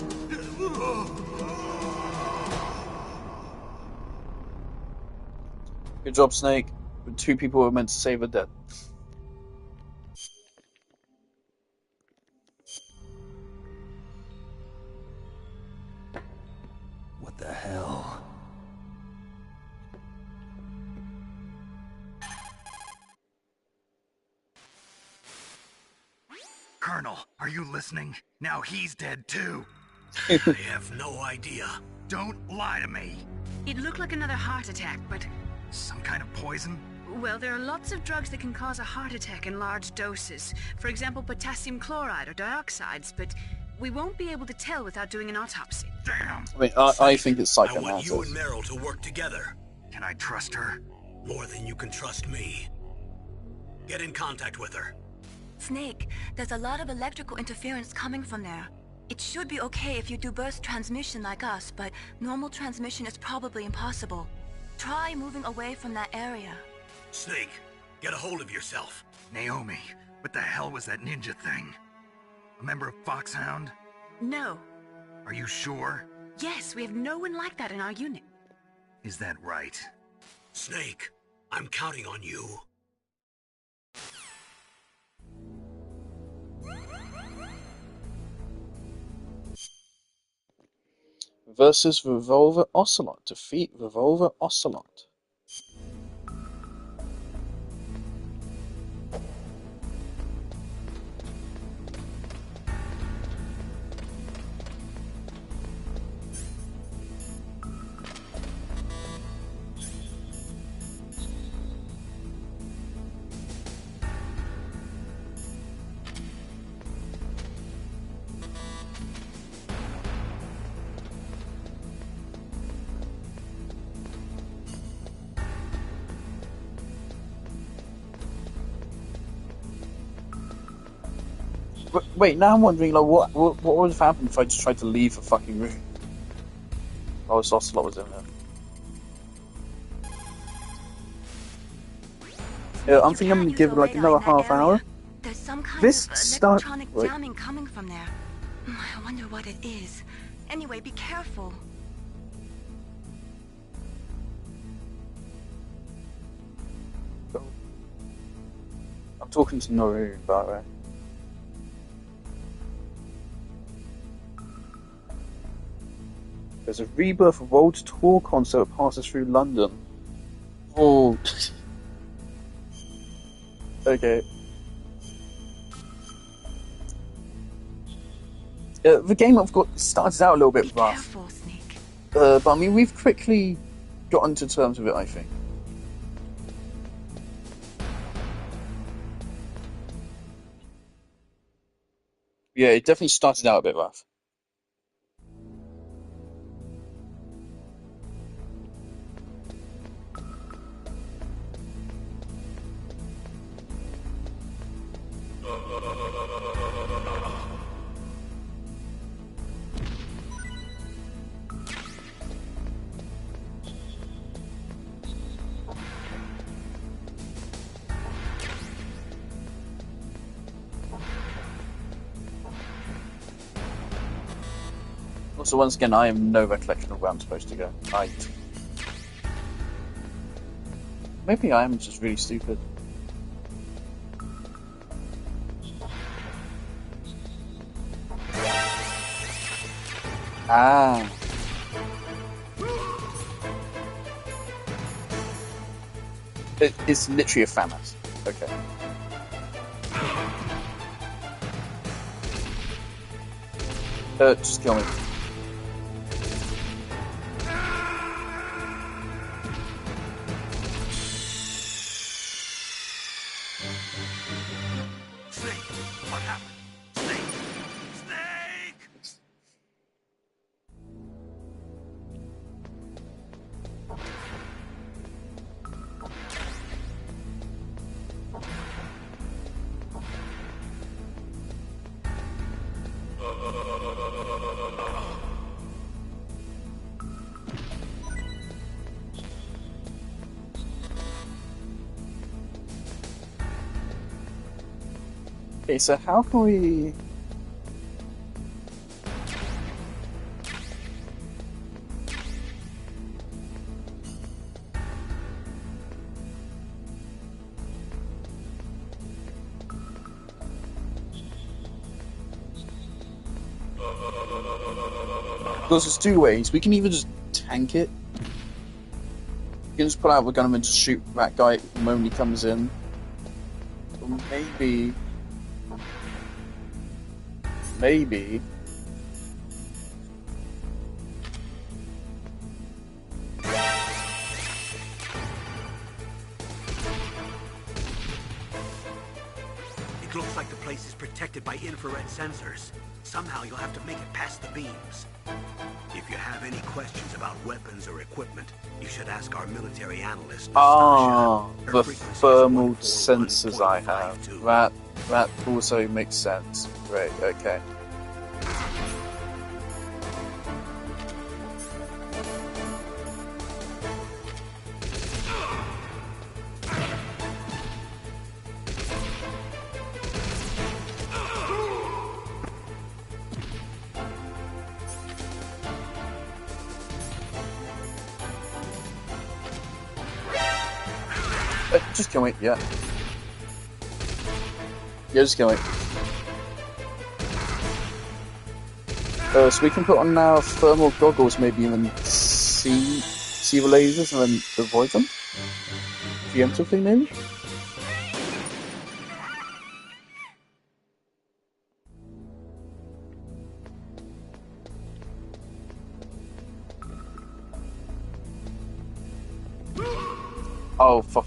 Good job, Snake. 2 people were meant to save are dead. What the hell? Colonel, are you listening? Now he's dead too. I have no idea. Don't lie to me. It looked like another heart attack, but... Some kind of poison? Well, there are lots of drugs that can cause a heart attack in large doses. For example, potassium chloride or dioxides, but we won't be able to tell without doing an autopsy. Damn! I mean, I think it's I want psychoanalysis. you and Meryl to work together. Can I trust her? More than you can trust me. Get in contact with her. Snake, there's a lot of electrical interference coming from there. It should be okay if you do burst transmission like us, but normal transmission is probably impossible. Try moving away from that area. Snake, get a hold of yourself. Naomi, what the hell was that ninja thing? A member of Foxhound? No. Are you sure? Yes, we have no one like that in our unit. Is that right? Snake, I'm counting on you. Versus Revolver Ocelot. Defeat Revolver Ocelot. Wait, now I'm wondering, like, what would have happened if I just tried to leave the fucking room? Oh, Ocelot was in there. Yeah, I'm thinking I'm gonna give it like another half hour. There's some kind This of start. electronic jamming coming from there. I wonder what it is. Anyway, be careful. I'm talking to Noru, by the way. There's a Rebirth World Tour concert that passes through London. Oh. Okay. The game I've got started out a little bit rough. Careful, Snake. But I mean, we've quickly gotten to terms with it, I think. Yeah, it definitely started out a bit rough. So once again, I have no recollection of where I'm supposed to go. Maybe I am just really stupid. Ah. It's literally a FAMAS. Okay. Just kill me. Okay, so how can we... There's two ways. We can either just tank it. We can just pull out the gun and just shoot that guy the moment he comes in. Or maybe... It looks like the place is protected by infrared sensors. Somehow you'll have to make it past the beams. If you have any questions about weapons or equipment, you should ask our military analyst, Ah, Nastasha. the thermal sensors I have. That also makes sense. Great, okay. Just kill me, yeah. Yeah, just kill me. So we can put on now thermal goggles, maybe even see the lasers and then avoid them? Preemptively, maybe? Oh, for...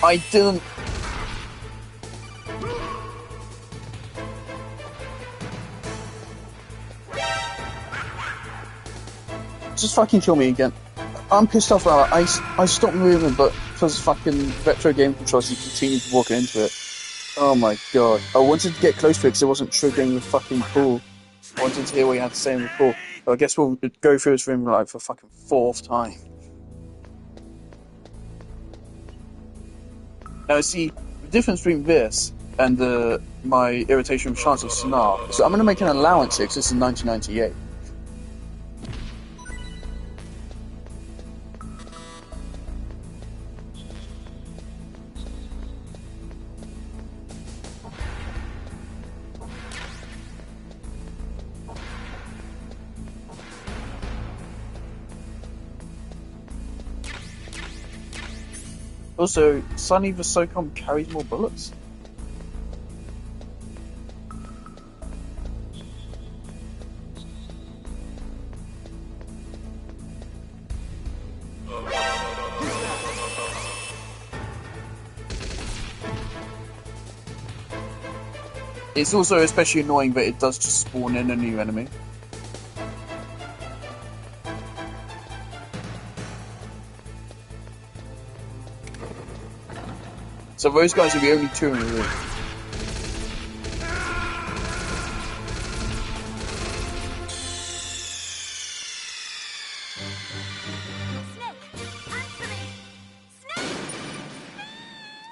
I didn't... Just fucking kill me again. I'm pissed off about it. I stopped moving, but because fucking retro game controls, you continued walking into it. Oh my god. I wanted to get close to it because it wasn't triggering the fucking call. I wanted to hear what you had to say in the call. But I guess we'll go through this room like for fucking 4th time. Now see, the difference between this and my irritation with Chancellor Snark, so I'm going to make an allowance here because this is 1998. Also, Sunny the SOCOM carries more bullets. It's also especially annoying that it does just spawn in a new enemy. So those guys are the only 2 in the room.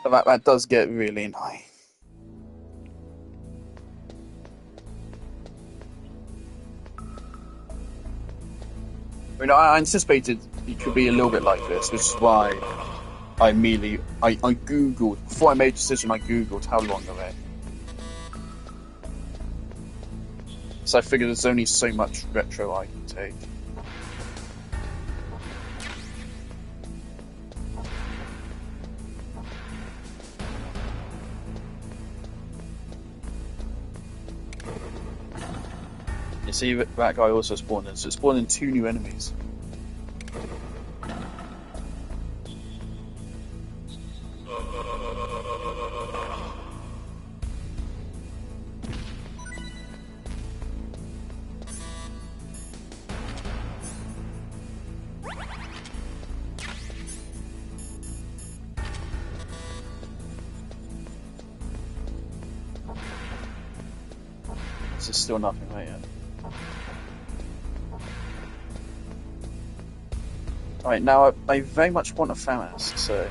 But that does get really annoying. I mean, I anticipated it could be a little bit like this, which is why I immediately, I googled, before I made a decision, I googled how long away. So I figured there's only so much retro I can take. You see, that guy also spawned in, so it spawned in 2 new enemies. This is still nothing right yet. Alright, now I very much want a FAMAS, so...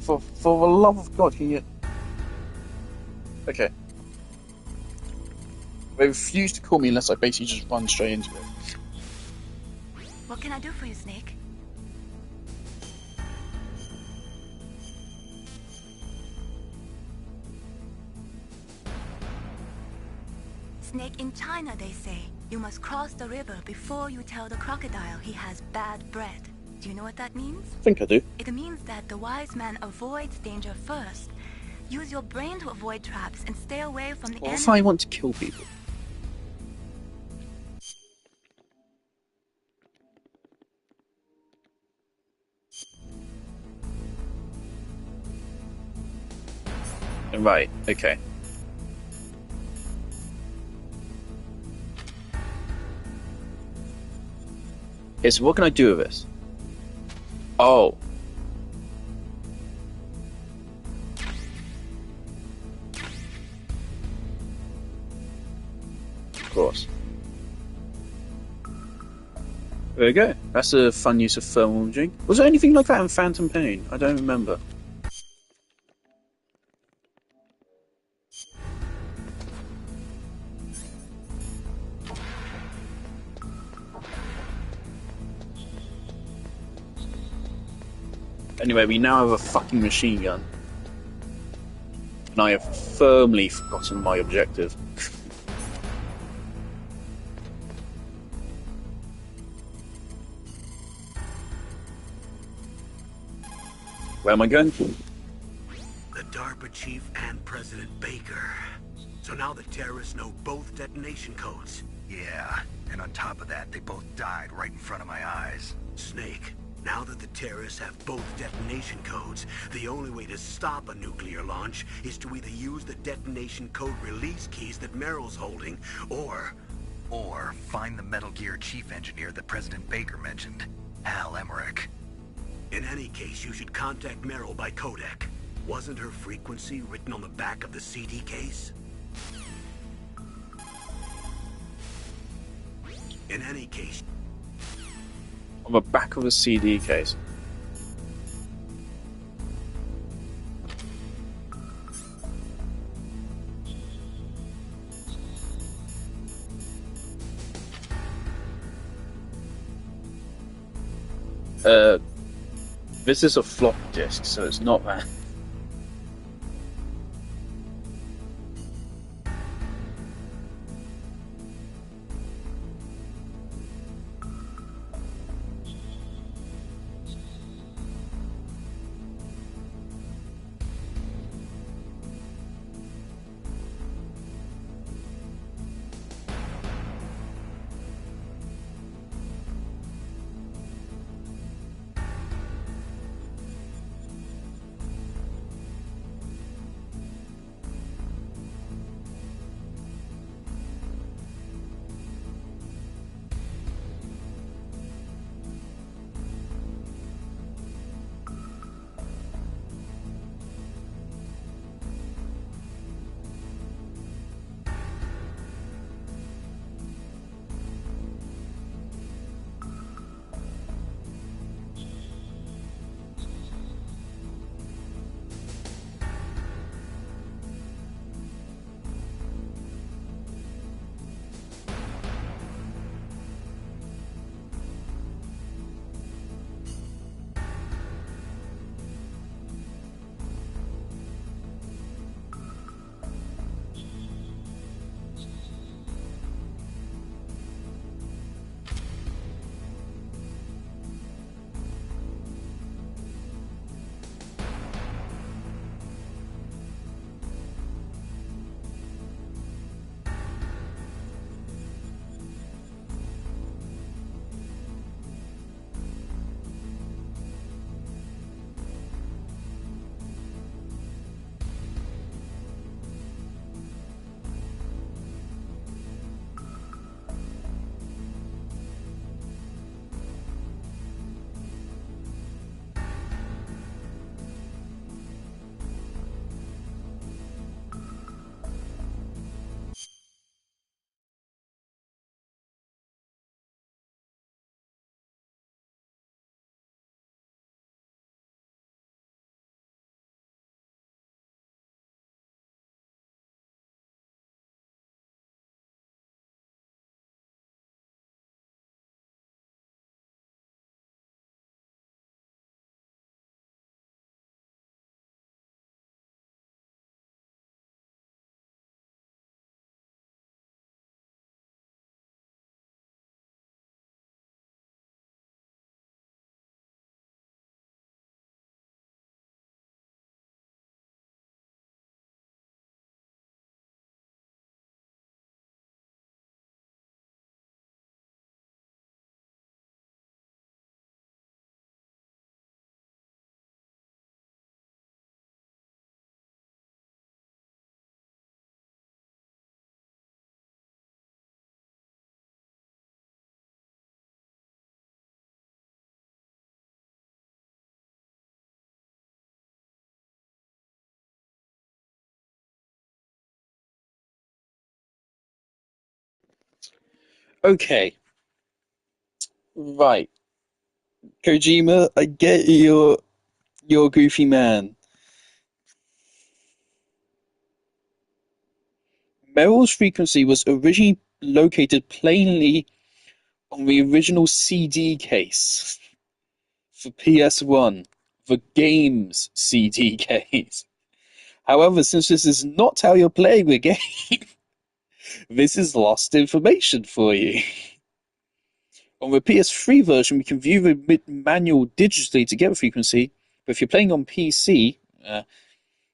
For the love of God, can you... Okay. They refuse to call me unless I basically just run straight into it. What can I do for you, Snake? Snake, in China they say, you must cross the river before you tell the crocodile he has bad bread. Do you know what that means? I think I do. It means that the wise man avoids danger first. Use your brain to avoid traps and stay away from the enemy. What if I want to kill people? Right, okay. Okay, so what can I do with this? Oh. Of course. There we go. That's a fun use of thermal imaging. Was there anything like that in Phantom Pain? I don't remember. Anyway, we now have a fucking machine gun. And I have firmly forgotten my objective. Where am I going? The DARPA chief and President Baker. So now the terrorists know both detonation codes. Yeah, and on top of that, they both died right in front of my eyes. Snake, now that the terrorists have both detonation codes, the only way to stop a nuclear launch is to either use the detonation code release keys that Meryl's holding, or find the Metal Gear chief engineer that President Baker mentioned, Hal Emmerich. In any case, you should contact Meryl by codec. Wasn't her frequency written on the back of the CD case? In any case... On the back of a CD case. This is a flop disk, so it's not that. Okay, right. Kojima, I get you're a goofy man. Meryl's frequency was originally located plainly on the original CD case for PS1, the game's CD case. However, since this is not how you're playing the game, this is lost information for you. On the PS3 version, we can view the manual digitally to get the frequency, but if you're playing on PC,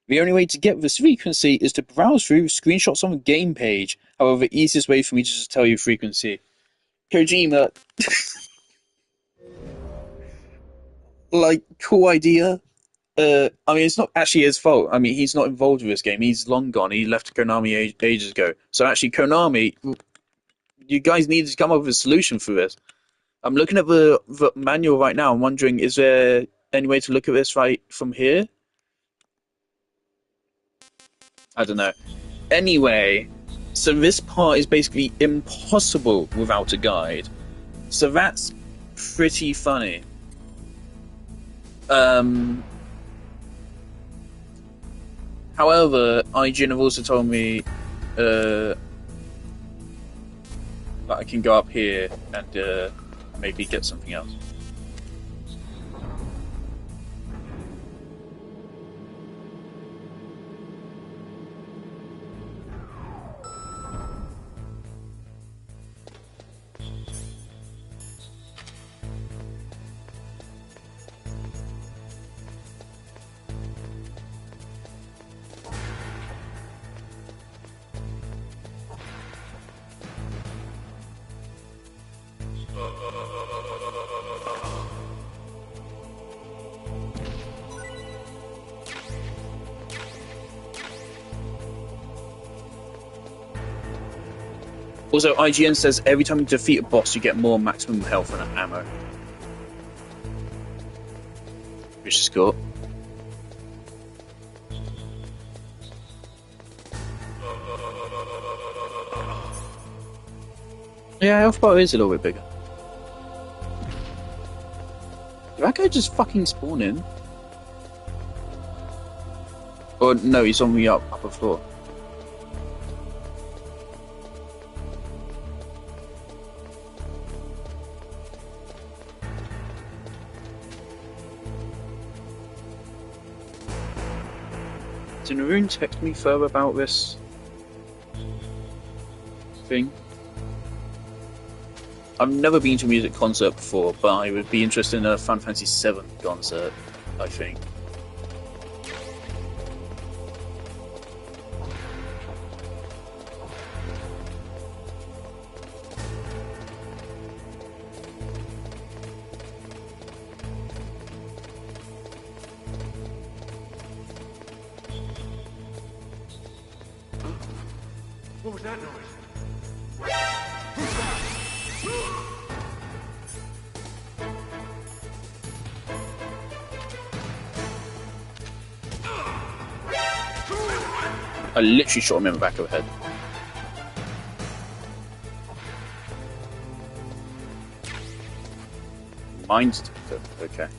The only way to get this frequency is to browse through screenshots on the game page. However, the easiest way for me to just tell you frequency. Kojima, like, cool idea. I mean, it's not actually his fault. I mean, he's not involved with this game. He's long gone. He left Konami ages ago. So actually, Konami, you guys need to come up with a solution for this. I'm looking at the manual right now. I'm wondering, is there any way to look at this right from here? I don't know. Anyway, so this part is basically impossible without a guide. So that's pretty funny. However, IGN have also told me that I can go up here and maybe get something else. Also, IGN says every time you defeat a boss, you get more maximum health and ammo. Which is cool. Yeah, health bar is a little bit bigger. Did that guy just fucking spawn in? Or no, he's on the upper floor. Did Naroon text me further about this thing? I've never been to a music concert before, but I would be interested in a Final Fantasy VII concert, I think. What was that noise? I literally shot him in the back of the head. Mind detector, okay.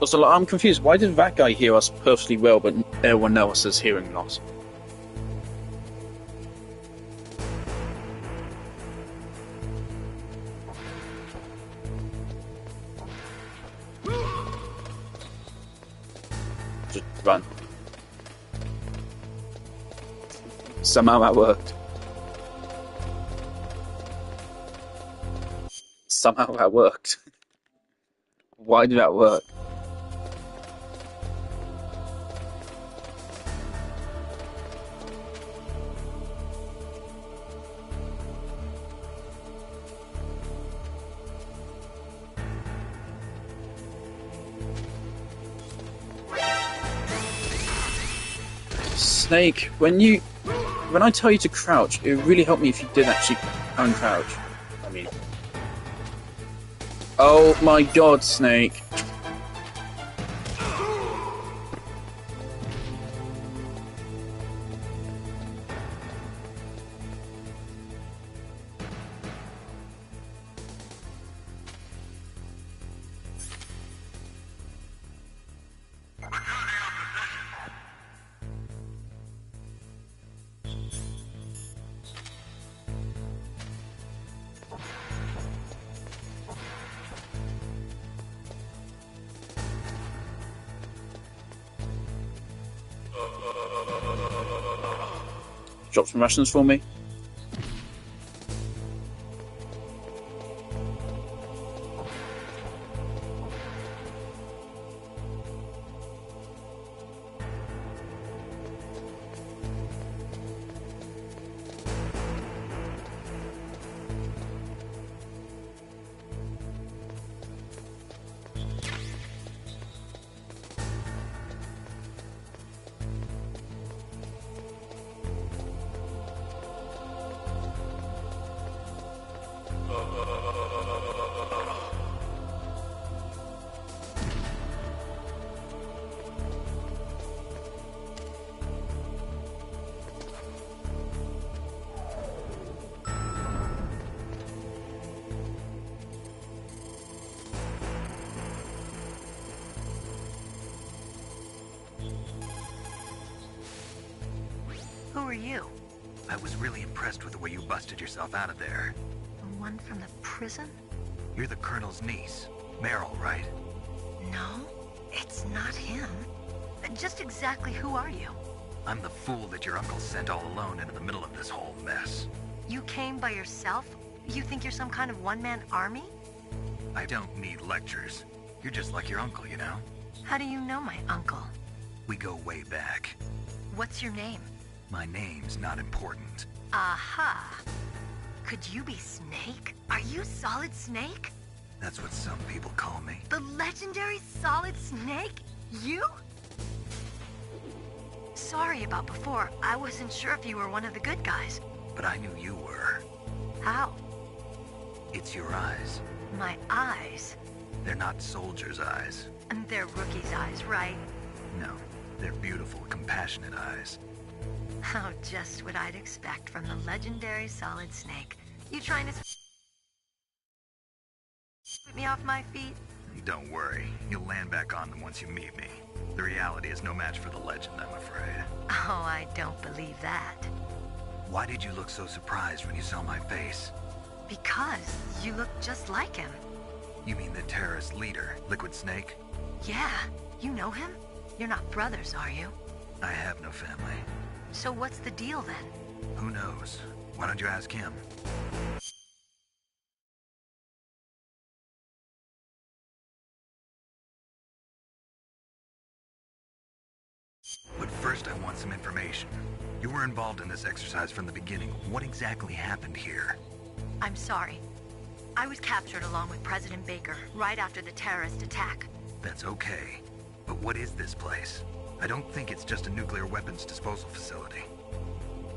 Also, I'm confused. Why did that guy hear us perfectly well, but everyone else has hearing loss? Just run. Somehow that worked. Somehow that worked. Why did that work? Snake, when I tell you to crouch, it would really help me if you did actually uncrouch. I mean, oh my god, Snake. Drop some rations for me. Who are you? I was really impressed with the way you busted yourself out of there. The one from the prison? You're the Colonel's niece, Meryl, right? No, it's not him. Just exactly who are you? I'm the fool that your uncle sent all alone into the middle of this whole mess. You came by yourself? You think you're some kind of one-man army? I don't need lectures. You're just like your uncle, you know? How do you know my uncle? We go way back. What's your name? My name's not important. Aha! Could you be Snake? Are you Solid Snake? That's what some people call me. The legendary Solid Snake? You? Sorry about before. I wasn't sure if you were one of the good guys. But I knew you were. How? It's your eyes. My eyes? They're not soldiers' eyes. And they're rookies' eyes, right? No, they're beautiful, compassionate eyes. Oh, just what I'd expect from the legendary Solid Snake. You trying to sweep me off my feet? Don't worry, you'll land back on them once you meet me. The reality is no match for the legend, I'm afraid. Oh, I don't believe that. Why did you look so surprised when you saw my face? Because you look just like him. You mean the terrorist leader, Liquid Snake? Yeah, you know him? You're not brothers, are you? I have no family. So what's the deal then? Who knows? Why don't you ask him? But first I want some information. You were involved in this exercise from the beginning. What exactly happened here? I'm sorry. I was captured along with President Baker right after the terrorist attack. That's okay. But what is this place? I don't think it's just a nuclear weapons disposal facility.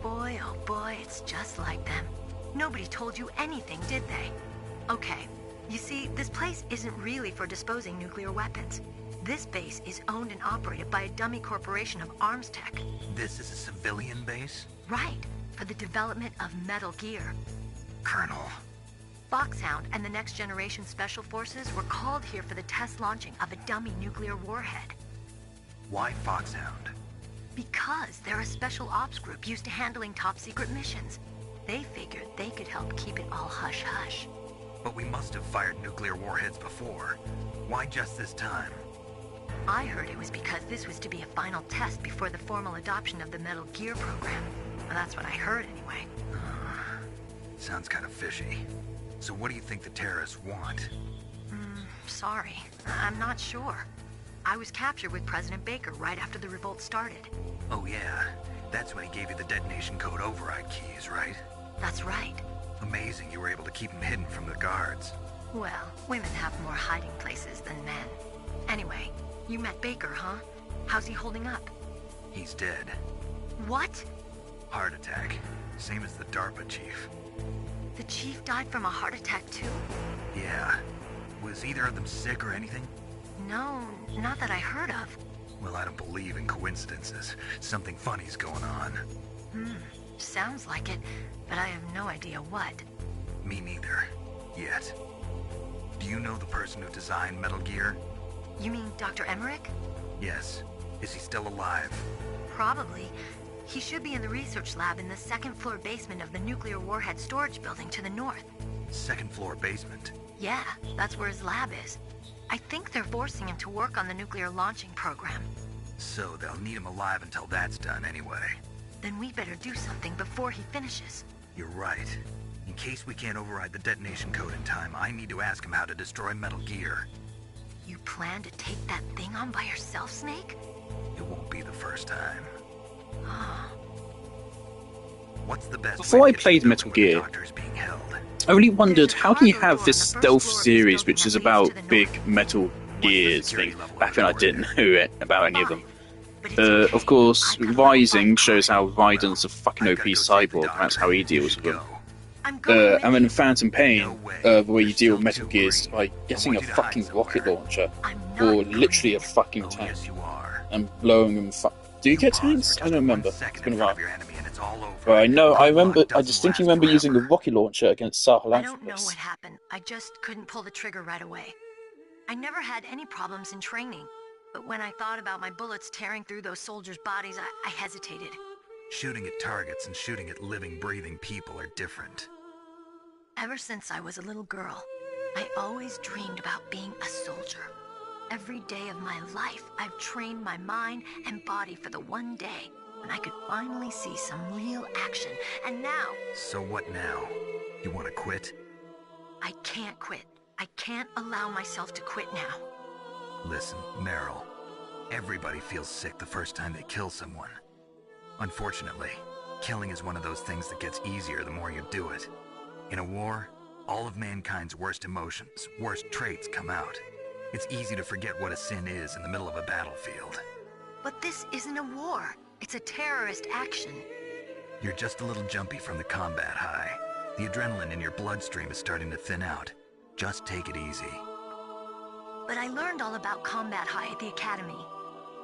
Boy, oh boy, it's just like them. Nobody told you anything, did they? Okay, you see, this place isn't really for disposing nuclear weapons. This base is owned and operated by a dummy corporation of arms tech. This is a civilian base? Right, for the development of Metal Gear. Colonel. Foxhound and the Next Generation Special Forces were called here for the test launching of a dummy nuclear warhead. Why Foxhound? Because they're a special ops group used to handling top-secret missions. They figured they could help keep it all hush-hush. But we must have fired nuclear warheads before. Why just this time? I heard it was because this was to be a final test before the formal adoption of the Metal Gear program. Well, that's what I heard anyway. Sounds kind of fishy. So what do you think the terrorists want? Sorry. I'm not sure. I was captured with President Baker right after the revolt started. Oh yeah, that's when he gave you the detonation code override keys, right? That's right. Amazing you were able to keep him hidden from the guards. Well, women have more hiding places than men. Anyway, you met Baker, huh? How's he holding up? He's dead. What? Heart attack. Same as the DARPA chief. The chief died from a heart attack too? Yeah. Was either of them sick or anything? No, not that I heard of. Well, I don't believe in coincidences. Something funny's going on. Sounds like it, but I have no idea what. Me neither. Yet. Do you know the person who designed Metal Gear? You mean Dr. Emmerich? Yes. Is he still alive? Probably. He should be in the research lab in the second-floor basement of the nuclear warhead storage building to the north. Second-floor basement? Yeah, that's where his lab is. I think they're forcing him to work on the nuclear launching program. So they'll need him alive until that's done anyway. then we better do something before he finishes. You're right. In case we can't override the detonation code in time, I need to ask him how to destroy Metal Gear. You plan to take that thing on by yourself, Snake? It won't be the first time. What's the best Before I played Metal Gear, I really wondered, how can you have this stealth series which is about big Metal Gears thing, back when I didn't know about any of them. Of course, Rising shows how Raiden's a fucking OP cyborg, that's how he deals with them. And then Phantom Pain, the way you deal with Metal Gears is by getting a fucking rocket launcher, or literally a fucking tank, and blowing them Do you get tanks? I don't remember. It's been a while. But I distinctly remember using the rocket launcher against Sahelanthropus. I don't know what happened. I just couldn't pull the trigger right away. I never had any problems in training, but when I thought about my bullets tearing through those soldiers' bodies, I hesitated. Shooting at targets and shooting at living, breathing people are different. Ever since I was a little girl, I always dreamed about being a soldier. Every day of my life, I've trained my mind and body for the one day when I could finally see some real action, and now... So what now? You want to quit? I can't quit. I can't allow myself to quit now. Listen, Meryl, everybody feels sick the first time they kill someone. Unfortunately, killing is one of those things that gets easier the more you do it. In a war, all of mankind's worst emotions, worst traits come out. It's easy to forget what a sin is in the middle of a battlefield. But this isn't a war. It's a terrorist action. You're just a little jumpy from the combat high. The adrenaline in your bloodstream is starting to thin out. Just take it easy. But I learned all about combat high at the academy.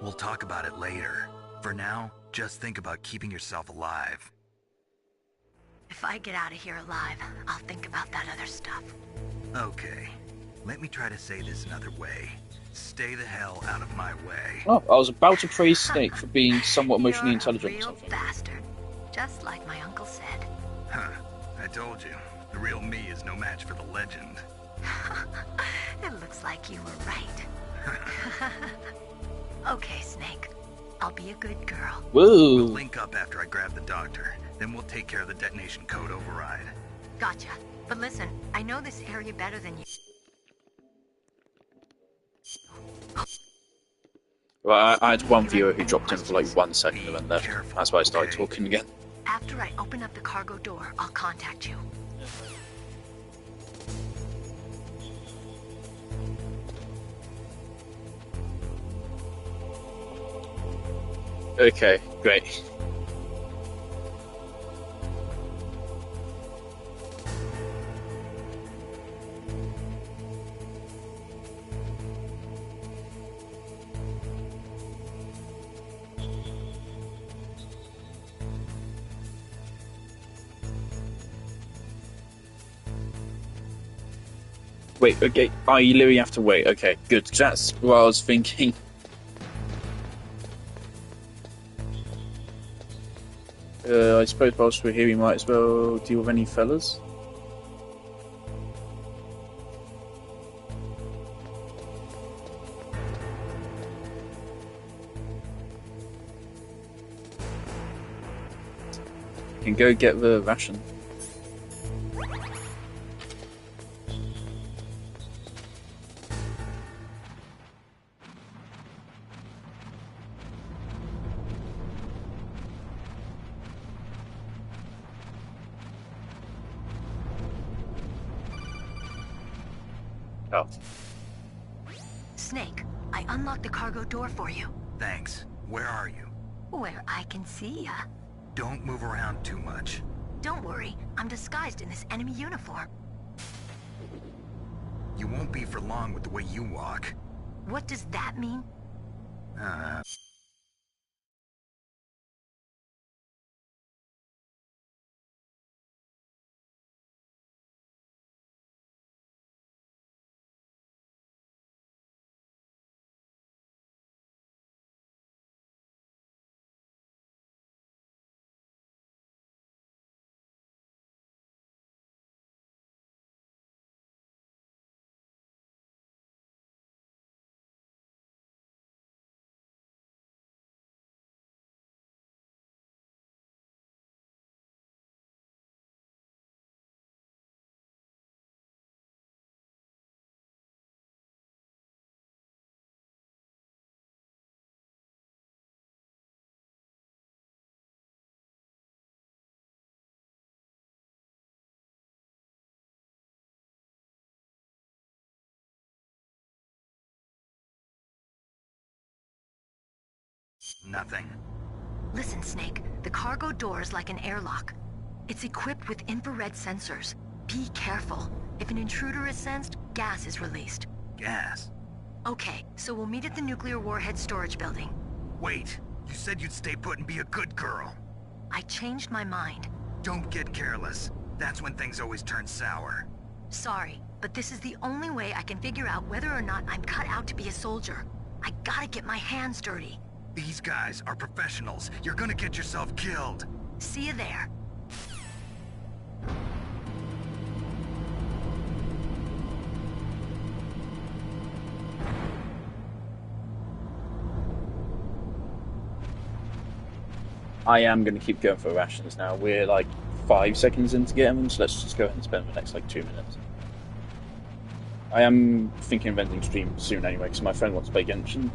We'll talk about it later. For now, just think about keeping yourself alive. If I get out of here alive, I'll think about that other stuff. Okay. Let me try to say this another way. Stay the hell out of my way. Oh, I was about to praise Snake for being somewhat emotionally intelligent or something. Bastard. Just like my uncle said. Huh. I told you. The real me is no match for the legend. It looks like you were right. Okay, Snake. I'll be a good girl. Whoa. We'll link up after I grab the doctor. Then we'll take care of the detonation code override. Gotcha. But listen, I know this area better than you. Well, I had one viewer who dropped in for like 1 second and then left. That's why I started talking again. After I open up the cargo door, I'll contact you. Okay, great. Wait, okay. Oh, you literally have to wait. Okay, good. That's what I was thinking. I suppose whilst we're here, we might as well deal with any fellas. You can go get the ration. Oh. Snake, I unlocked the cargo door for you. Thanks. Where are you? Where I can see ya. Don't move around too much. Don't worry, I'm disguised in this enemy uniform. You won't be for long with the way you walk. What does that mean? Nothing. Listen, Snake, the cargo door is like an airlock. It's equipped with infrared sensors. Be careful. If an intruder is sensed, gas is released. Gas? Okay, so we'll meet at the nuclear warhead storage building. Wait, you said you'd stay put and be a good girl. I changed my mind. Don't get careless. That's when things always turn sour. Sorry, but this is the only way I can figure out whether or not I'm cut out to be a soldier. I gotta get my hands dirty. These guys are professionals. You're gonna get yourself killed. See you there. I am going to keep going for rations now. We're like 5 seconds into getting them, so let's just go ahead and spend the next like 2 minutes. I am thinking of ending stream soon anyway, because my friend wants to play Genshin.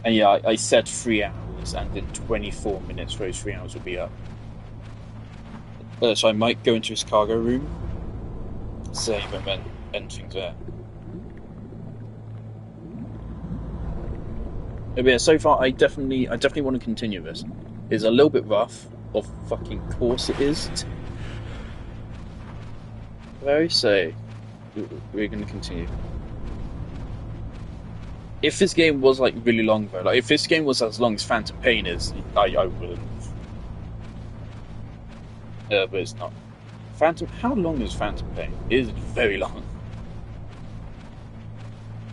And yeah, I said 3 hours, and in 24 minutes those 3 hours will be up. So I might go into his cargo room, save, and then end things there. But yeah, so far I definitely want to continue this. It's a little bit rough, of fucking course it is. Very say we're going to continue. If this game was like really long though, like if this game was as long as Phantom Pain is, I wouldn't. But it's not. How long is Phantom Pain? It is very long.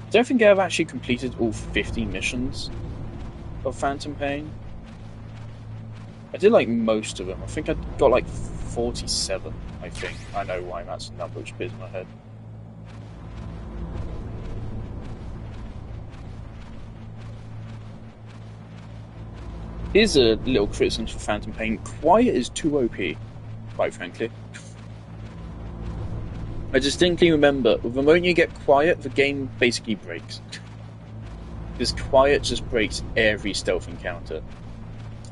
I don't think I've actually completed all 50 missions of Phantom Pain. I did like most of them. I think I got like 47, I think. I know why that's the number which appears in my head. Here's a little criticism for Phantom Pain. Quiet is too OP, quite frankly. I distinctly remember, the moment you get quiet, the game basically breaks. Because quiet just breaks every stealth encounter.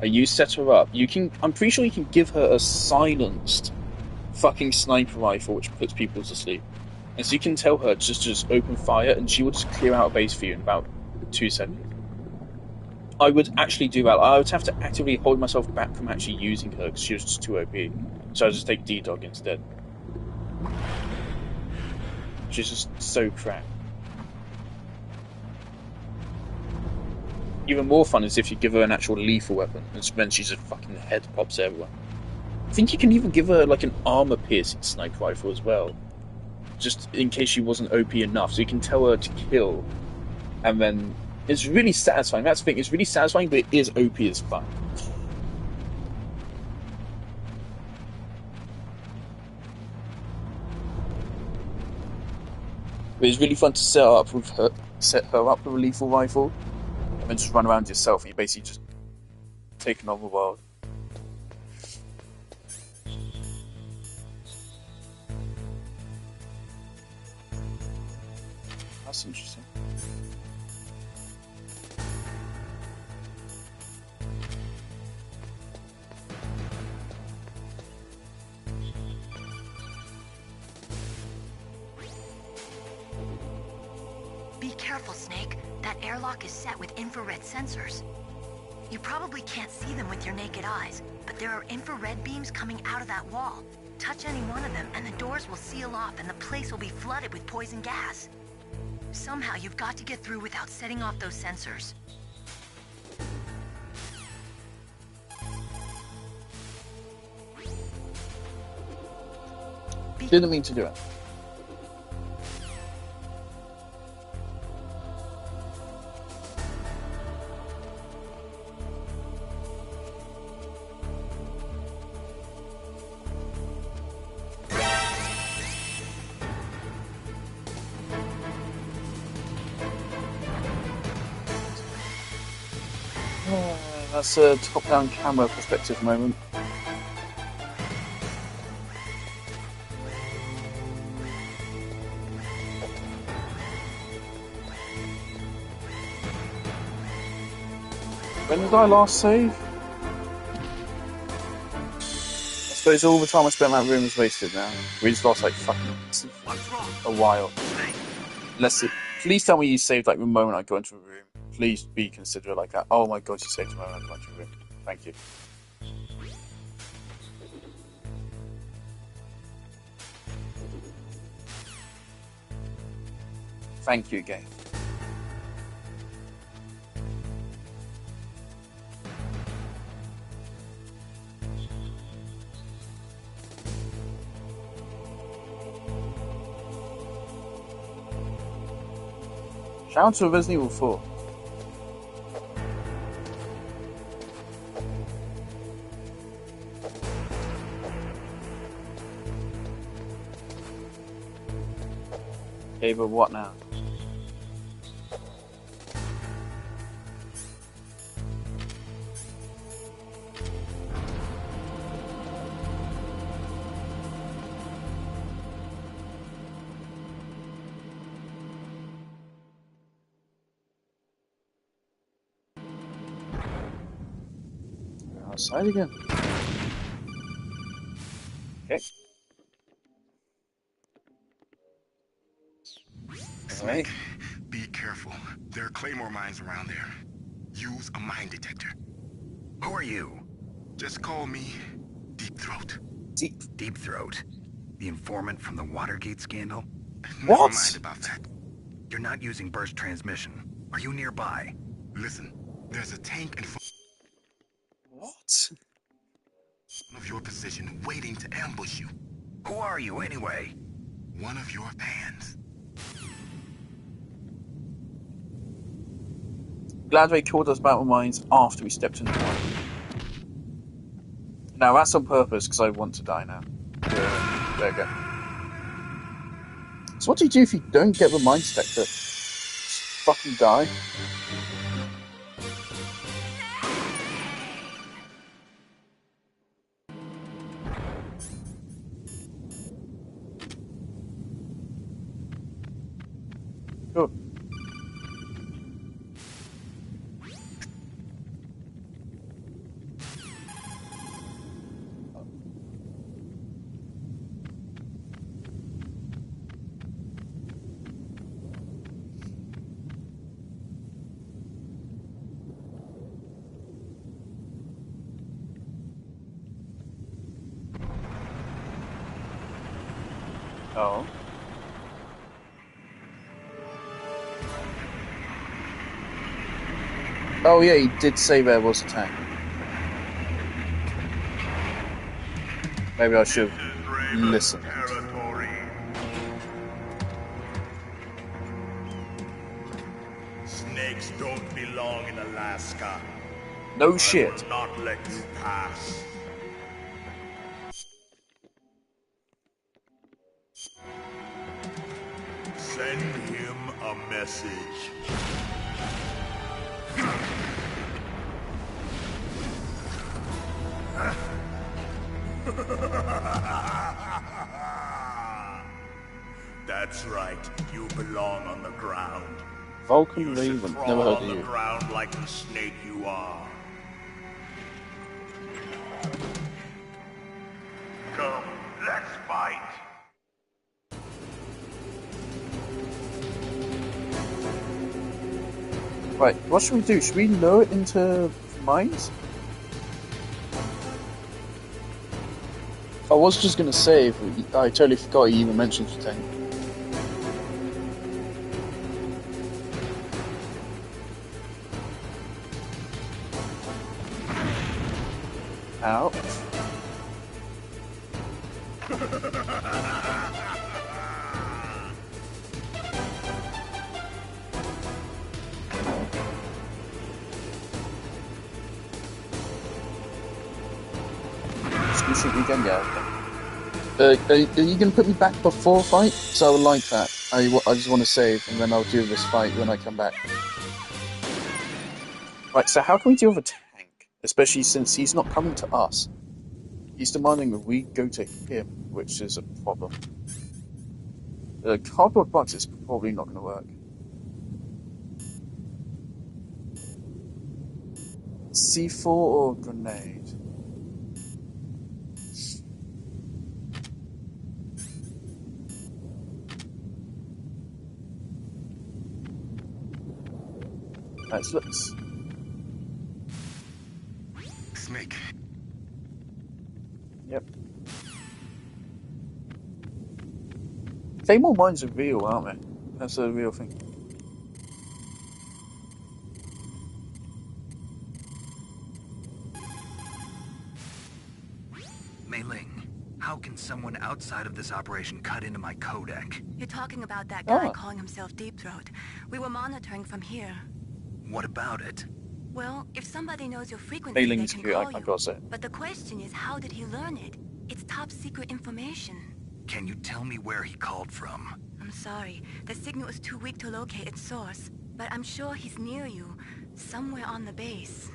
You set her up, I'm pretty sure you can give her a silenced fucking sniper rifle which puts people to sleep. And so you can tell her just open fire and she will just clear out a base for you in about 2 seconds. I would actually do that. I would have to actively hold myself back from actually using her because she was just too OP. So I'd just take D-Dog instead. She's just so crap. Even more fun is if you give her an actual lethal weapon, and then she's just fucking head pops everyone. I think you can even give her like an armor-piercing sniper rifle as well, just in case she wasn't OP enough, so you can tell her to kill, and then it's really satisfying. That's the thing, it's really satisfying, but it is OP as fuck. But it's really fun to set her up with a lethal rifle, and then just run around yourself, and you're basically just taking over the world. That's interesting. Be careful, Snake. That airlock is set with infrared sensors. You probably can't see them with your naked eyes, but there are infrared beams coming out of that wall. Touch any one of them and the doors will seal off and the place will be flooded with poison gas. Somehow you've got to get through without setting off those sensors. Didn't mean to do it. That's a top-down camera perspective moment. When did I last save? I suppose all the time I spent in that room is wasted now. We just lost like fucking a while. Please tell me you saved like the moment I got into a room. Please be considerate like that. Oh my god, you saved my life, Room. Thank you. Thank you again. Shout out to Resident Evil 4. Okay, but what now? Outside again. Okay. Snake, be careful. There are Claymore mines around there. Use a mine detector. Who are you? Just call me Deep Throat. Deep Throat? The informant from the Watergate scandal? Never mind about that. You're not using burst transmission. Are you nearby? Listen, there's a tank and what? Of your position waiting to ambush you. Who are you anyway? One of your fans. Glad they killed us battle mines after we stepped in the mine. Now that's on purpose because I want to die now. There we go. So what do you do if you don't get the mine detector? Just fucking die? Cool. Oh. Oh yeah, he did say there was a tank. Maybe I should have listened. Snakes don't belong in Alaska. No shit. I will not let you pass. Send him a message. That's right. You belong on the ground. Vulcan Raven. Never heard of you. On the ground like the snake you are. Come, let's fight. Right, what should we do? Should we lower it into mines? I was just gonna say, I totally forgot you even mentioned the tank. Ow. Shoot me again, yeah. Are you going to put me back before fight? So I would like that. I just want to save, and then I'll do this fight when I come back. Right, so how can we deal with a tank? Especially since he's not coming to us. He's demanding that we go to him, which is a problem. The cardboard box is probably not going to work. C4 or grenade? Let's... Snake. Yep. Claymore mines are real, aren't they? That's a real thing. Mei Ling, how can someone outside of this operation cut into my codec? You're talking about that guy calling himself Deep Throat. We were monitoring from here. What about it? Well, if somebody knows your frequency, they can call you. Got it. But the question is, how did he learn it? It's top secret information. Can you tell me where he called from? I'm sorry. The signal is too weak to locate its source. But I'm sure he's near you. Somewhere on the base.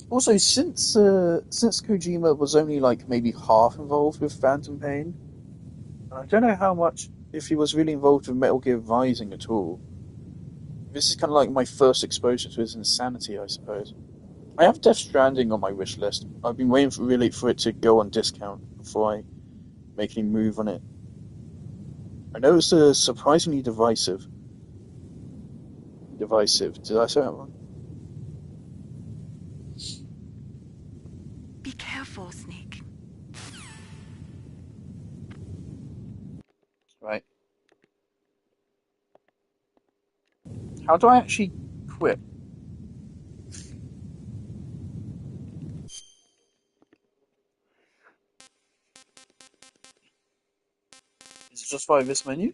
Also, since Kojima was only like maybe half involved with Phantom Pain, I don't know how much, if he was really involved with Metal Gear Rising at all. This is kind of like my first exposure to his insanity, I suppose. I have Death Stranding on my wish list. I've been waiting for it to go on discount before I make any move on it. I know it's surprisingly divisive. Did I say that wrong? Be careful, Snake. Right. How do I actually quit? Is it just via this menu?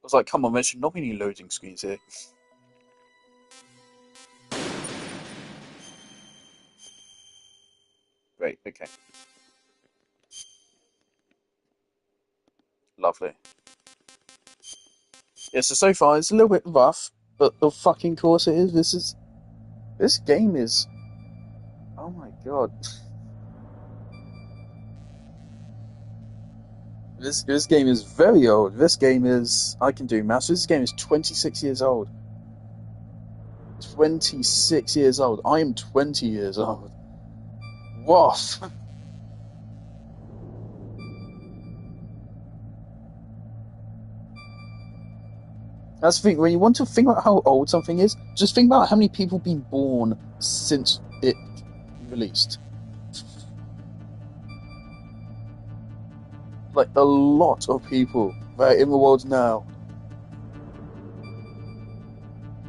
I was like, come on, there should not be any loading screens here. Great, okay. Lovely. Yeah, so far it's a little bit rough, but of fucking course it is. This game is... Oh my god. This game is very old. This game is... I can do maths. This game is 26 years old. 26 years old. I am 20 years old. What? That's the thing. When you want to think about how old something is, just think about how many people have been born since it released. Like, a lot of people that are in the world now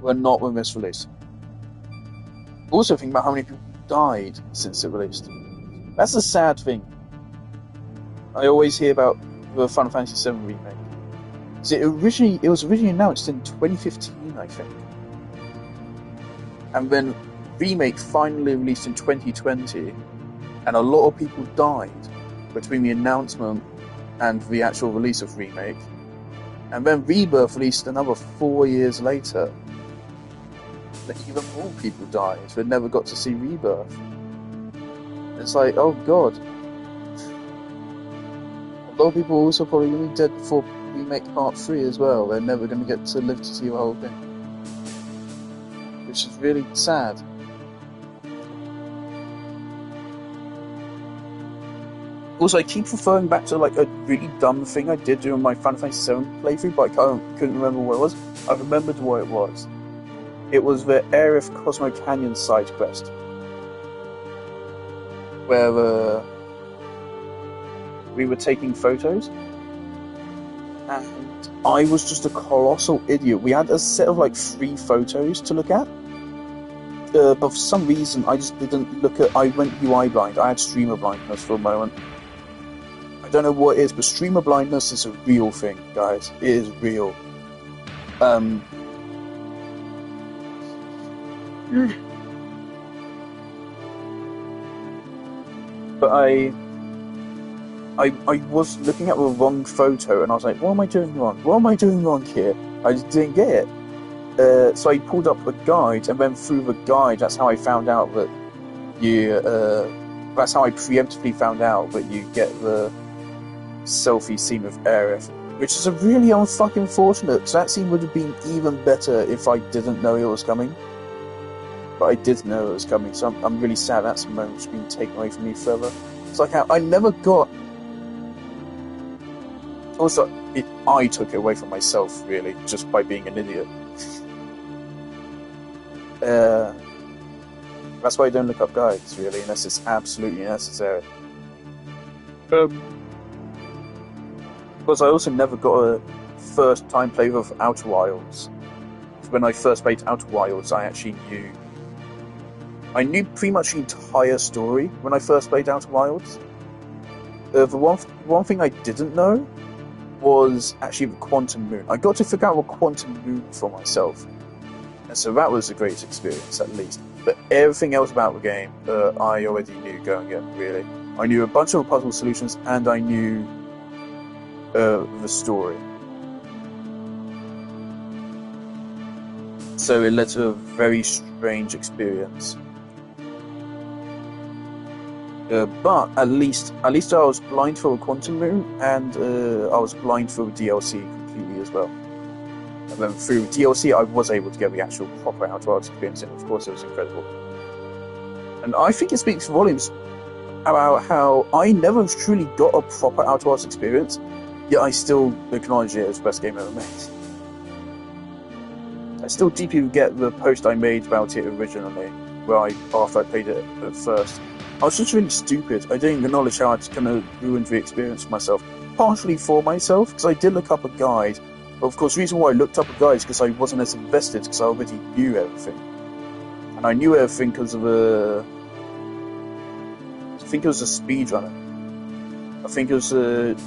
were not when this released. Also think about how many people died since it released. That's a sad thing. I always hear about the Final Fantasy VII remake. So it was originally announced in 2015, I think. And then remake finally released in 2020, and a lot of people died between the announcement and the actual release of remake. And then Rebirth released another 4 years later. Even more people died who never got to see Rebirth. It's like, oh god. A lot of people also probably going to be dead before Remake Part 3 as well. They're never going to get to live to see the whole thing. Which is really sad. Also, I keep referring back to like a really dumb thing I did during my Final Fantasy VII playthrough, but I couldn't remember what it was. I remembered what it was. It was the Aerith Cosmo Canyon side quest, where we were taking photos, and I was just a colossal idiot. We had a set of like 3 photos to look at, but for some reason I just didn't look at. I went UI blind. I had streamer blindness for a moment. I don't know what it is, but streamer blindness is a real thing, guys. It is real. But I was looking at the wrong photo, and I was like, what am I doing wrong? What am I doing wrong here? I just didn't get it. So I pulled up the guide, and then through the guide, that's how I found out that that's how I preemptively found out that you get the selfie scene with Aerith. which is a really unfucking fortunate, because that scene would have been even better if I didn't know it was coming. But I did know it was coming, so I'm really sad that's a moment that's been taken away from me forever. It's like how I never got... Also, I took it away from myself, really, just by being an idiot. That's why I don't look up guides, really, unless it's absolutely necessary. Because I also never got a first-time playthrough of Outer Wilds. When I first played Outer Wilds, I actually knew... I knew pretty much the entire story when I first played Outer Wilds. The one thing I didn't know was actually the Quantum Moon. I got to figure out what Quantum Moon for myself. And so that was a great experience, at least. But everything else about the game, I already knew going in, really. I knew a bunch of puzzle solutions, and I knew the story. So it led to a very strange experience. But at least I was blind for a Quantum Moon, and I was blind for the DLC completely as well. And then through DLC, I was able to get the actual proper Outer Wilds experience, and of course it was incredible. And I think it speaks volumes about how I never truly got a proper Outer Wilds experience, yet I still acknowledge it as the best game ever made. I still deeply regret the post I made about it originally, after I played it at first. I was just really stupid. I didn't acknowledge how I'd kind of ruined the experience for myself. Partially for myself, because I did look up a guide. But of course, the reason why I looked up a guide is because I wasn't as invested, because I already knew everything. And I knew everything because of I think it was a speedrunner. I think it was a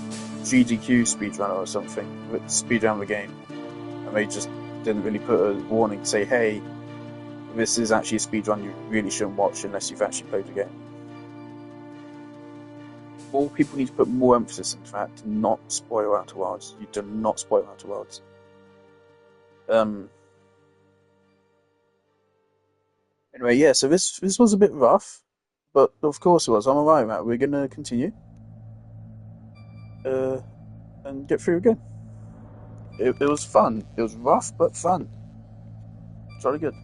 GDQ speedrunner or something, with speedrun the game. And they just didn't really put a warning to say, hey, this is actually a speedrun you really shouldn't watch unless you've actually played the game. All people need to put more emphasis into that, to not spoil Outer Wilds. You do not spoil Outer Wilds. Anyway, yeah, so this was a bit rough, but of course it was. I'm alright, Matt. We're gonna continue. And get through again. It was fun. It was rough, but fun. It's really good.